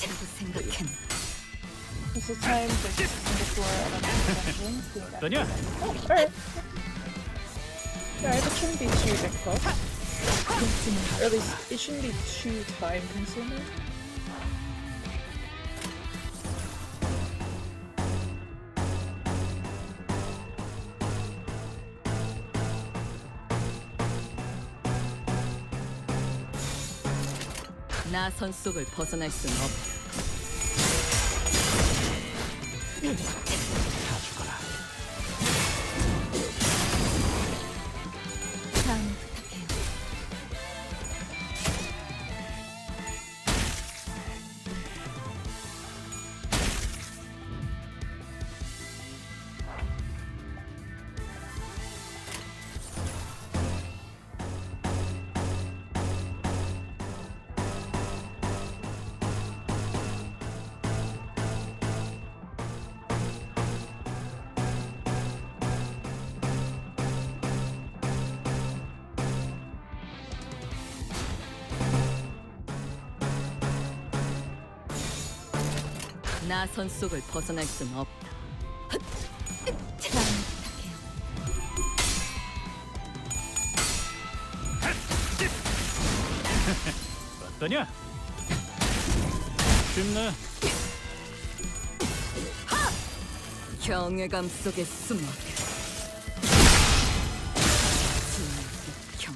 This is time to before another dungeon. Oh, alright. Alright, it shouldn't be too difficult. Or at least, it shouldn't be too time consuming. 나 선속을 벗어날 순 없. 다 죽어라. 다음 부탁해요. 나 선속을 벗어날 순 없다. 다음 부탁해요. 어떠냐? 쉽네. 경외감 속에 숨어. 진격형.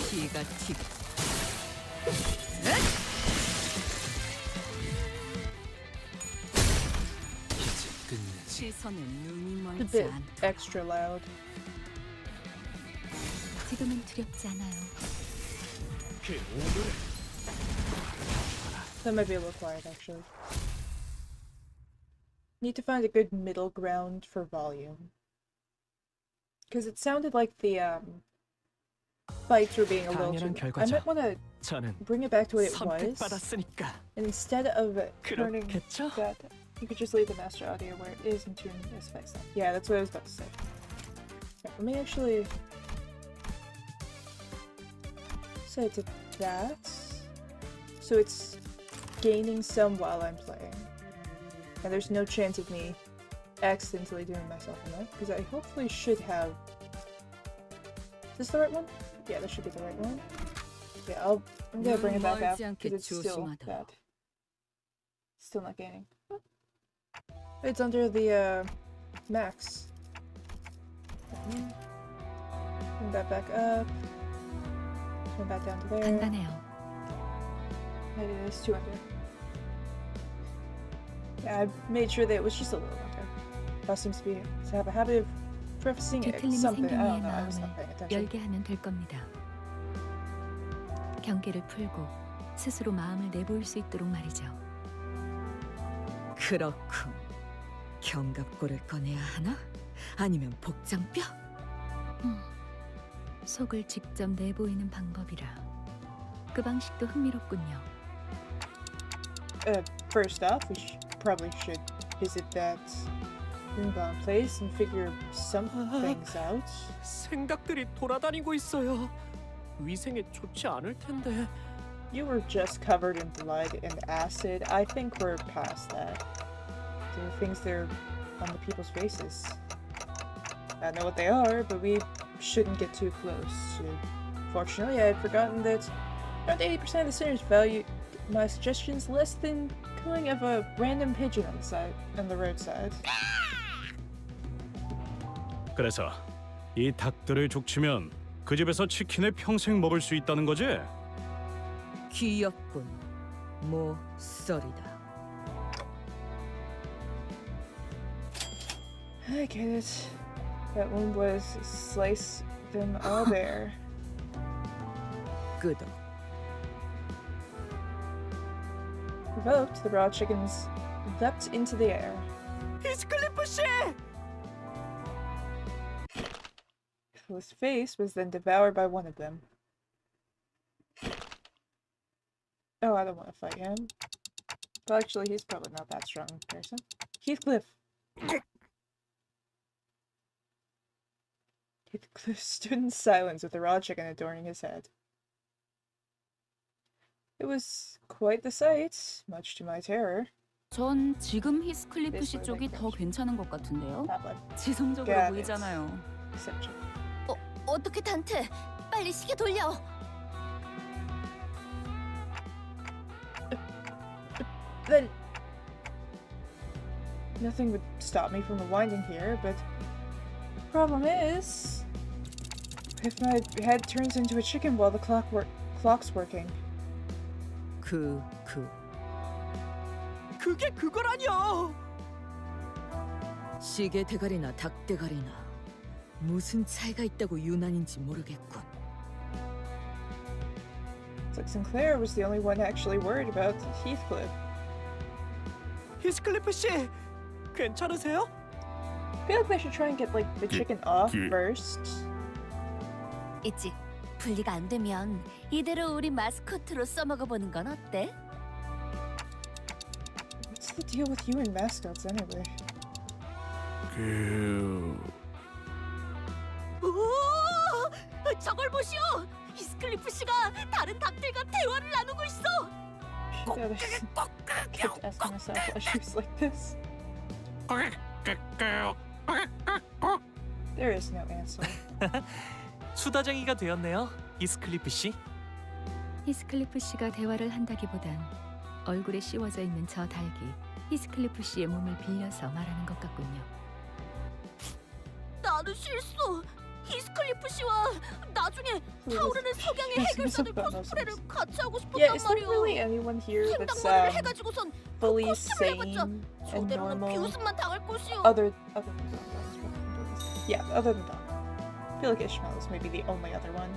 기가 직. 시선에 눈이 A 멀지 bit 않다. extra loud. 지금은 두렵지 않아요. 그 오물을 That might be a little quiet, actually. Need to find a good middle ground for volume. Because it sounded like the fights were being a little 당연한 too... I 결과죠. might want to 저는 bring it back to what it was. 선택받았으니까. And instead of turning 그렇겠죠? that, you could just leave the master audio where it is and tune this effects. Yeah, that's what I was about to say. Okay, let me actually set it to that. So it's gaining some while I'm playing. And there's no chance of me accidentally doing myself in that, because I hopefully should have... Is this the right one? Yeah, this should be the right one. Yeah, I'm gonna bring it back up, because it's still bad. Still not gaining. It's under the, max. Bring that back up. Turn that down to there. 간단해요. It is 200. Yeah, I made sure that it was just a little under. That seems to have a habit of prefacing 뒤틀림이 something. 생긴 I 이의 don't know. I was not 마음을 paying attention. 열게 하면 될 겁니다. 경계를 풀고 스스로 마음을 내보일 수 있도록 말이죠. 그렇군. 견갑골을 꺼내야 하나? 아니면 복장뼈? 속을 직접 내보이는 방법이라 그 방식도 흥미롭군요. First off, we probably should visit that runebound place and figure some things out. 생각들이 돌아다니고 있어요. 위생에 좋지 않을 텐데. You were just covered in blood and acid. I think we're past that. There are things there on the people's faces. I don't know what they are, but we shouldn't get too close. Fortunately, I had forgotten that around 80% of the sinners value my suggestions less than cooing of a random pigeon on the roadside. 그래서 이 닭들을 족치면 그 집에서 치킨을 평생 먹을 수 있다는 거지? 귀엽군. 모서리다. I get it. That one was slice them all bare. 끄덕. Provoked, the raw chickens leapt into the air. 히스클리프 씨! His face was then devoured by one of them. Oh, I don't want to fight him. But actually, he's probably not that strong in comparison. Heathcliff! Heathcliff stood in silence with the raw chicken adorning his head. It was quite the sight, much to my terror. 전 지금 히스클리프 씨 쪽이 더 괜찮은 것 같은데요? 지성적으로 Got it. 보이잖아요. 어떻게 단테? 빨리 시계 돌려. Then nothing would stop me from rewinding here, but the problem is, if my head turns into a chicken while the clock's working. 그게 그거라뇨. 시계 대가리나 닭 대가리나 무슨 차이가 있다고 유난인지 모르겠군. It's like Sinclair was the only one actually worried about Heathcliff. 히스클리프 씨, 괜찮으세요? I feel like they should try and get like the chicken off first. 있지. 분리가 안 되면 이대로 우리 마스코트로 써먹어 보는 건 어때? What's the deal with you and mascots anyway? 오! 저걸 보시오! 히스클리프 씨가 다른 닭들과 대화를 나누고 있어. I kept asking myself why she was like this. There is no answer. 수다쟁이가 되었네요, 히스클리프 씨. 히스클리프 씨가 대화를 한다기보단 얼굴에 씌워져 있는 저 닭이 히스클리프 씨의 몸을 빌려서 말하는 것 같군요. 나는 실수. 히스클리프 씨와 나중에 타오르는 석양의 해결사들 코스프레를 같이 하고 Yeah, 싶었단 is there 말이오. really anyone here that's 횡단머리를 해가지고선 fully 코스프레 해봤자 sane and 저대로는 normal? 비웃음만 당할 것이오. Other than Don. Yeah, other than Don. I feel like Ishmael is maybe the only other one.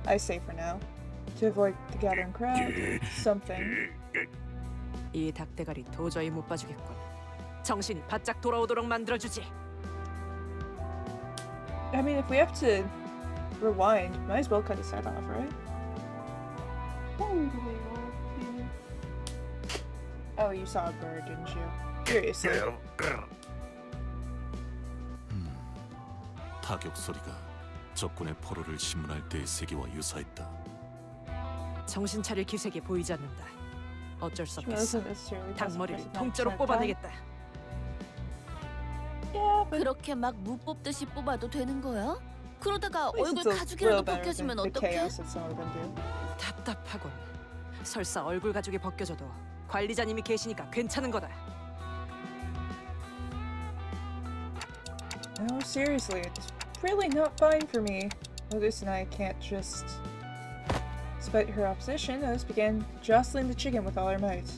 I say for now, to avoid the gathering crowd, something. 이 닭대가리 도저히 못 봐주겠군. 정신이 바짝 돌아오도록 만들어주지. I mean, if we have to rewind, might as well cut his head off, right? Oh, you saw a bird, didn't you? Seriously. 타격 소리가 적군의 포로를 심문할 때의 세계와 유사했다. 정신 차릴 기색이 보이지 않는다. 어쩔 수 Well, 없겠어. isn't necessarily 닭머리를 possible. 통째로 Not 뽑아내겠다. 그렇게 막 무 뽑듯이 뽑아도 되는 거야? 그러다가 At least 얼굴 it's a 가죽이라도 little better 벗겨지면 than the 어떡해? chaos that some of them do. 답답하군. 설사 얼굴 가죽이 벗겨져도 관리자님이 계시니까 괜찮은 거다. No, seriously, it's really not fine for me. Lotus and I can't just... Despite her opposition, Lotus began jostling the chicken with all her might.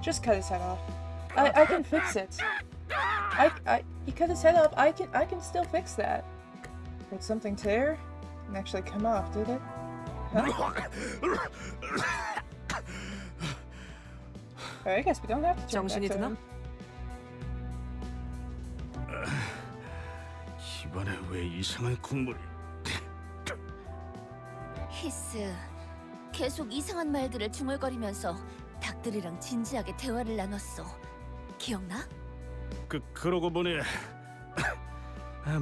Just cut his head off. I can fix it. He cut his head off. I can still fix that. Did something tear? Didn't actually come off, did it? Huh? I guess we don't have to turn back 정신이 to 드나? him. 이번에 왜 이상한 국물이? 히스, 계속 이상한 말들을 중얼거리면서 닭들이랑 진지하게 대화를 나눴어. 기억나? 그러고 보니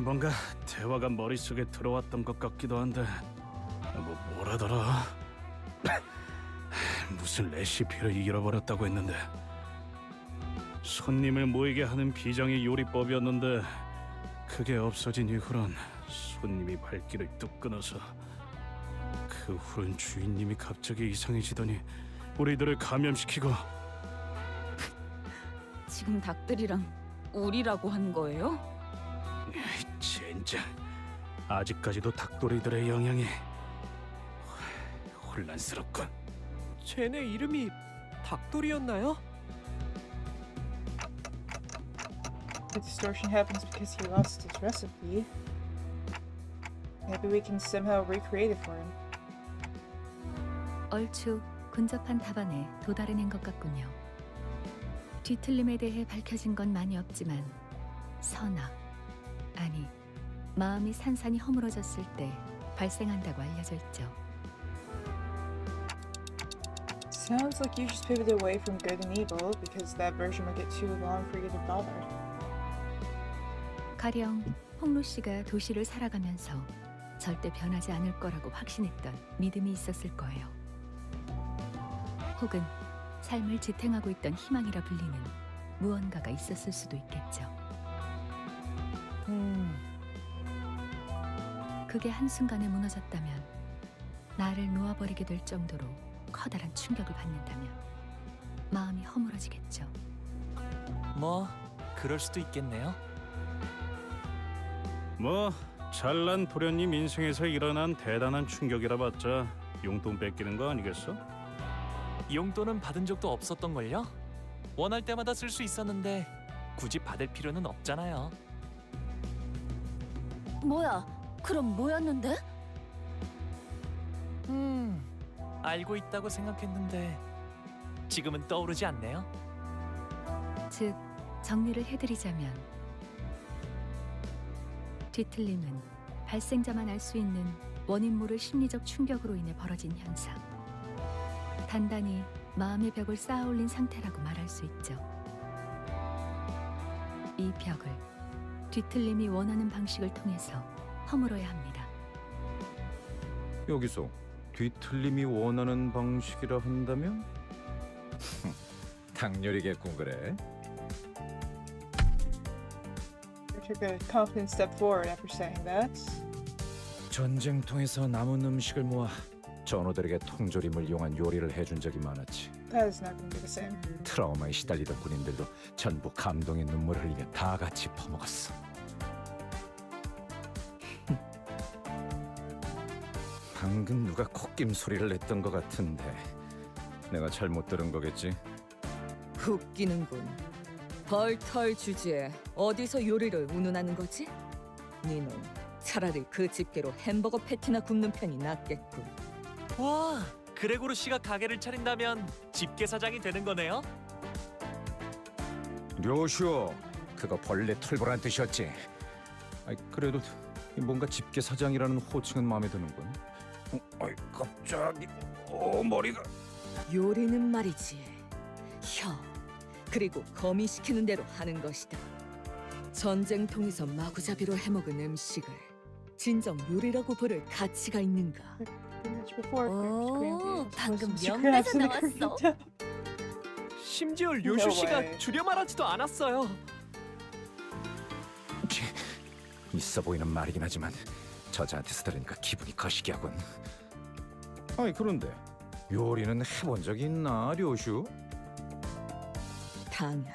뭔가 대화가 머릿속에 들어왔던 것 같기도 한데 뭐라더라? 무슨 레시피를 잃어버렸다고 했는데 손님을 모이게 하는 비장의 요리법이었는데 그게 없어진 이후론 손님이 발길을 뚝 끊어서 그 후론 주인님이 갑자기 이상해지더니 우리들을 감염시키고. 지금 닭들이랑 우리라고 한 거예요? 젠장, 아직까지도 닭도리들의 영향이 혼란스럽군. 쟤네 이름이 닭돌이였나요? The distortion happens because he lost his recipe. Maybe we can somehow recreate it for him. 얼추 근접한 답안에 도달해낸 것 같군요. 뒤틀림에 대해 밝혀진 건 많이 없지만 선악, 아니 마음이 산산이 허물어졌을 때 발생한다고 알려져 있죠. Sounds like you just pivoted away from good and evil because that version would get too long for you to bother. 가령 홍루 씨가 도시를 살아가면서 절대 변하지 않을 거라고 확신했던 믿음이 있었을 거예요. 혹은 삶을 지탱하고 있던 희망이라 불리는 무언가가 있었을 수도 있겠죠. 그게 한순간에 무너졌다면, 나를 놓아버리게 될 정도로 커다란 충격을 받는다면 마음이 허물어지겠죠. 뭐 그럴 수도 있겠네요. 뭐 잘난 도련님 인생에서 일어난 대단한 충격이라 봤자 용돈 뺏기는 거 아니겠어? 용돈은 받은 적도 없었던걸요? 원할 때마다 쓸 수 있었는데 굳이 받을 필요는 없잖아요. 뭐야? 그럼 뭐였는데? 알고 있다고 생각했는데 지금은 떠오르지 않네요. 즉, 정리를 해드리자면 뒤틀림은 발생자만 알 수 있는 원인 모를 심리적 충격으로 인해 벌어진 현상, 단단히 마음의 벽을 쌓아올린 상태라고 말할 수 있죠. 이 벽을 뒤틀림이 원하는 방식을 통해서 허물어야 합니다. 여기서 뒤틀림이 원하는 방식이라 한다면? 닭요리겠군 그래. You took a confident step forward after saying that. 전쟁통에서 남은 음식을 모아 전우들에게 통조림을 이용한 요리를 해준 적이 많았지. That is not going to be the same. 트라우마에 시달리던 군인들도 전부 감동의 눈물을 흘리며 다 같이 퍼먹었어. 방금 누가 콧김 소리를 냈던 것 같은데 내가 잘못 들은 거겠지? 웃기는군. 벌털 주제에 어디서 요리를 운운하는 거지? 니는 차라리 그 집게로 햄버거 패티나 굽는 편이 낫겠군. 와, 그레고르 씨가 가게를 차린다면 집게 사장이 되는 거네요? 료슈, 그거 벌레 털보란 뜻이었지. 아이, 그래도 뭔가 집게 사장이라는 호칭은 마음에 드는군. 아이, 갑자기 머리가. 요리는 말이지. 혀, 그리고 거미시키는 대로 하는 것이다. 전쟁통에서 마구잡이로 해먹은 음식을 진정 요리라고 부를 가치가 있는가? 오, 방금 명대사 나왔어. 심지어 료슈 씨가 줄여 말하지도 않았어요. 있어 보이는 말이긴 하지만 저자한테서 들으니까 기분이 거시기하군. 아니, 그런데 요리는 해본 적이 있나, 료슈? 당연.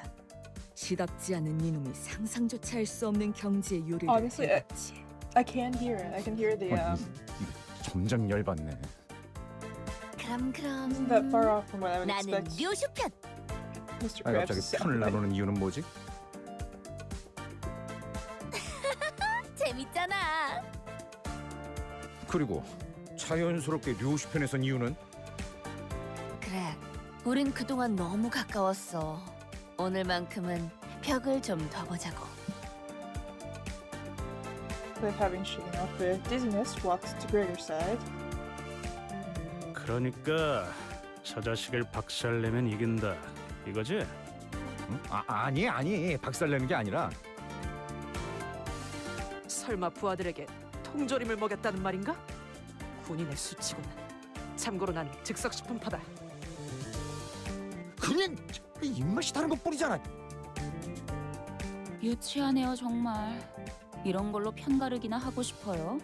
시답지 않은 이놈이 상상조차 할 수 없는 경지의 요리를 Honestly, 해봤지. I can hear it. I can hear the 점점 열받네. 그럼 Isn't that far off from what I would 나는 expect? 료슈 편. Mr. 아, Krabs 갑자기 is 편을 sounding. 나누는 이유는 뭐지? 재밌잖아. 그리고 자연스럽게 류시 편에 선 이유는? 그래, 우린 그동안 너무 가까웠어. 오늘만큼은 벽을 좀 더 보자고. Cliff, having shaken off the dizziness, walks to Gregor's side. 그러니까 저 자식을 박살내면 이긴다. 이거지? 아니 박살내는 게 아니라 설마 부하들에게 통조림을 먹였다는 말인가? 군인의 수치구나. 참고로 난 즉석식품파다. 그냥 입맛이 다른 것뿐이잖아. 유치하네요 정말. 이런 걸로 편가르기나 하고 싶어요?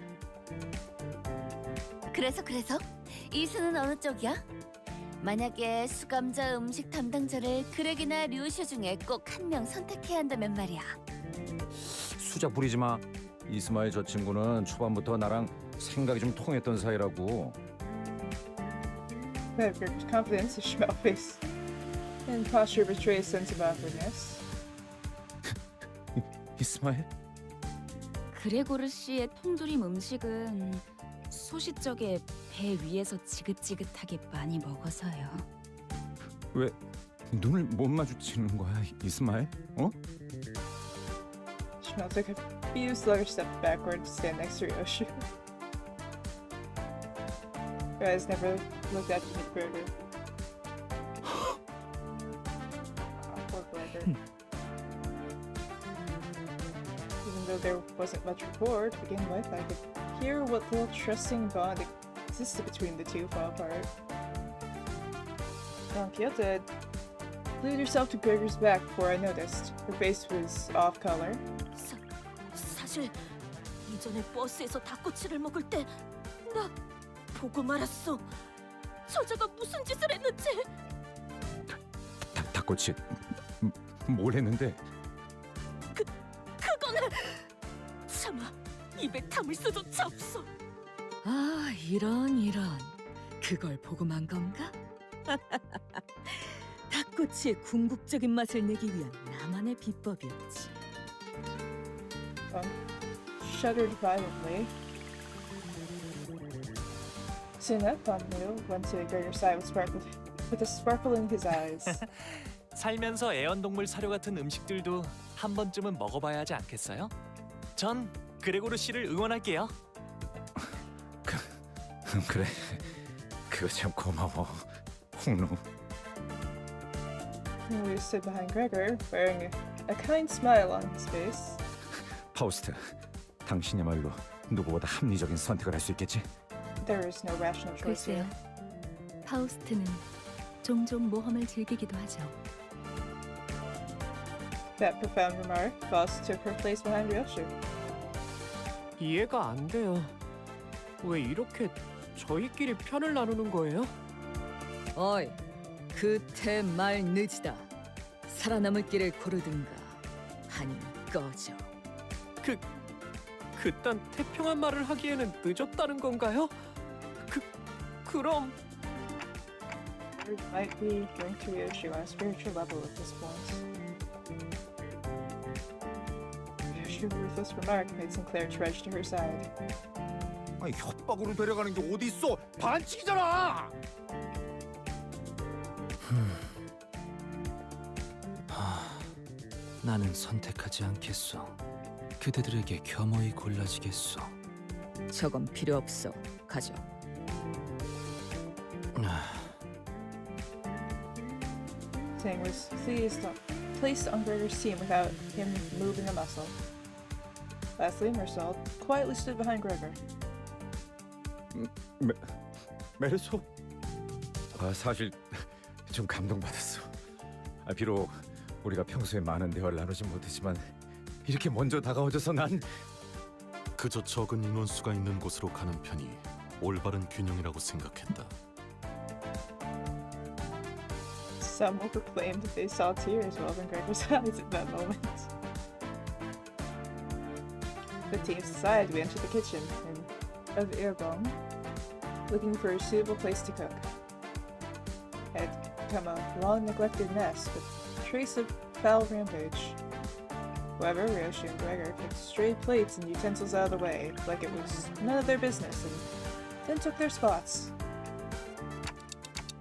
그래서 이수는 어느 쪽이야? 만약에 수감자 음식 담당자를 그렉이나 류슈 중에 꼭 한 명 선택해야 한다면 말이야. 수작 부리지 마. 이스마일 저 친구는 초반부터 나랑 생각이 좀 통했던 사이라고. Gregor's confidence, his smile face, and posture betray a sense of awkwardness. 이스마일? 그레고르 씨의 통조림 음식은 소시적에 배 위에서 지긋지긋하게 많이 먹어서요. 왜 눈을 못 마주치는 거야, 이스마일? 어? Shmuel took a few sluggish steps backward to stand next to Ryoshu. Her eyes never looked at Gregor. Poor Gregor. Even though there wasn't much rapport to begin with, I could hear what little trusting bond existed between the two fall apart. Don Quixote glued herself to Gregor's back before I noticed. Her face was off color. 사실 이전에 버스에서 닭꼬치를 먹을 때 나 보고 말았어. 저자가 무슨 짓을 했는지. 닭꼬치 뭘 했는데? 그거는 차마 입에 담을 수조차 없어. 아, 이런. 그걸 보고 만 건가? 닭꼬치의 궁극적인 맛을 내기 위한 나만의 비법이었지. Shuddered violently. Soon that Pompeo went to Gregor's side with a sparkle in his eyes. 살면서 애완동물 사료 같은 음식들도 한 번쯤은 먹어봐야 하지 않겠어요? 전 그레고르 씨를 응원할게요. 그래, 그거 참 고마워, 홍루. He stood behind Gregor, wearing a kind smile on his face. 파우스트, 당신이야말로 누구보다 합리적인 선택을 할 수 있겠지? There is no rational choice 글쎄요. here. 파우스트는 종종 모험을 즐기기도 하죠. That profound remark, Faust took her place behind Ryoshu. 이해가 안 돼요. 왜 이렇게 저희끼리 편을 나누는 거예요? 어이, 그태 말 늦이다. 살아남을 길을 고르든가 아니면 꺼져. 그딴 태평한 말을 하기에는 늦었다는 건가요? 그럼 It might be going to Ryoshu on a spiritual level at this point. Ryoshu's ruthless remark made Sinclair trudge to her side. 아니, 협박으로 데려가는 게 어디 있어? 반칙이잖아. 나는 선택하지 않겠소. 그대들에게 겸허히 골라지겠소. 저건 필요 없어. 가져. Tang was placed on Gregor's team without him moving a muscle. Lastly, Marcel quietly stood behind Gregor. 메르소? 사실 좀 감동받았어. 비록 우리가 평소에 많은 대화를 나누지 못했지만 이렇게 먼저 다가와줘서 난 그저 적은 인원수가 있는 곳으로 가는 편이 올바른 균형이라고 생각했다. Some will proclaim that they saw tears well in Gregor's eyes at that moment. The team's aside, we entered the kitchen of Irbong, looking for a suitable place to cook. It had become a long-neglected nest with a trace of foul rampage. However, Ryoshi and Gregor picked stray plates and utensils out of the way, like it was none of their business, and then took their spots.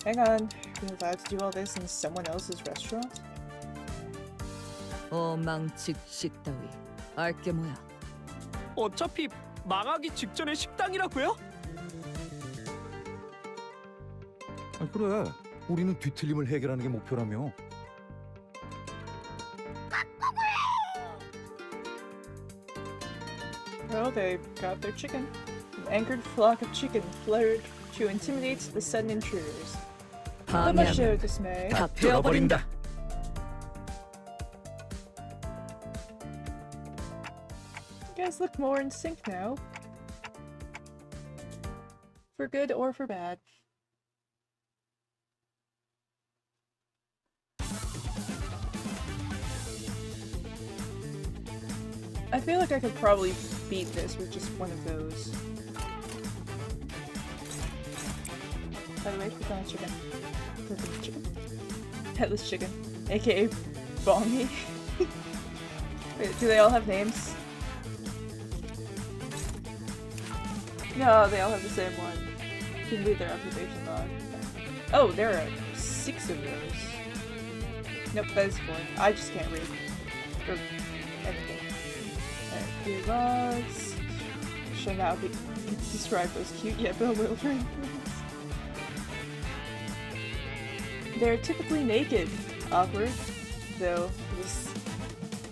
Hang on, you're allowed to do all this in someone else's restaurant? 어망직식 따위 알게 뭐야. 어차피 망하기 직전의 식당이라고요? 아, 그래. 우리는 뒤틀림을 해결하는 게 목표라며. Well, they got their chicken. An anchored flock of chicken fluttered to intimidate the sudden intruders. Not much to dismay. 다 뚫어버린다. You guys look more in sync now. For good or for bad. I feel like I could probably beat this with just one of those. By the way, click on the chicken. Click on the chicken. Headless chicken. AKA Bongy. Wait, do they all have names? No, they all have the same one. You can read their occupation log. Oh, there are 6 of those. Nope, that is 4. I just can't read. Or anything. Alright, logs. Should not be described as cute yet, but will for They're typically naked. Awkward, though,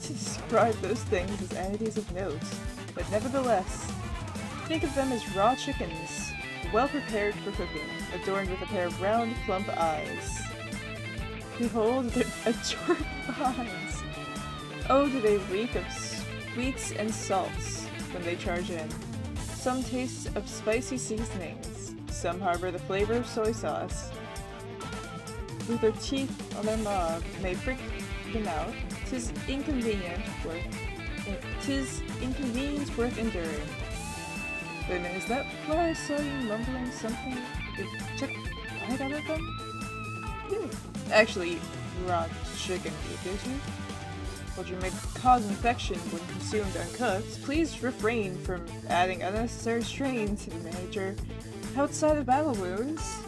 to describe those things as entities of note. But nevertheless, think of them as raw chickens, well prepared for cooking, adorned with a pair of round, plump eyes. Behold their adorable eyes! Oh, do they reek of sweets and salts when they charge in. Some taste of spicy seasonings, some harbor the flavor of soy sauce. With their teeth on their maw may freak them out, 'tis inconvenient worth enduring. Wait a minute, is that why I saw you mumbling something? You took a bite out of them? You didn't actually eat raw chicken meat, did you? While you may cause infection when consumed uncooked, please refrain from adding unnecessary strain to the manager outside of battle wounds.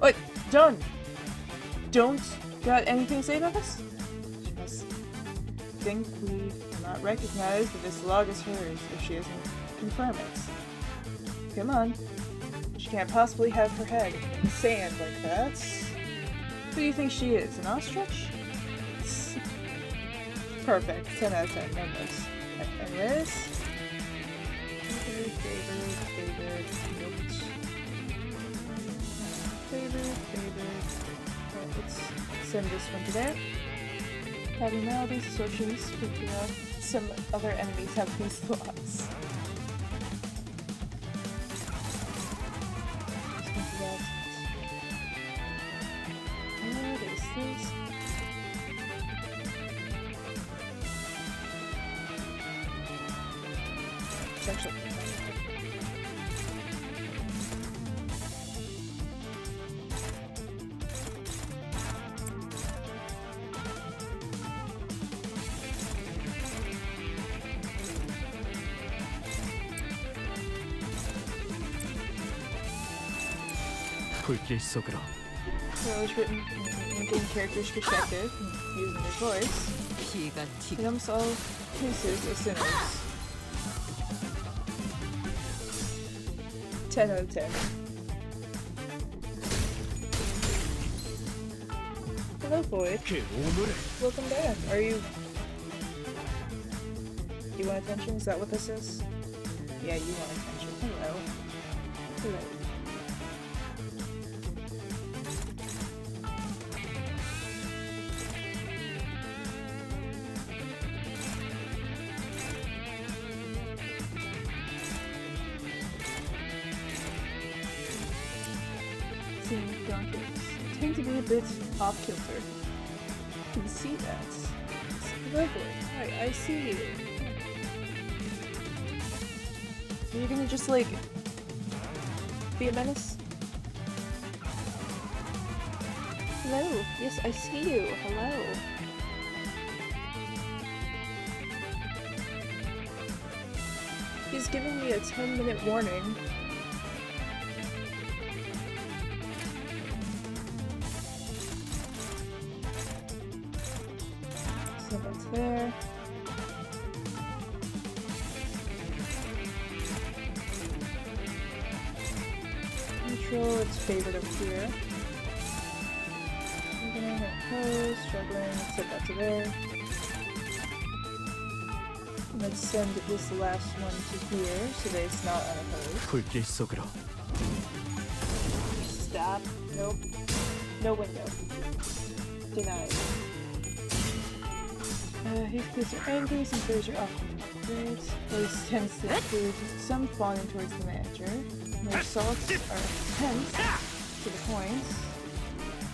Wait, done! Don't got anything to say about this? She must think we will not recognize that this log is hers if she doesn't confirm it. Come on. She can't possibly have her head in the sand like that. Who do you think she is, an ostrich? Perfect. 10 out of 10. No notes. Anyways. Favorite. Alright, let's send this one to there. Having now these assortments, some other enemies have these slots. What is this? Actually, 불길 속으로. So it was written in game character's perspective, using their voice. It almost all cases of sinners. 10 out of 10. Hello, Void. Welcome back. Are you... Do you want attention? Is that what this is? Yeah, you want attention. Hello. Hello. Tend to be a bit off kilter. You can see that. It's lovely. Hi, I see you. Are you gonna just like be a menace? Hello. Yes, I see you. Hello. He's giving me a 10-minute warning. So that's there. Neutral, it's favored up here. Struggling, set that to there. Let's send this last one to here so that it's not unopposed. 불길 속으로. Stop. Nope. No window. Denied. His are angry, some fears are off. Great. Those tends to include some falling towards the manager. Their assaults are tense to the point.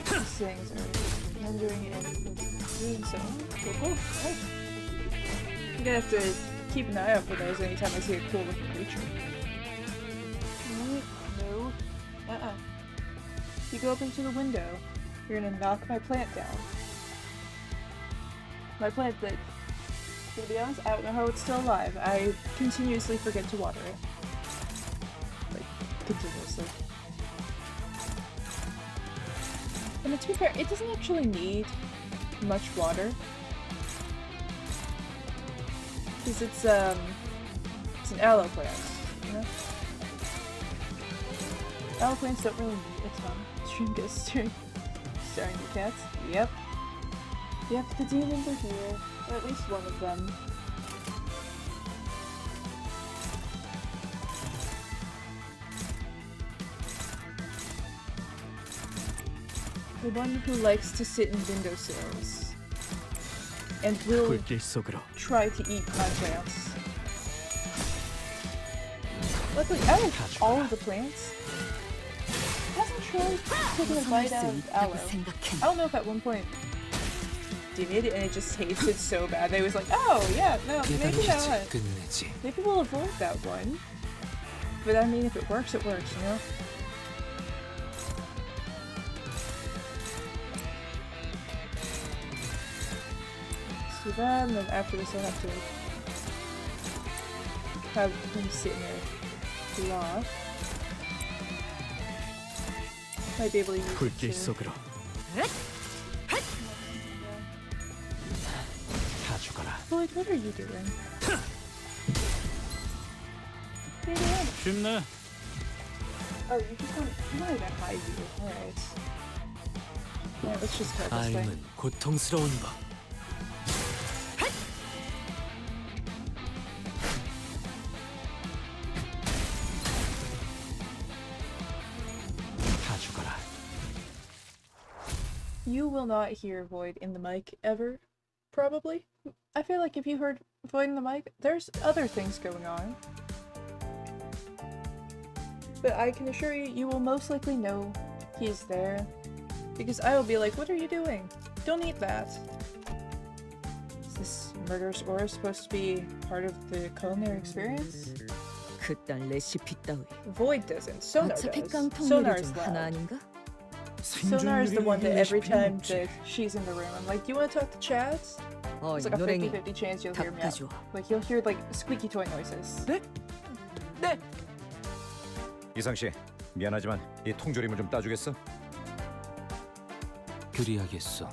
These things are rendering and doing so. Cool. Right. I'm gonna have to keep an eye out for those anytime I see a cool looking creature. No. If you go up into the window, you're gonna knock my plant down. My plant that, to be honest, I don't know how it's still alive. I continuously forget to water it. Like, continuously. And to be fair, it doesn't actually need much water. Because it's an aloe plant, you know? Aloe plants don't really need a ton. Stream gets staring at cats. Yep. Yep, the demons are here. Or at least one of them. The one who likes to sit in windowsills. And will 불길 속으로. try to eat my plants. Luckily, I like all of the plants. Hasn't tried taking a bite out of aloe. I don't know if at one point did and it just tasted so bad. They was like, oh yeah, no, maybe not. Maybe we'll avoid that one. But I mean, if it works, you know? So that, and then after this I'll have to have him sit in there raw. Might be able to use 불길 it to... 속으로. 다 죽어라. Lloyd, what are you doing? 쉽네. Oh, you just wanted to hide you. Alright. Yeah, let's just go this way. 삶은 고통스러운 법. 다 죽어라. You will not hear Void in the mic ever, probably. I feel like if you heard Void in the mic, there's other things going on. But I can assure you, you will most likely know he's there. Because I will be like, what are you doing? Don't eat that. Is this murderous aura supposed to be part of the culinary experience? 그딴 레시피 따위. Void doesn't. Sonar 어차피 does. 깡통 Sonar 요리 is 중 하나 loud. 아닌가? Sonar is the one that every time that she's in the room, I'm like, do you want to talk to Chad? It's like a 노랭이 50-50 chance you'll hear me 닭 out. 가져와. Like, you'll hear like squeaky toy noises. 네? 이상 씨, 미안하지만 이 통조림을 좀 따주겠어? 그리하겠어.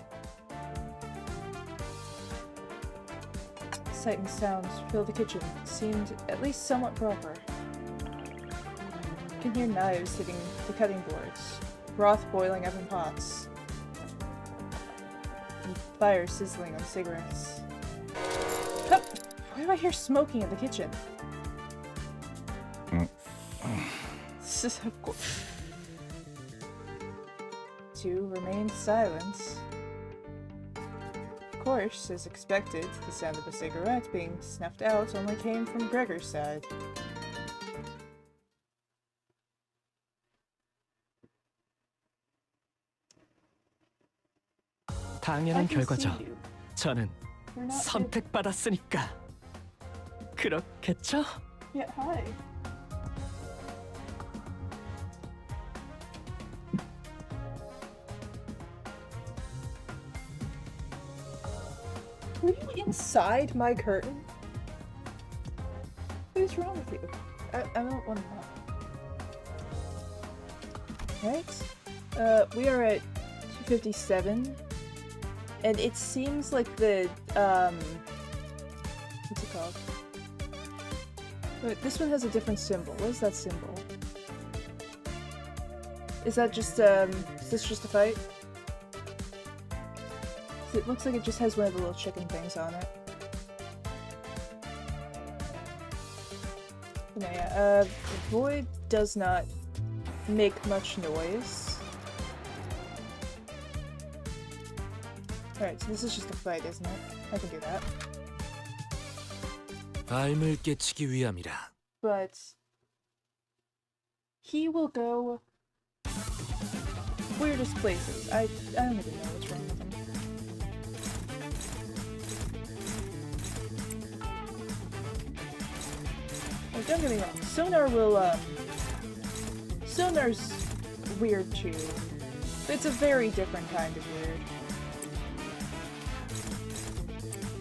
Sight and sounds filled the kitchen. Seemed at least somewhat proper. You can hear knives hitting the cutting boards, broth boiling up in pots, and fire sizzling on cigarettes. Hup! Why do I hear smoking in the kitchen? This is of course. Two remained silent. Of course, as expected, the sound of a cigarette being snuffed out only came from Gregor's side. 당연한 결과죠. 저는 선택받았으니까. 그렇겠죠? Yeah, hi. Were you inside my curtain? is wrong with you? I don't want to know. Right? We are at 257. And it seems like the, what's it called? Wait, this one has a different symbol. What is that symbol? Is that just, is this just a fight? It looks like it just has one of the little chicken things on it. No, yeah, Void does not make much noise. Alright, so this is just a fight, isn't it? I can do that. 삶을 깨치기 위함이라. But he will go weirdest places. I don't even know what's wrong with him. Oh, don't get me wrong. Sonar will, Sonar's weird too. But it's a very different kind of weird.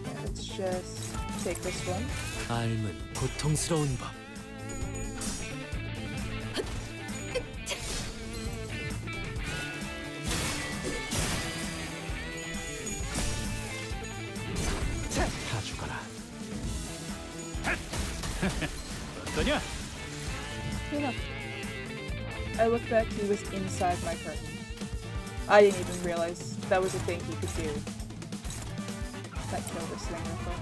Yeah, let's just take this one. 삶은 고통스러운 법. 다 죽어라. 어떠냐? Yeah. I looked back, he was inside my curtain. I didn't even realize that was a thing he could do. That killed this thing real quick.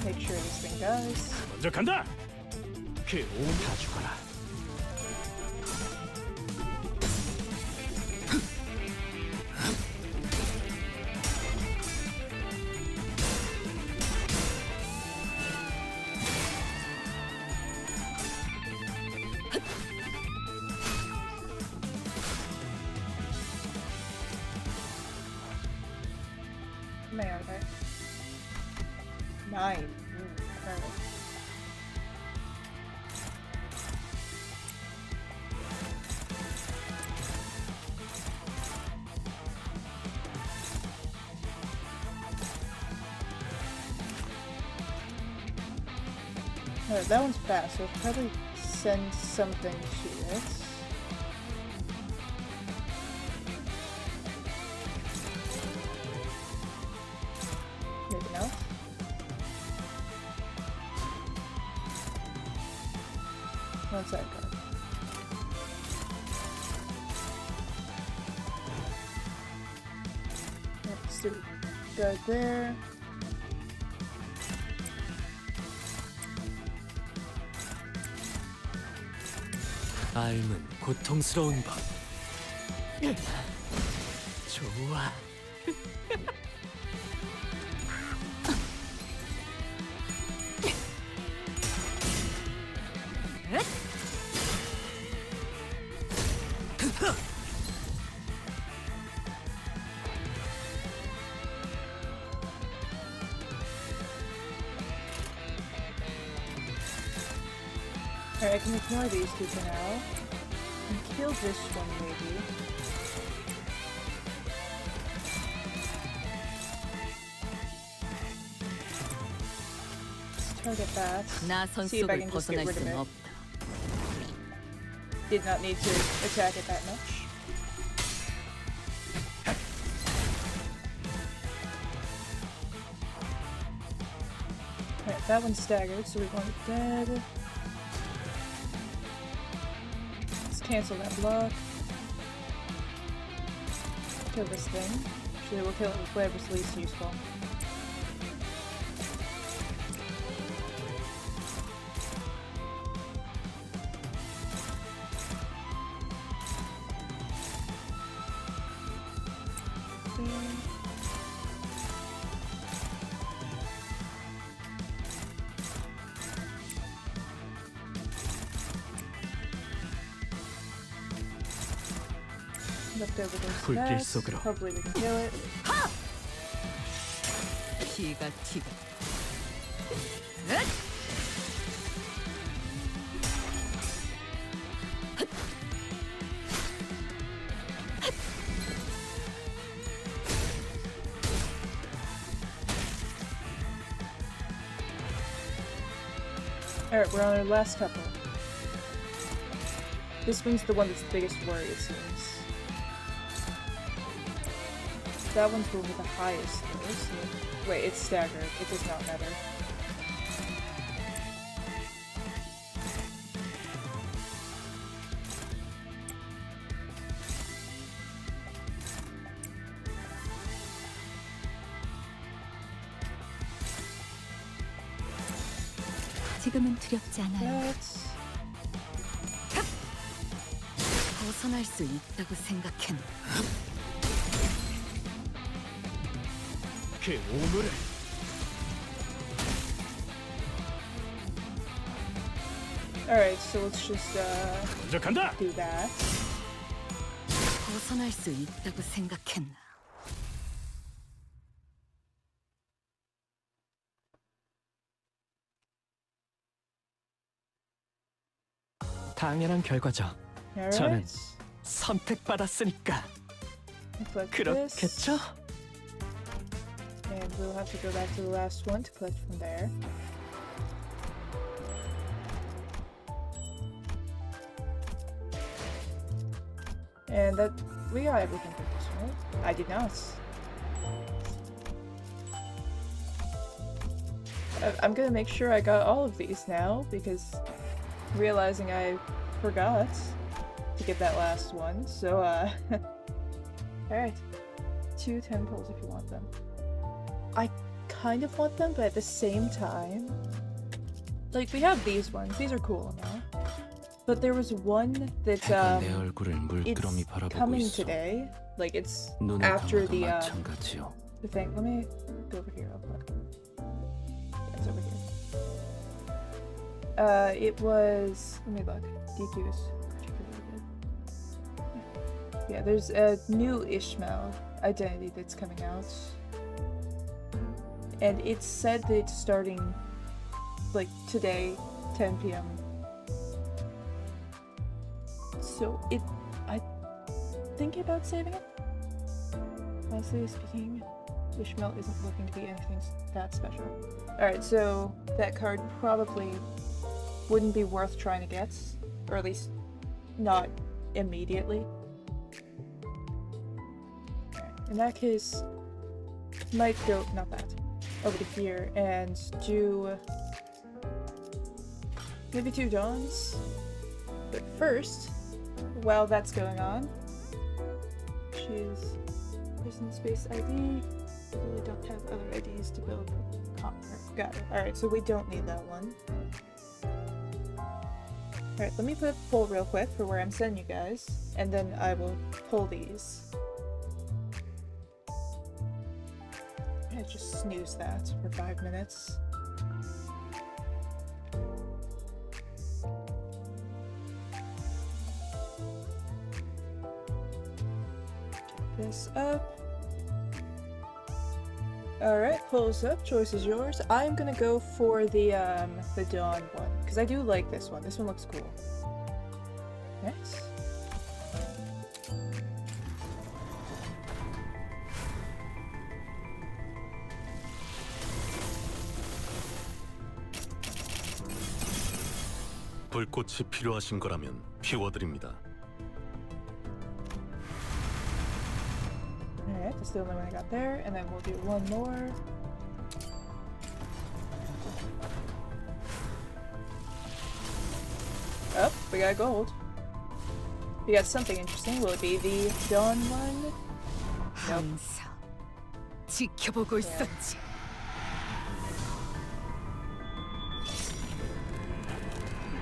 Make sure this thing does. 먼저 간다. 다 죽어라. How many are there? 9. Alright. Alright, that one's fast, so I'll probably send something to it. Maybe not. One side card. Let's do go there. 삶은 고통스러운 법. 좋아. Alright, I can ignore these two for now. And kill this one, maybe. Let's target that. 나선 See if I 속을 can just get 벗어날 rid of 수는 it. 없다. Did not need to attack it that much. Alright, that one's staggered, so we want it dead. Let's cancel that block. Kill this thing. Actually, we'll kill it with whatever's least useful. Left over those 불길 stacks. 속으로. Hopefully we can kill it. 피가 튀고. Alright, we're on our last couple. This one's the one that's the biggest worry, it seems. That one's going with the highest though, so... Wait, it's staggered. It does not matter. 지금은 두렵지 않아요. 벗어날 수 있다고 생각했나? 그 오물을 Alright, so let's just do that. 벗어날 수 있다고 생각했나? 당연한 결과죠. Alright. 저는 선택받았으니까 Collect 그렇겠죠? this. And we'll have to go back to the last one to collect from there. And that we got everything for this one, right? I did not. I'm gonna make sure I got all of these now because realizing I forgot to get that last one. So alright. 2 temples if you want them. I kind of want them, but at the same time, like we have these ones. These are cool now. But there was one that 내 얼굴을 물끄러미 it's 바라보고 coming 있어. today. Like it's 눈을 after 감아도 the 마찬가지요. the thing. Let me go over here real quick. Yeah, it's over here. It was. Let me look. DQ is particularly good. Yeah, there's a new Ishmael identity that's coming out, and it's said that it's starting like today, 10 p.m. So I think about saving it. Honestly speaking, Ishmael isn't looking to be anything that special. Alright, so that card probably wouldn't be worth trying to get, or at least not immediately. Alright, in that case, might go, not that, over to here and do maybe 2 dawns. But first, while that's going on, choose prison space ID. We really don't have other IDs to build copper. Got it. Alright, so we don't need that one. Alright, let me put a poll real quick for where I'm sending you guys, and then I will pull these. I just snooze that for 5 minutes. This up. Alright, pulls up, choice is yours. I'm gonna go for the Dawn one, because I do like this one. This one looks cool. Nice. 불꽃이 필요하신 거라면 피워드립니다. Alright, that's the only one I got there, and then we'll do one more. Oh, we got gold. We got something interesting. Will it be the Dawn one? 항상 지켜보고 있었지.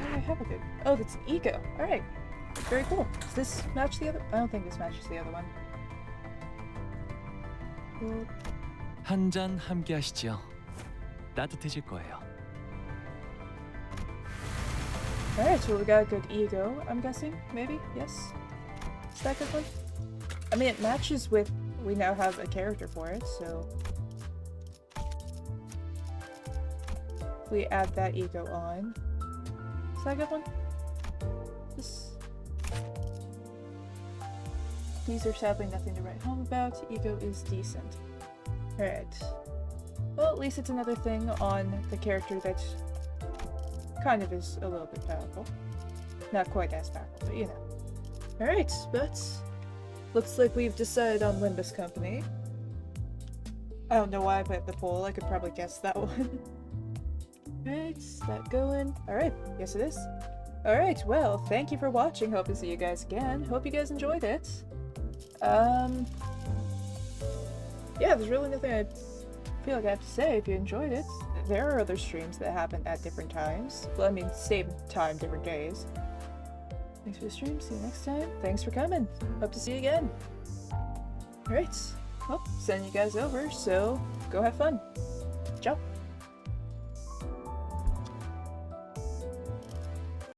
Why do I have a good? Oh, that's Ego. Alright. Very cool. Does this match the other? I don't think this matches the other one. Cool. 한 잔 함께 하시지요. 따뜻해질 거예요. Alright, so we got a good Ego, I'm guessing? Maybe? Yes? Is that a good one? I mean, it matches with... We now have a character for it, so... If we add that Ego on... Is that a good one? This... These are sadly nothing to write home about. Ego is decent. Alright. Well, at least it's another thing on the character that kind of is a little bit powerful. Not quite as powerful, but you know. Alright, but looks like we've decided on Limbus Company. I don't know why I put the poll, I could probably guess that one. Alright, is that going? Alright, yes it is. Alright, well, thank you for watching, hope to see you guys again. Hope you guys enjoyed it. Yeah, there's really nothing I feel like I have to say. If you enjoyed it, there are other streams that happen at different times. Well, I mean, same time, different days. Thanks for the stream, see you next time. Thanks for coming, hope to see you again. Alright, well, sending you guys over, so go have fun. Ciao.